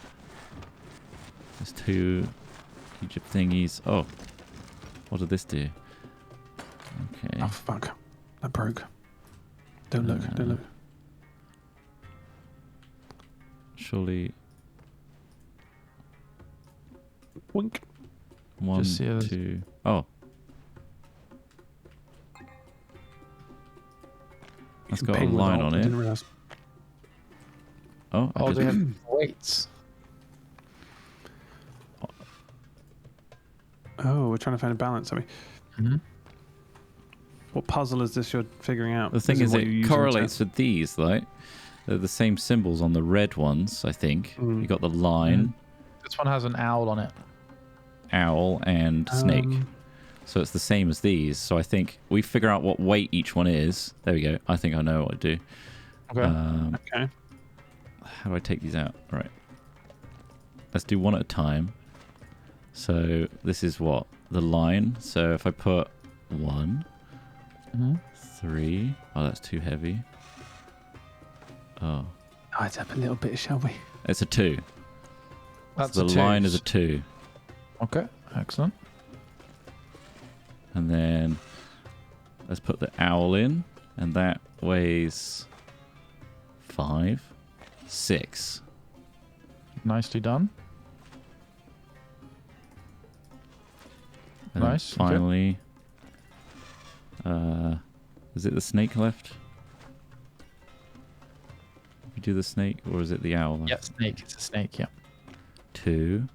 There's two Egypt thingies. Oh. What did this do? Okay. Oh fuck! That broke. Don't look. Don't look. Surely Wink. one, Just see others. two. Oh. That's got a Ping with line alt, on I it. didn't realize. Oh, I Oh, just, they have weights. Oh, we're trying to find a balance, are we? Mhm. What puzzle is this you're figuring out? the thing This is, what you're it using to- correlates with these, right? They're the same symbols on the red ones, I think. Mm. You got the line, This one has an owl on it. owl, and snake. So it's the same as these. So I think we figure out what weight each one is. There we go. I think I know what to do. Okay. Okay. How do I take these out? Right. Let's do one at a time. So this is what? The line. So if I put 1, Mhm. 3. Oh, that's too heavy. Oh. Light up a little bit, shall we? It's a 2. That's So the line is a 2. Okay, excellent. And then let's put the owl in. And that weighs 5, 6. Nicely done. And then Nice, okay. finally, is it the snake left? We do the snake, or is it the owl left? Yeah, snake. It's a snake, yeah. 2,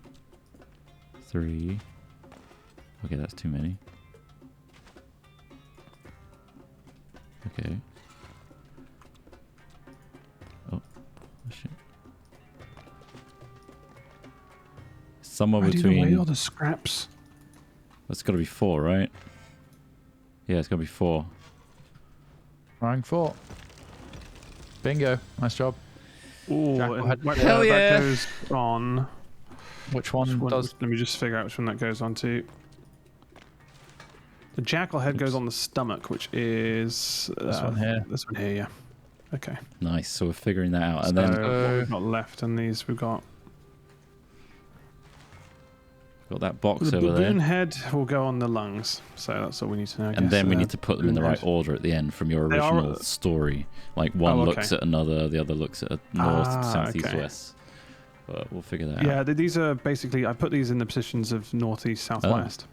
3. Okay, that's too many. Okay. Oh shit. Somewhere Why do you know between. all the scraps? That's got to be 4, right? Yeah, it's got to be 4. Rank 4. Bingo. Nice job. Oh, Jackal head. Hell yeah. That goes on. Which one does? Let me just figure out which one that goes on to. The jackal head goes on the stomach, which is This one here. This one here, yeah. Okay. Nice. So we're figuring that out, and So then what we've got left on these, we've got got that box the over baboon there, head will go on the lungs. So that's all we need to know. I and guess. then we need to put them in the baboon right head. order at the end from your They are- original story. Like one Oh, okay. looks at another, the other looks at a north, south, east, okay. west. But we'll figure that out. Yeah, these are basically. I put these in the positions of northeast, southwest,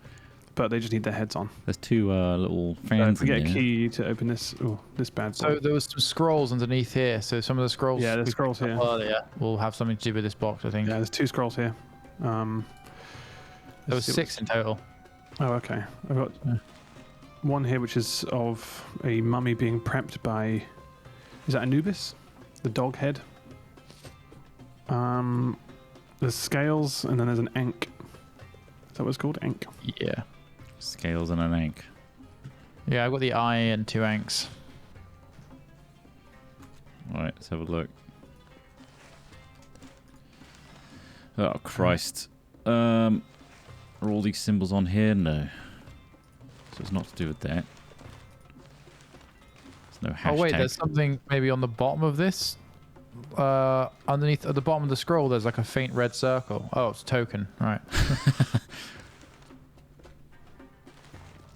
but they just need their heads on. There's 2 little So fans if we in get a there. key to open this, this bad boy. So there was some scrolls underneath here. So some of the scrolls. Yeah, there's we scrolls picked up here. Earlier will have something to do with this box, I think. Yeah, there's 2 scrolls here. There was 6 in total. Oh, okay. I've got one here, which is of a mummy being prepped by. Is that Anubis? The dog head. There's scales, and then there's an ankh. Is that what it's called? Ankh. Yeah. Scales and an ankh. Yeah, I've got the eye and 2 anks. All right, let's have a look. Oh Christ! Are all these symbols on here? No. So it's not to do with that. There's no hashtag. Oh wait, there's something maybe on the bottom of this. Underneath at the bottom of the scroll, there's like a faint red circle. Oh, it's a token. Right.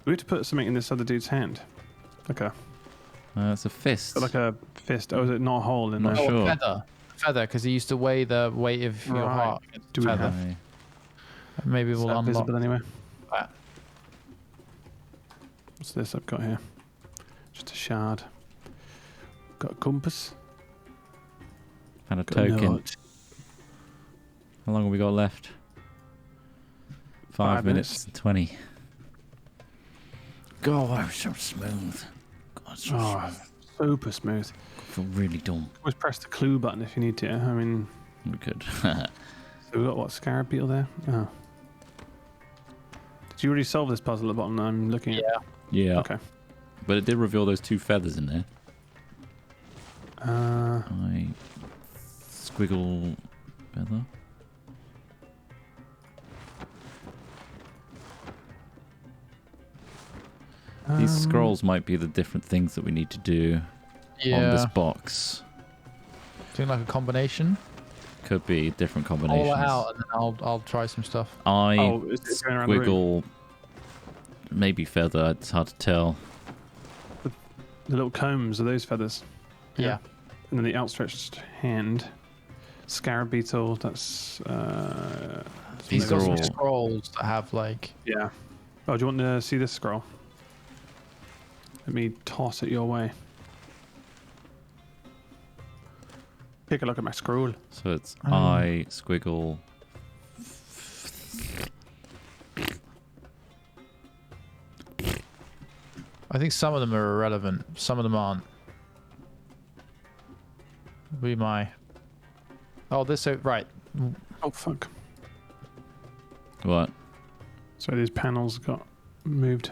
We have to put something in this other dude's hand. Like a It's a fist. fist. Oh, is it not a hole in Not there? sure. Oh, a feather. Feather, because he used to weigh the weight of your Right. heart. against Do we feather. have- Aye. Maybe Is we'll that unlock. visible anywhere? that. What's this I've got here? Just a shard. Got a compass. And a Got a token. note. How long have we got left? 5 5 minutes and 20. God, that was so smooth. God, so Oh, smooth. super smooth. I feel really dumb. Always press the clue button if you need to. I mean, We could. so we've got what, scarab beetle there? Oh. Did you already solve this puzzle at the bottom? I'm looking at. Yeah. Okay. But it did reveal those 2 feathers in there. I squiggle feather. These scrolls might be the different things that we need to do on this Yeah. box. Doing like a combination. Could be different All combinations. it out, and then I'll try some stuff. I Oh, is it going around the room? squiggle, maybe feather. It's hard to tell. The little combs are those feathers. Yeah. And then the outstretched hand. Scarab beetle, that's. These He's are got some all- scrolls that have like. Yeah. Oh, do you want to see this scroll? Let me toss it your way. Take a look at my scroll. So it's I squiggle. I think some of them are irrelevant. Some of them aren't. Be my. Oh, this right. Oh, fuck. What? So these panels got moved.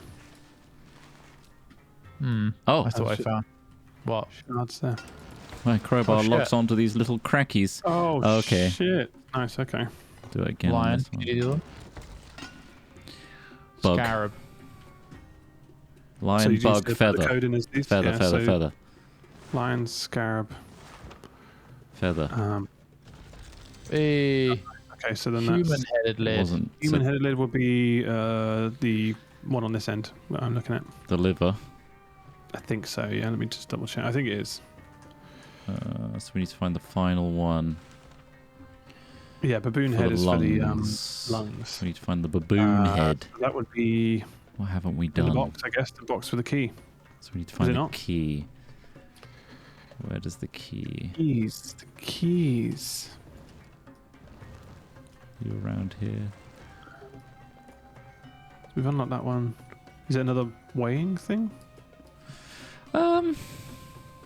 Hmm. Oh, I thought I shit. found. What? Shards there. my crowbar Oh, shit. locks onto these little crackies. Oh, Okay. shit. Nice, okay. Do it again. on Lion. this one. Can you do them? Bug. Scarab. Lion, so you just bug, put the feather. code in as these? Feather, Yeah, feather, so feather. Lion, scarab. Feather. A Okay, so then that's. human-headed lid. Wasn't Human so headed lid would be the one on this end that I'm looking at. the liver. I think so, yeah. Let me just double check. I think it is. So we need to find the final one. Yeah, baboon For head the is for the lungs. lungs. We need to find the baboon head. That would be What haven't we in done? the box, I guess. The box for the key. So we need to it find the not? key. Where does the key? Keys. The keys. You around here? We've unlocked that one. Is it another weighing thing?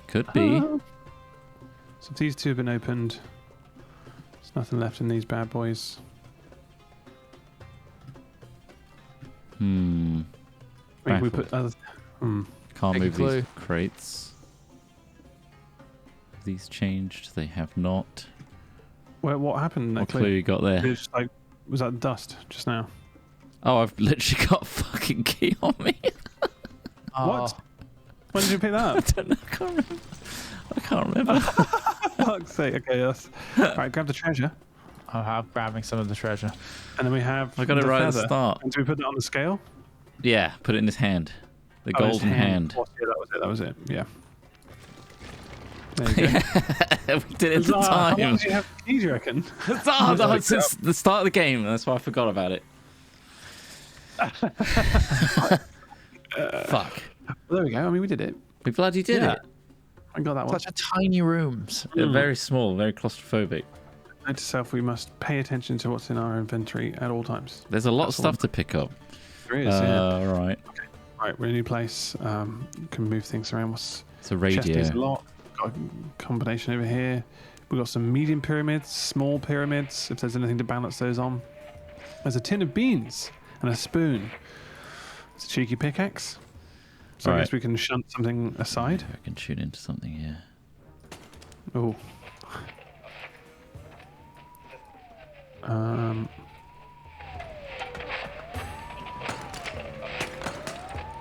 Could be. So these two have been opened. There's nothing left in these bad boys. I think we put other. Can't Take a move clue. these crates. Have these changed? They have not. Where, what happened? What clue you got there? It's like, was that dust just now? Oh, I've literally got a fucking key on me. What? When did you pick that I up? don't know. I can't remember. Fuck's sake. Okay, yes. Right, grab the treasure. I'm grabbing some of the treasure. And then we have. I got it the right at the feather. start. And do we put that on the scale? Yeah, put it in his hand. The Oh, his golden hand. Oh, yeah, that was it. That was it. Yeah. There you go. We did it at the How long time. do you have the key, do you reckon? Since the start of the game. That's why I forgot about it. Fuck. Well, there we go. I mean, we did it. We bloody did Yeah. it. I got that one. Such a tiny rooms. They're very small, very claustrophobic. Note to self, we must pay attention to what's in our inventory at all times. There's a lot of That's stuff to pick up. There is, yeah. Right. Right, we're in a new place. Can move things around. What's It's a chest is a radio. lot. Got a combination over here. We've got some medium pyramids, small pyramids, if there's anything to balance those on. There's a tin of beans and a spoon. It's a cheeky pickaxe. So I Right. guess we can shunt something aside. I can shoot into something here. Oh.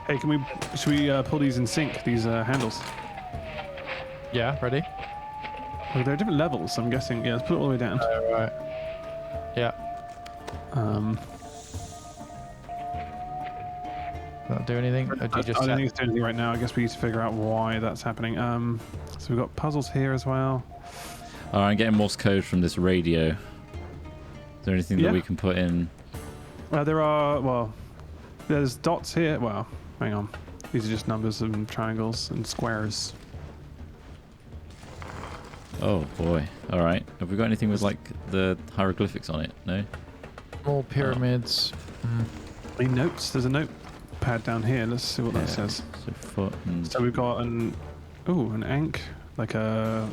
Hey, should we pull these in sync, these handles? Yeah, ready? Well, they're different levels, so I'm guessing. Yeah, let's put it all the way down. Right. Yeah. Not do anything? Or do you I just don't set- think it's doing anything right now. I guess we need to figure out why that's happening. So we've got puzzles here as well. Oh, I'm getting Morse code from this radio. Is there anything Yeah. that we can put in? There's dots here. Well, hang on. These are just numbers and triangles and squares. Oh boy. All right. Have we got anything with like the hieroglyphics on it? No. Small pyramids. Any notes? There's a notepad down here. Let's see what that says. So foot and So we've got an ankh, like a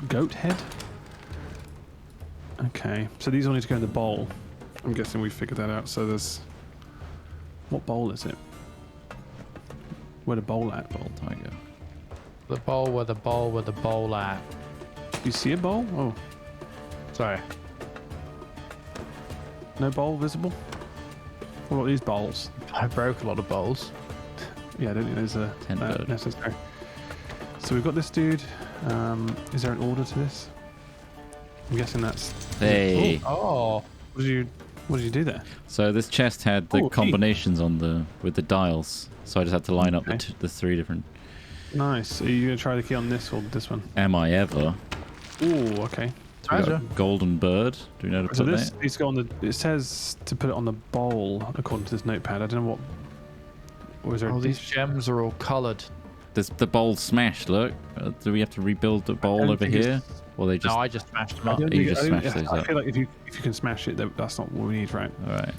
goat head. Okay, so these all need to go in the bowl. I'm guessing we figured that out. So there's, what bowl is it? Where the bowl at? bold tiger. The bowl with the bowl with the bowl at. Do you see a bowl? Oh, Sorry. no bowl visible. What about these bowls? I broke a lot of bowls. Yeah, I don't think there's a Tent that bird. necessary. So we've got this dude. Is there an order to this? I'm guessing that's. Hey. Oh. What did you do there? So this chest had the Oh, key. combinations with the dials. So I just had to line up Okay. the three different. Nice. Are you gonna try the key on this or this one? Am I ever? Ooh, okay. So we got Treasure. golden bird. Do we know to So put this that? needs to go on the. It says to put it on the bowl according to this notepad. I don't know what. Or is there Oh, a these dish? gems are all coloured. There's the bowl smashed. Look. Do we have to rebuild the I bowl don't over think it's- here? Or they just? No, I just smashed them I up. don't You think- just I don't- smash those I up. feel like if you can smash it, that's not what we need, right? All right.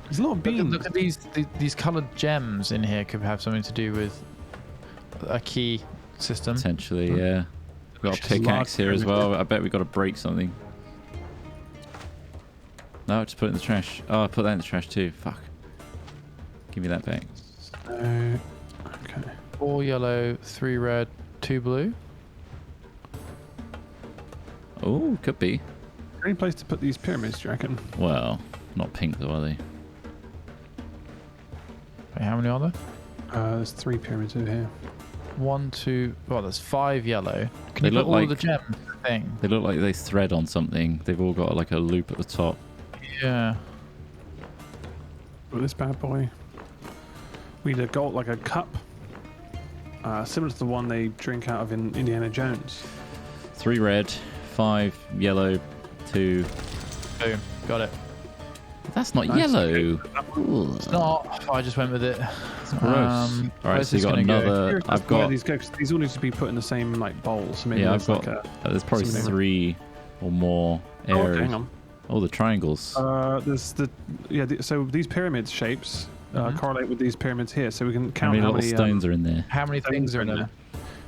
There's a lot of Look beans. at these coloured gems in here could have something to do with a key system. Potentially, yeah. We've got a Just pickaxe large here as pyramid. well. I bet we got to break something. No, just put it in the trash. Oh, I put that in the trash too. Fuck. Give me that back. Okay. 4 yellow, 3 red, 2 blue. Oh, could be. Any place to put these pyramids, do you reckon? Well, not pink though, are they? Wait, how many are there? There's 3 pyramids over here. 1, 2. Well, there's 5 yellow. Can They you look put all like- the gems in the thing? They look like they thread on something. They've all got like a loop at the top. Yeah. With this bad boy. We need a gold, like a cup. Similar to the one they drink out of in Indiana Jones. 3 red, 5 yellow, 2. Boom. Got it. That's not Nice. yellow. Ooh. It's not. I just went with it. Gross. All right, where's so you this got gonna go? another. Curious as I've to where got. these go, 'cause these all need to be put in the same like bowl. So maybe Yeah, I've there's got. like a. There's probably something. 3 or more Oh, okay, areas. hang on. Oh, the triangles. There's the so these pyramid shapes correlate with these pyramids here, so we can How count many little stones are in there? How many things are in them?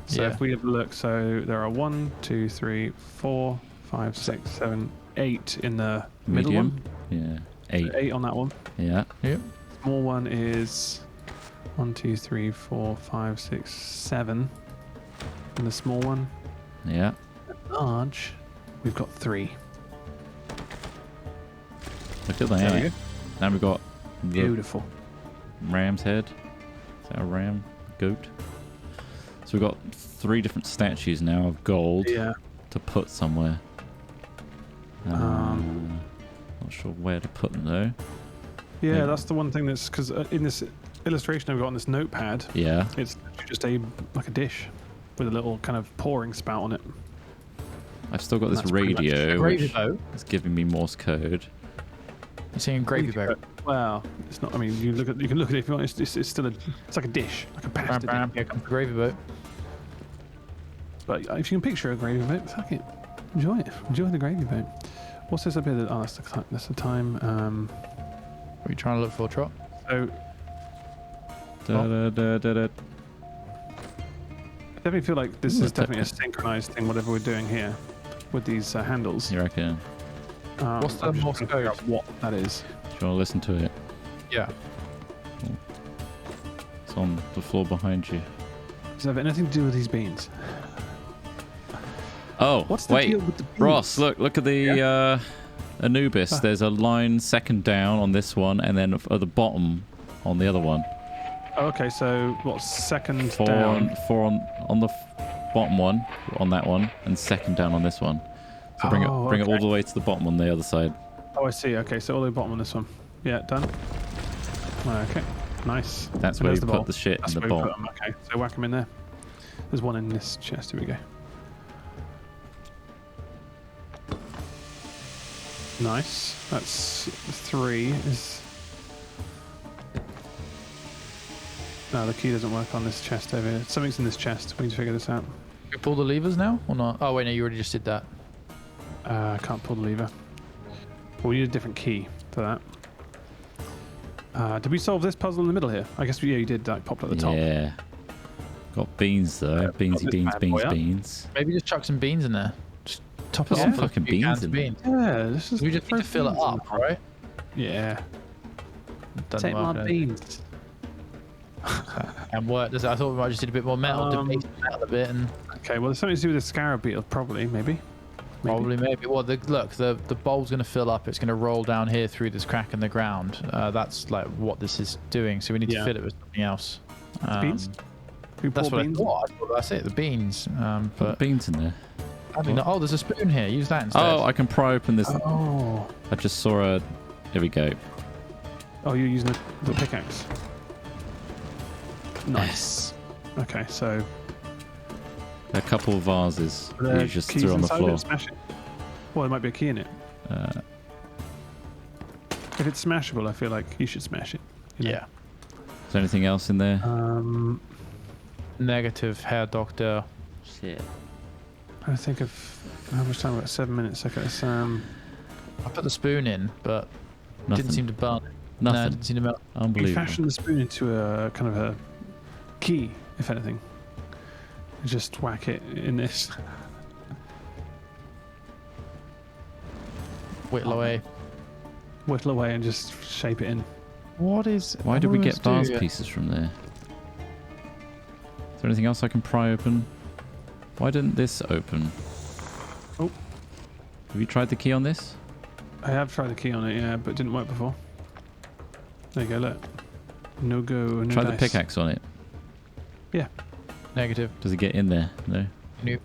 So Yeah. if we have a look, so there are 1, 2, 3, 4, 5, 6, 7, 8 in the middle Medium. one. Yeah. 8. 8 on that one. Yeah. Yep. Small one is 1, 2, 3, 4, 5, 6, 7. And the small one, Yeah. large, we've got 3. Look at There we that. go. Now we've got the Beautiful. ram's head. Is that a ram? Goat? So we've got 3 different statues now of gold Yeah. to put somewhere. Not sure where to put them though. Yeah, Maybe- that's the one thing that's because in this illustration I've got on this notepad, Yeah. it's just like a dish with a little kind of pouring spout on it. I've still got this That's pretty much radio, Gravy which boat. is giving me Morse code. You're seeing gravy boat. Well, it's not. I mean, you can look at it if you want. It's still it's like a dish, like a Bam, pasta bam, dish. here comes the gravy boat. But if you can picture a gravy boat, fuck it, enjoy it. Enjoy the gravy boat. What's this up here? Oh, that's the time. What are you trying to look for, Trot? So Da, da, da, da, da. I definitely feel like this Ooh, is that's definitely a synchronized thing. Whatever we're doing here with these handles. You reckon? What's the I'm just Morse trying to figure code? out what that is. Do you want to listen to it? Yeah. It's on the floor behind you. Does it have anything to do with these beans? Oh, What's the wait. deal with the beans? Ross, look at the Anubis. Ah. There's a line second down on this one, and then at the bottom on the other one. Oh, okay, so what's second 4 down? on the bottom one, on that one, and second down on this one. So bring it all okay. the way to the bottom on the other side. Oh, I see. Okay, so all the way bottom on this one. Yeah, done. Okay, nice. That's And where there's you the put bowl. the shit That's in the where we bowl. put 'em. Okay, so whack them in there. There's one in this chest. Here we go. Nice. That's 3. No, the key doesn't work on this chest over here. Something's in this chest. We need to figure this out. You pull the levers now or not? Oh wait, no, you already just did that. I can't pull the lever. Well, we need a different key for that. Did we solve this puzzle in the middle here? I guess you did. Like popped at the top. Yeah. Got beans though. Beansy this beans, bad beans, boy up. beans. Maybe just chuck some beans in there. Just top it Put off. some with fucking a few beans cans in of there. beans. Yeah, this is. We just need to fill it up, right? Yeah. Doesn't Take work, my does it? beans. And work. Does it? I thought we might just did a bit more metal, Um, debase the metal a bit, and Okay, well, there's something to do with the scarab beetle, probably, maybe. probably maybe. Well, the bowl's going to fill up. It's going to roll down here through this crack in the ground. That's like what this is doing. So we need Yeah. to fill it with something else. Beans? We That's pour what beans. I thought. I thought that's it. The beans. Put But beans in there. I mean, oh, there's a spoon here. Use that instead. Oh, I can pry open this. Oh. I just saw a. Here we go. Oh, you're using the pickaxe. Nice. Okay, so A couple of vases the you just keys threw on the inside of floor. it, smash it. Well, there might be a key in it. Uh, If it's smashable, I feel like you should smash it. you know? Yeah. is there anything else in there? Negative, Herr Doctor. Shit. I think of how much time. About 7 minutes. Okay, it's I put the spoon in, but it Nothing. didn't seem to burn. No, it Nothing. didn't seem to melt. you Unbelievable. fashion the spoon into a kind of a key, if anything. And just whack it in this. Whittle away. Whittle away and just shape it in. What is? Why did we what get does vase do? pieces from there? Is there anything else I can pry open? Why didn't this open? Oh. Have you tried the key on this? I have tried the key on it, yeah, but it didn't work before. There you go, look. No go, no Try the dice. pickaxe on it. Negative. Does it get in there? No. Nope.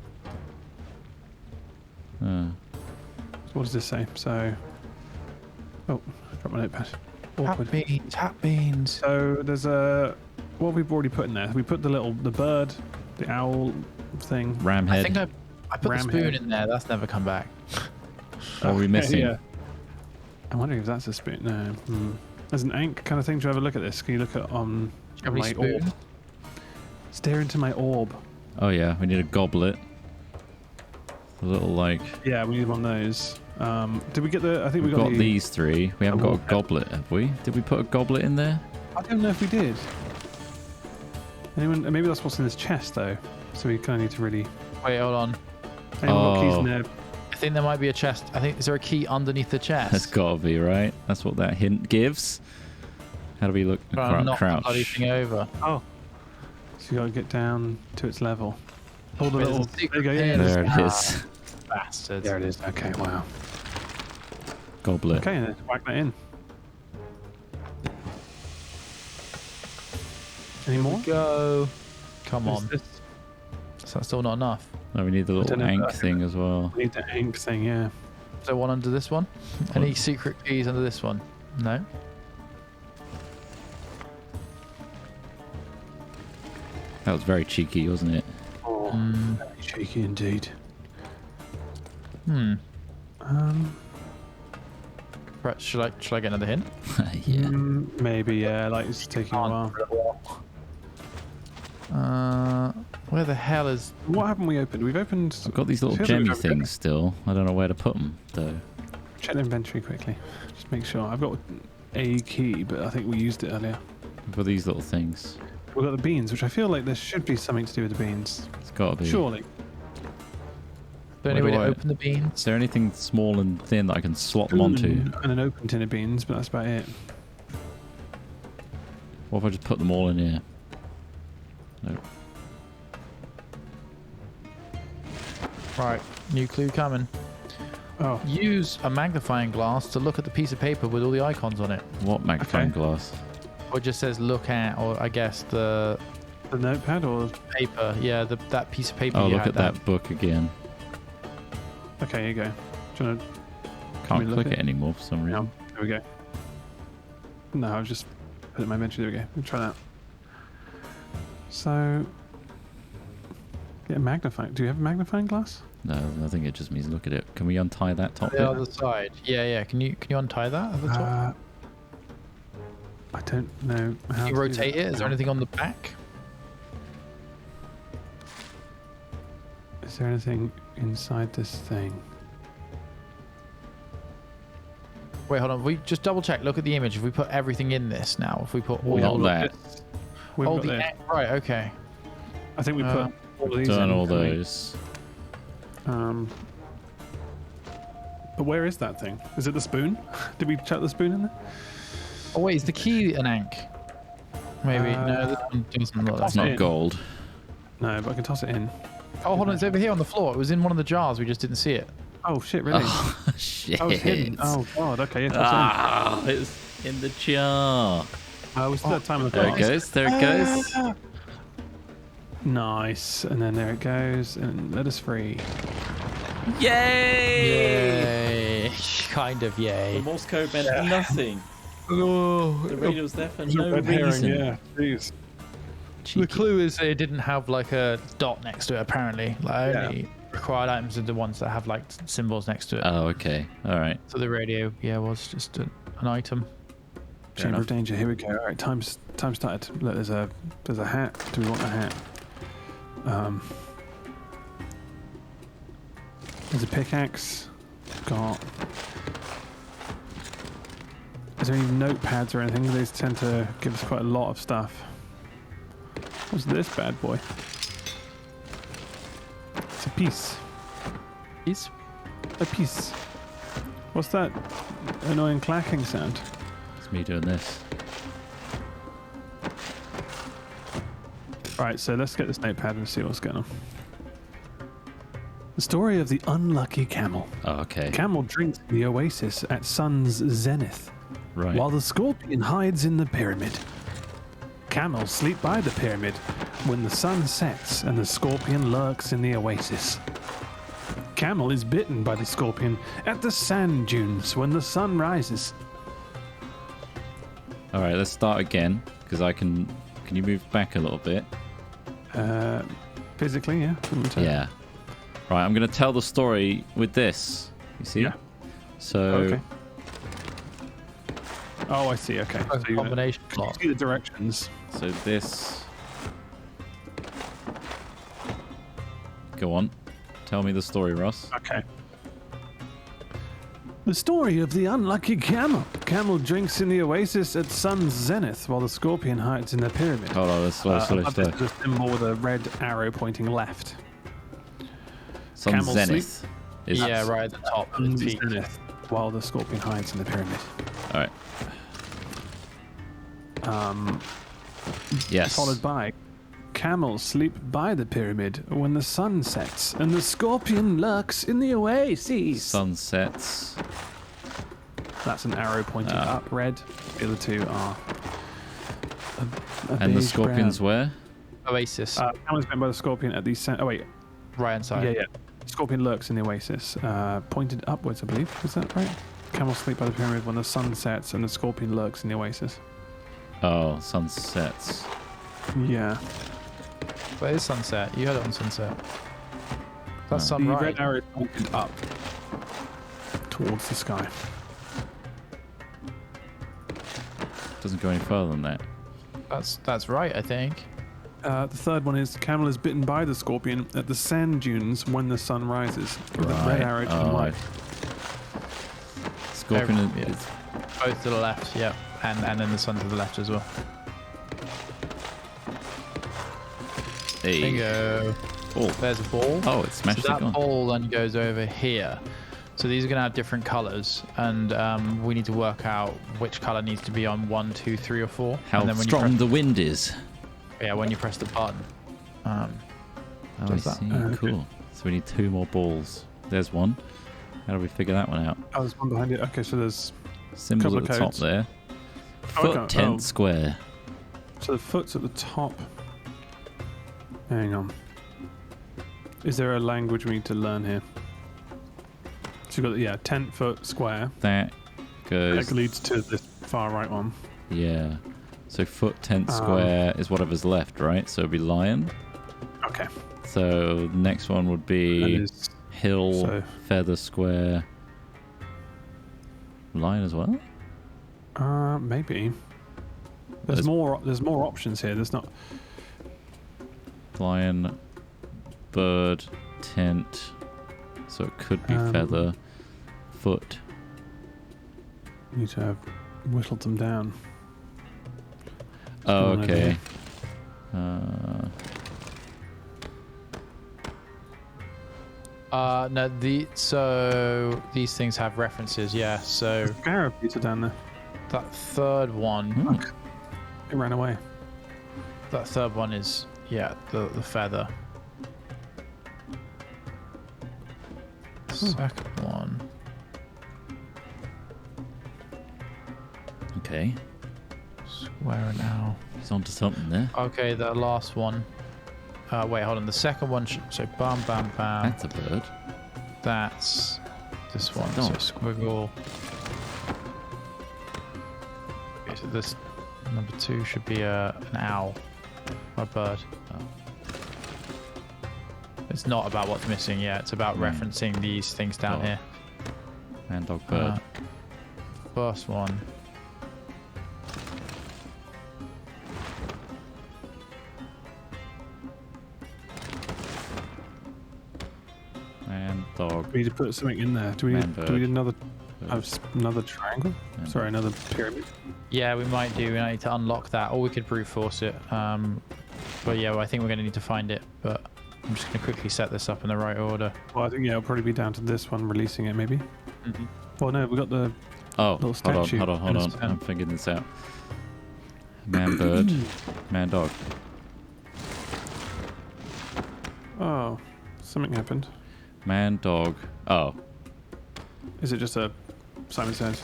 Oh. So what does this say? So, oh, drop my notepad. Awkward. Hat beans. Hat beans. So there's a what we've already put in there. We put the bird, the owl thing. Ram I head. think I put the Ram spoon head. in there. That's never come back. What are we missing? Yeah. I'm wondering if that's a spoon. No. There's an ankh kind of thing. Do you have a look at this? Can you look at Do you have any my spoon? orb? Stare into my orb. Oh yeah, we need a goblet. A little like. Yeah, we need one of those. Did we get the? I think We've we got the, these 3. We haven't got a wolf head. goblet, have we? Did we put a goblet in there? I don't know if we did. Anyone? Maybe that's what's in this chest though. So we kind of need to really. Wait, hold on. Anyone got keys Oh. in there? think there might be a chest. I think, is there a key underneath the chest? That's gotta be, right? That's what that hint gives. How do we look? Trying to knock the bloody Crouch. thing over. Oh. So you got to get down to its level. Hold the Where's little. the There you secret go. pin? Yeah. There it is. Bastard. There it is. Okay. Wow. Goblet. Okay, then whack that in. Any more? Go. Come What on. is this? Is that still not enough? No, we need the don't little know if ank I- thing as well. I need the ink thing, yeah. Is there one under this one? Any secret keys under this one? No. That was very cheeky, wasn't it? Oh, Mm. very cheeky indeed. Hmm. Um, Right. Should I get another hint? Yeah. maybe, yeah, like it's taking a while. Where the hell is? What haven't we opened? We've opened. I've got these little Feels like gemmy we've things still. I don't know where to put them though. Check the inventory quickly. Just make sure. I've got a key, but I think we used it earlier. I've got these little things. We've got the beans, which I feel like there should be something to do with the beans. It's gotta be. Surely. There any Where way do to I- open the Is beans? there anything small and thin that I can slot them onto? And an open tin of beans, but that's about it. What if I just put them all in here? Nope. Right. New clue coming. Oh, Use a magnifying glass to look at the piece of paper with all the icons on it. What magnifying Okay. glass? Or it just says look at, or I guess the the notepad or. paper. Yeah, that piece of paper. Oh, you look had at that book again. Okay, here you go. Do you want Can't me look click at- it anymore for some to. reason. There we go. No, I've just put it in my inventory. There we go. We'll try that. So. Get a magnifying. Do you have a magnifying glass? No, I think it just means look at it. Can we untie that top the bit? other side. Yeah. Can you untie that at the top? I don't know how. Can you to do rotate that. it? Is there anything on the back? Is there anything inside this thing? Wait, hold on. We just double check. Look at the image. If we put everything in this now, if we put all Not All of that. this- We've oh, got the there. right, okay. I think we put Uh, all of these Done in, all haven't we? those. But where is that thing? Is it the spoon? Did we chuck the spoon in there? Oh wait, is the key an ank? Maybe. No, this one doesn't look like It's not in. gold. No, but I can toss it in. Oh, hold on. It's over here on the floor. It was in one of the jars. We just didn't see it. Oh shit! Really? Oh, shit. Oh, it's hidden. Oh god. Okay, yeah, toss Ah, it's in the jar. it in. We still have time on the There clock. it goes. There it goes. Nice. And then there it goes. And let us free. Yay! Yay! kind of The yay. Morse code meant nothing. Oh, The radio's there for It was a no red herring, reason. yeah. Jeez. Cheeky. the clue is it didn't have like a dot next to it. Apparently, like only required items are the ones that have like symbols next to it. Oh, okay. All right. So the radio, yeah, was just an item. Chamber enough. of danger. Here we go. All right, time started. Look, there's a hat. Do we want the hat? There's a pickaxe. Got. Is there any notepads or anything? These tend to give us quite a lot of stuff. What's this bad boy? It's a piece. Is A piece. What's that annoying clacking sound? It's me doing this. Right, so let's get this notepad and see what's going on. The story of the unlucky camel. Oh, okay. Camel drinks the oasis at sun's zenith, Right. while the scorpion hides in the pyramid. Camels sleep by the pyramid when the sun sets and the scorpion lurks in the oasis. Camel is bitten by the scorpion at the sand dunes when the sun rises. All right. Let's start again because I can. Can you move back a little bit? Physically, yeah. Yeah. Right. I'm going to tell the story with this. You see? Yeah. So. Okay. Oh, I see. Okay. a So you combination you block. see the directions. So this. Go on. Tell me the story, Ross. Okay. The story of the unlucky camel. Camel drinks in the oasis at sun's zenith while the scorpion hides in the pyramid. Hold on. Let's slow. Above this is a symbol with a red arrow pointing left. Sun camel Zenith. Is Yeah, right at the top. in Its the peak. zenith, while the scorpion hides in the pyramid. All right. Um, Yes. Followed by camels sleep by the pyramid when the sun sets, and the scorpion lurks in the oasis. Sunsets. That's an arrow pointing up, red. The other two are. And the scorpions where? Oasis. Camel's been by the scorpion at the center. Oh wait, right hand side. yeah. Scorpion lurks in the oasis, pointed upwards, I believe. Is that right? Camels sleep by the pyramid when the sun sets, and the scorpion lurks in the oasis. Oh, sunsets. Yeah. Where is sunset? You had it on sunset. That's The sunrise. red arrow is pointed up towards the sky. Doesn't go any further than that. That's right, I think. The third one is camel is bitten by the scorpion at the sand dunes when the sun rises. With the red arrow to the right. Scorpion Yeah. is Both to the left, yep. And then the sun to the left as well. a Bingo. ball. There's a ball. Oh, it So smashed it that gone. ball then goes over here. So these are going to have different colors, and we need to work out which color needs to be on 1, 2, 3, or 4. How and then when strong you the wind is. when you press the button. Oh, I does that. see. Okay. Cool. So we need 2 more balls. There's one. How do we figure that one out? Oh, there's one behind it. Okay, so there's Symbols Couple at of the top codes. there. Oh, Foot okay. tent Oh. square. so the foot's at the top. Hang on. Is there a language we need to learn here? So you've got 10-foot square. That goes. That leads to the far right one. Yeah. So foot tent square is whatever's left, right? So it'd be lion. Okay. So the next one would That be is hill, so- feather square, lion as well. maybe. There's more. There's more options here. There's not. Lion, bird, tent. So it could be Um, feather, foot. Need to have whittled them down. Oh, one okay. idea. No, so these things have references, yeah. So Scarab are down there. that third one, Hmm. It ran away. that third one is the feather. Second one, Okay. square now. He's onto something there. Okay, the last one. Wait, hold on. The second one. So bam, bam, bam. That's a bird. That's this one. So dog. squiggle. Okay, so this number 2 should be an owl, or a bird. Oh. It's not about what's missing yet. It's about referencing these things down Dog. here. Man, dog, bird. First one. Man, dog. We need to put something in there. Do we need bird. another bird. another triangle? Man, Sorry, another pyramid. Yeah, we might do. We might need to unlock that, or we could brute force it. But yeah, well, I think we're going to need to find it. But I'm just going to quickly set this up in the right order. Well, I think it'll probably be down to this one releasing it, maybe. Mm-hmm. Well, no, we got the. Oh, Little hold on, statue hold on, hold in on. his pen. I'm figuring this out. Man, bird. Man, dog. Oh, something happened. Man, dog. Oh. Is it just a Simon Says?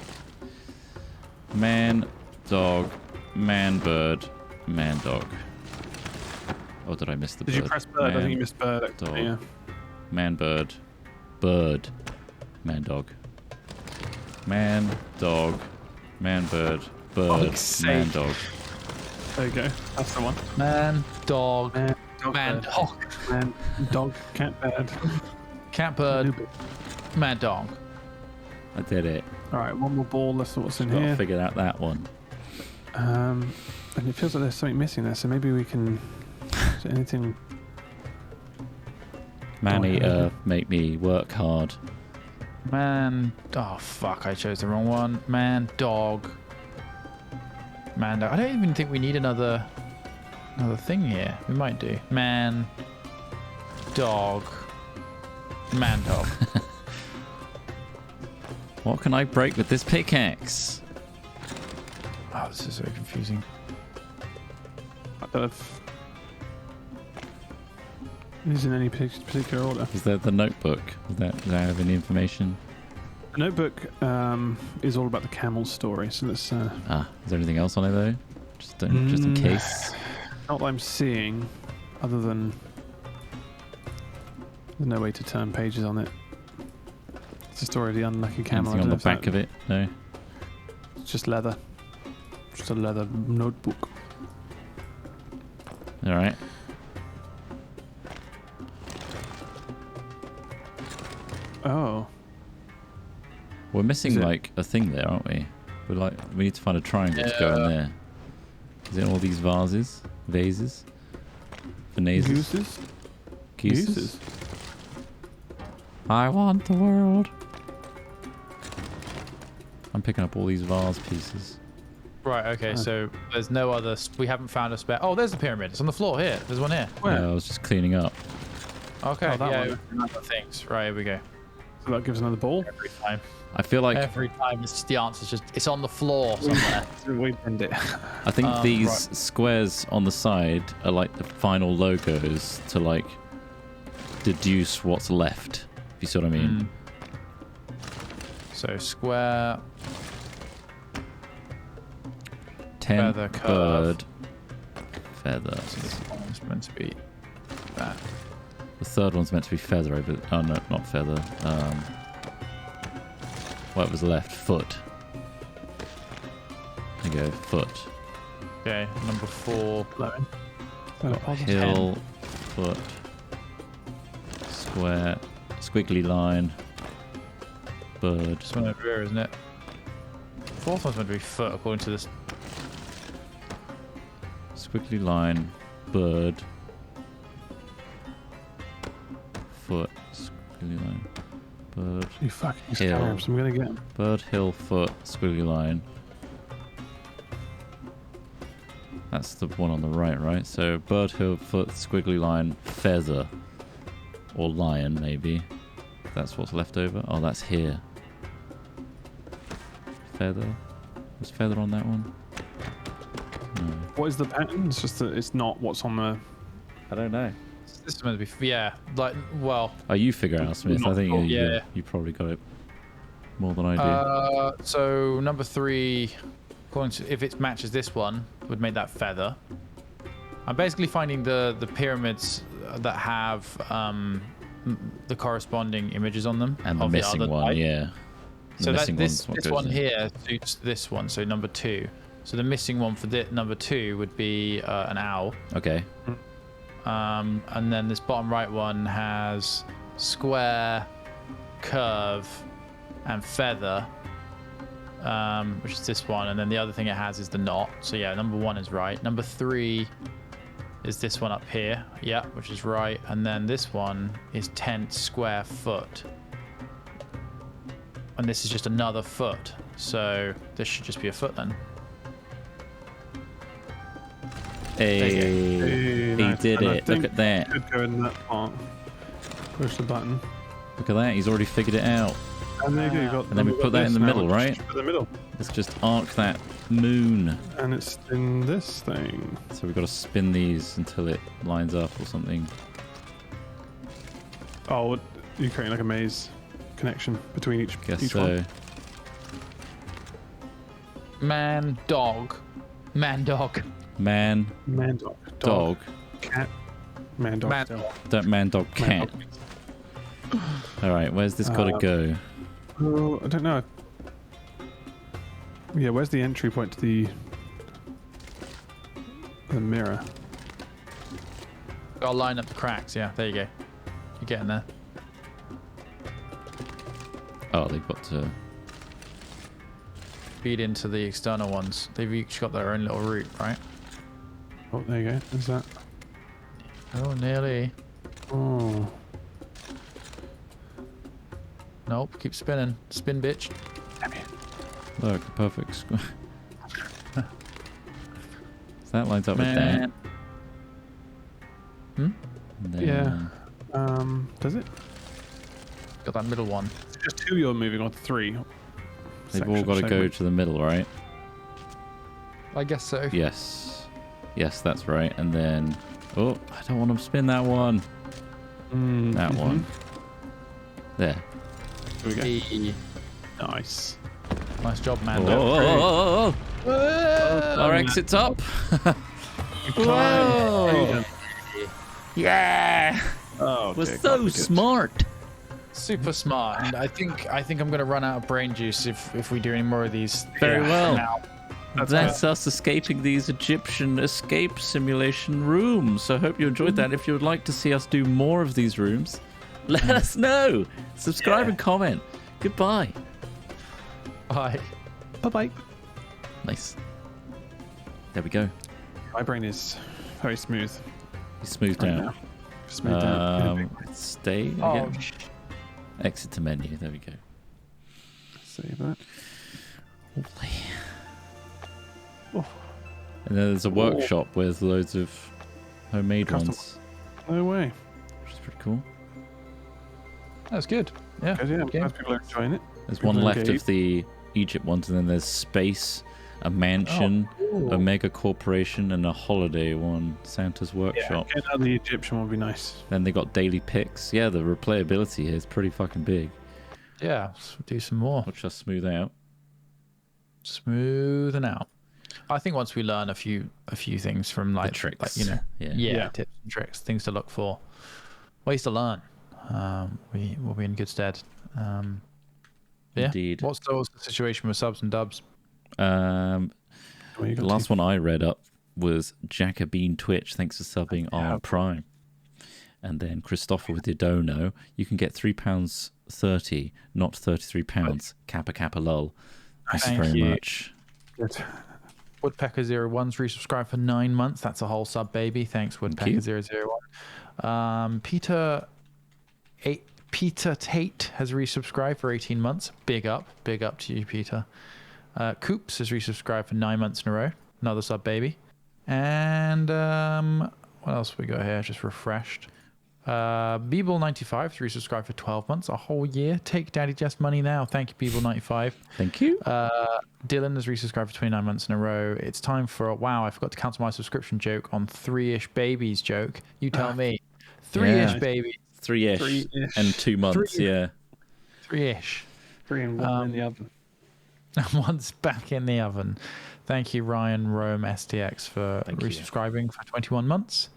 Man, dog. Man, bird. Man, dog. Oh, did I miss the Did bird? you press bird? I Man, think you missed bird. dog. Yeah. Man, bird. Bird. Man, dog. Man, dog. Man, bird. Bird. Fuck's Man, sake. dog. There you go. That's the one. Man, dog, Man, dog, man, bird. dog, Man, dog, cat, bird. cat, bird, man, dog. I did it. All right, one more ball. Let's see what's in Got to here. figure out that one. And it feels like there's something missing there, so maybe we can. Is there anything? Man Oh, yeah. eater, make me work hard. Man, oh fuck, I chose the wrong one. Man, dog, man, dog. I don't even think we need another thing here. We might do. Man, dog, man, dog. What can I break with this pickaxe? Oh, this is so confusing. I don't know if it is in any particular order. Is there the notebook? Does that have any information? The notebook is all about the camel story, so let's... Is there anything else on it though? Just in case. Not that I'm seeing, other than there's no way to turn pages on it. It's the story of the unlucky camel. Anything on the back of it? No. It's just leather. Just a leather notebook. All right. Oh. We're missing Is it- like a thing there, aren't we? We need to find a triangle to go in there. Is it all these vases? Vases? Gooses? Gooses? I want the world. I'm picking up all these vase pieces. Right, okay, so there's no other... We haven't found a spare... Oh, there's the pyramid. It's on the floor here. There's one here. Where? I was just cleaning up. Okay, Oh, that yeah, one. other things. Right, here we go. So that gives another ball. Every time. I feel like Every time, it's just the answer's just... It's on the floor somewhere. We bend it. I think these right. squares on the side are like the final logos to like deduce what's left. If you see what I mean. So, square... 10 Feather curve. bird feather. So this one's meant to be that. The third one's meant to be feather over. Oh no, not feather. What was left? Foot. There you go. Foot. Okay, number 4. Hill. Foot. Square. Squiggly line. Bird. This one over here, isn't it? Fourth one's meant to be foot, according to this. Squiggly line. Bird. Foot. Squiggly line. Bird. You fucking Hill. scarabs. I'm gonna get him. Bird, hill, foot, squiggly line. That's the one on the right? So bird, hill, foot, squiggly line, feather. Or lion, maybe. That's what's left over. Oh, that's here. Feather. Was feather on that one? No. What is the pattern? It's just that it's not what's on the... I don't know. This is meant to be, yeah, like, well, Oh, you figure it out, Smith. I think Yeah. you probably got it more than I do. so number 3, according to, if it matches this one, would make that feather. I'm basically finding the pyramids that have the corresponding images on them. And the of missing other one, type. yeah. The So that missing this one's what this goes one in. here suits this one, so number 2. So the missing one for number 2 would be an owl. Okay. And then this bottom right one has square, curve, and feather, which is this one. And then the other thing it has is the knot. So yeah, number 1 is right. Number 3 is this one up here. Yeah, which is right. And then this one is tent square foot. And this is just another foot. So this should just be a foot then. Hey, he nice. did And I it. Look think at that. Could go in that part. Push the button. Look at that. He's already figured it out. And there you go. You got, And then we we've put got that in this the now, middle, which right? is for the middle. Let's just arc that moon. And it's in this thing. So we've got to spin these until it lines up or something. Oh, you're creating like a maze connection between each Guess one. so. Man, dog. Man, dog. Man, Man, dog. dog. Cat. Man, dog. Man, still. dog. Don't man, dog, cat. Man, All right, where's this got to go? Oh, I don't know. Yeah, where's the entry point to the mirror? Gotta line up the cracks. Yeah, there you go. You're getting there. Oh, they've got to. Feed into the external ones. They've each got their own little route, right? Oh, there you go. Is that? Oh, nearly. Oh, Nope. Keep spinning. Spin, bitch. Look, a perfect square. So that lines up Man. with that. And then, Yeah. Does it? Got that middle one. Just 2 you're moving on, 3. They've all got to go to the middle, right? I guess so. Yes. Yes, that's right. And then... Oh, I don't want to spin that one. That one. There. Here we go. Hey. Nice. Nice job, Oh, Mando. oh, oh, oh, oh. Our exit's up. Whoa. Yeah. Oh, We're dear so God, smart. Super smart. And I think I'm going to run out of brain juice if we do any more of these. Very well. Now. That's us escaping these Egyptian escape simulation rooms. So I hope you enjoyed that. If you would like to see us do more of these rooms, let us know. Subscribe and comment. Goodbye. Bye. Bye-bye. Nice. There we go. My brain is very smooth You smoothed right out. now. Smoothed out. Stay again. Oh, Exit to menu. There we go. Save that. Lovely. Oh, And then there's a workshop with loads of homemade Custom. ones, no way. which is pretty cool. that's good. Yeah. Good, yeah, I'm Okay. glad people are enjoying it. There's People one are left of engaged. the Egypt ones, and then there's space, a mansion, a mega corporation, and a holiday one. Santa's Yeah, workshop. getting out the Egyptian would be nice. Then they got daily picks. Yeah, the replayability here is pretty fucking big. Yeah. Let's do some more. Watch us smooth out. Smoothing out. I think once we learn a few things from like tricks. like, you know, Yeah. Yeah. tips and tricks, things to look for, ways to learn, we will be in good stead. Yeah. Indeed. What's the situation with subs and dubs? Um, Where you the got last to? one I read up was Jacobine Twitch. Thanks for subbing on Prime. And then Christopher with the dono. You can get £3.30, not £33. Kappa Kappa lol. Thank you Thank very you. much. Good. Woodpecker01's resubscribed for 9 months. That's a whole sub, baby. Thanks, you. Woodpecker001. Peter Tate has resubscribed for 18 months. Big up to you, Peter. Coops has resubscribed for 9 months in a row. Another sub, baby. And what else we got here? Just refreshed. Beeble95 has resubscribed for 12 months, a whole year. Take Daddy Just Money now. Thank you, Beeble95. Thank you. Dylan has resubscribed for 29 months in a row. It's time for a wow. I forgot to cancel my subscription joke on 3-ish babies joke. You tell me. 3-ish Yeah. babies. 3-ish. Three-ish. And 2 months, 3-ish. yeah. 3-ish. 3 and 1 in the oven. One's back in the oven. Thank you, Ryan Rome STX, for Thank you. resubscribing for 21 months.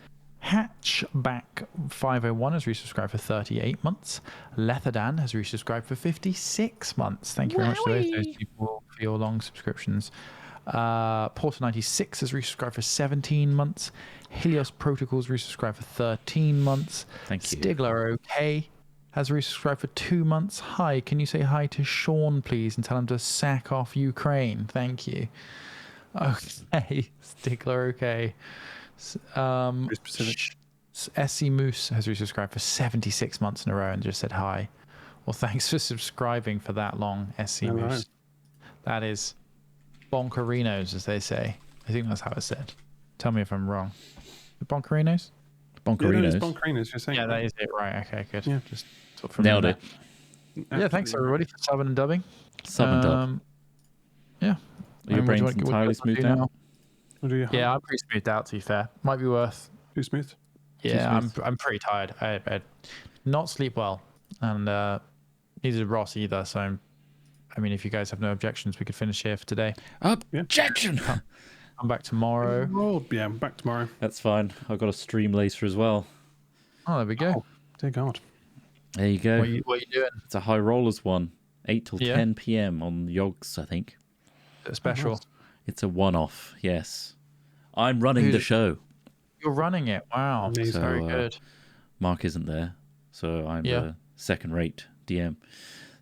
Hatchback501 has resubscribed for 38 months. Letherdan has resubscribed for 56 months. Thank you very much to those people for your long subscriptions. Porter96 has resubscribed for 17 months. Helios Protocols resubscribed for 13 months. Thank you. Stigler OK has resubscribed for 2 months. Hi, can you say hi to Sean, please, and tell him to sack off Ukraine? Thank you. Okay, Stigler OK. Very specific. SC Moose has resubscribed for 76 months in a row and just said hi. Well, thanks for subscribing for that long, SC Hello. Moose. That is bonkerinos, as they say. I think that's how it's said. Tell me if I'm wrong. Bonkerinos? Bonkerinos. Yeah, Bonkerinos, you're saying. Yeah, that is it. Right. Okay, good. Yeah. Just sort of Nailed remember it. that. Yeah, thanks everybody for subbing and dubbing. Sub and dub. Yeah. Are your And what do brains you want- what do you entirely want to smoothed do out? now? What do you Yeah, I'm pretty smoothed out, to be fair. Might be worth. Too smooth? Yeah, smooth. I'm pretty tired. I not sleep well, and neither did Ross either. So, I mean, if you guys have no objections, we could finish here for today. Objection! I'm back tomorrow. Oh, yeah, I'm back tomorrow. That's fine. I've got a stream later as well. Oh, there we go. Oh, dear God. There you go. What are you doing? It's a high rollers one. 8 till Yeah. 10 p.m. on Yogs, I think. A special. nice. It's a one-off, yes. I'm running the Who's- show. You're running it. Wow, Amazing. that's very So, good. Mark isn't there, so I'm Yeah. the second-rate DM.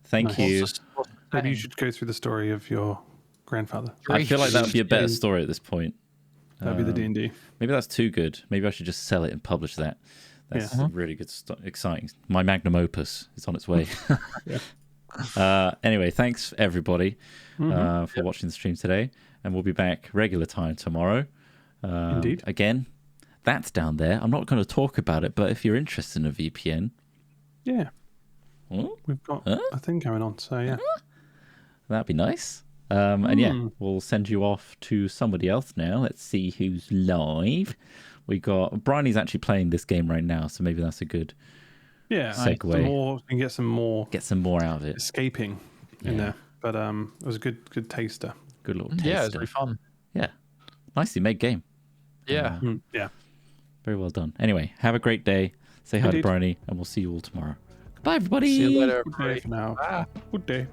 Thank Nice. you. What's the Maybe you name? should go through the story of your grandfather. I feel like that would be a better Three. story at this point. That'd be the D&D. Maybe that's too good. Maybe I should just sell it and publish that. That's Yeah. really good, exciting. My magnum opus is on its way. Anyway, thanks everybody for watching the stream today, and we'll be back regular time tomorrow. Indeed. Again, that's down there. I'm not going to talk about it, but if you're interested in a VPN, Yeah, huh? we've got Huh? a thing going on. So, yeah. That'd be nice. And yeah, Hmm. we'll send you off to somebody else now. Let's see who's live. We got Bryony's actually playing this game right now, so maybe that's a good Yeah, segue. some more, you can get some more Get some more out of it. escaping in Yeah. there. But it was a good taster. Good little taster. Yeah, it's really fun. Yeah. Nicely made game. Yeah. Yeah. Very well done. Anyway, have a great day. Say hi to Indeed. Bryony, and we'll see you all tomorrow. Goodbye, everybody. See you later, Good day everybody. for now. Bye. Good day.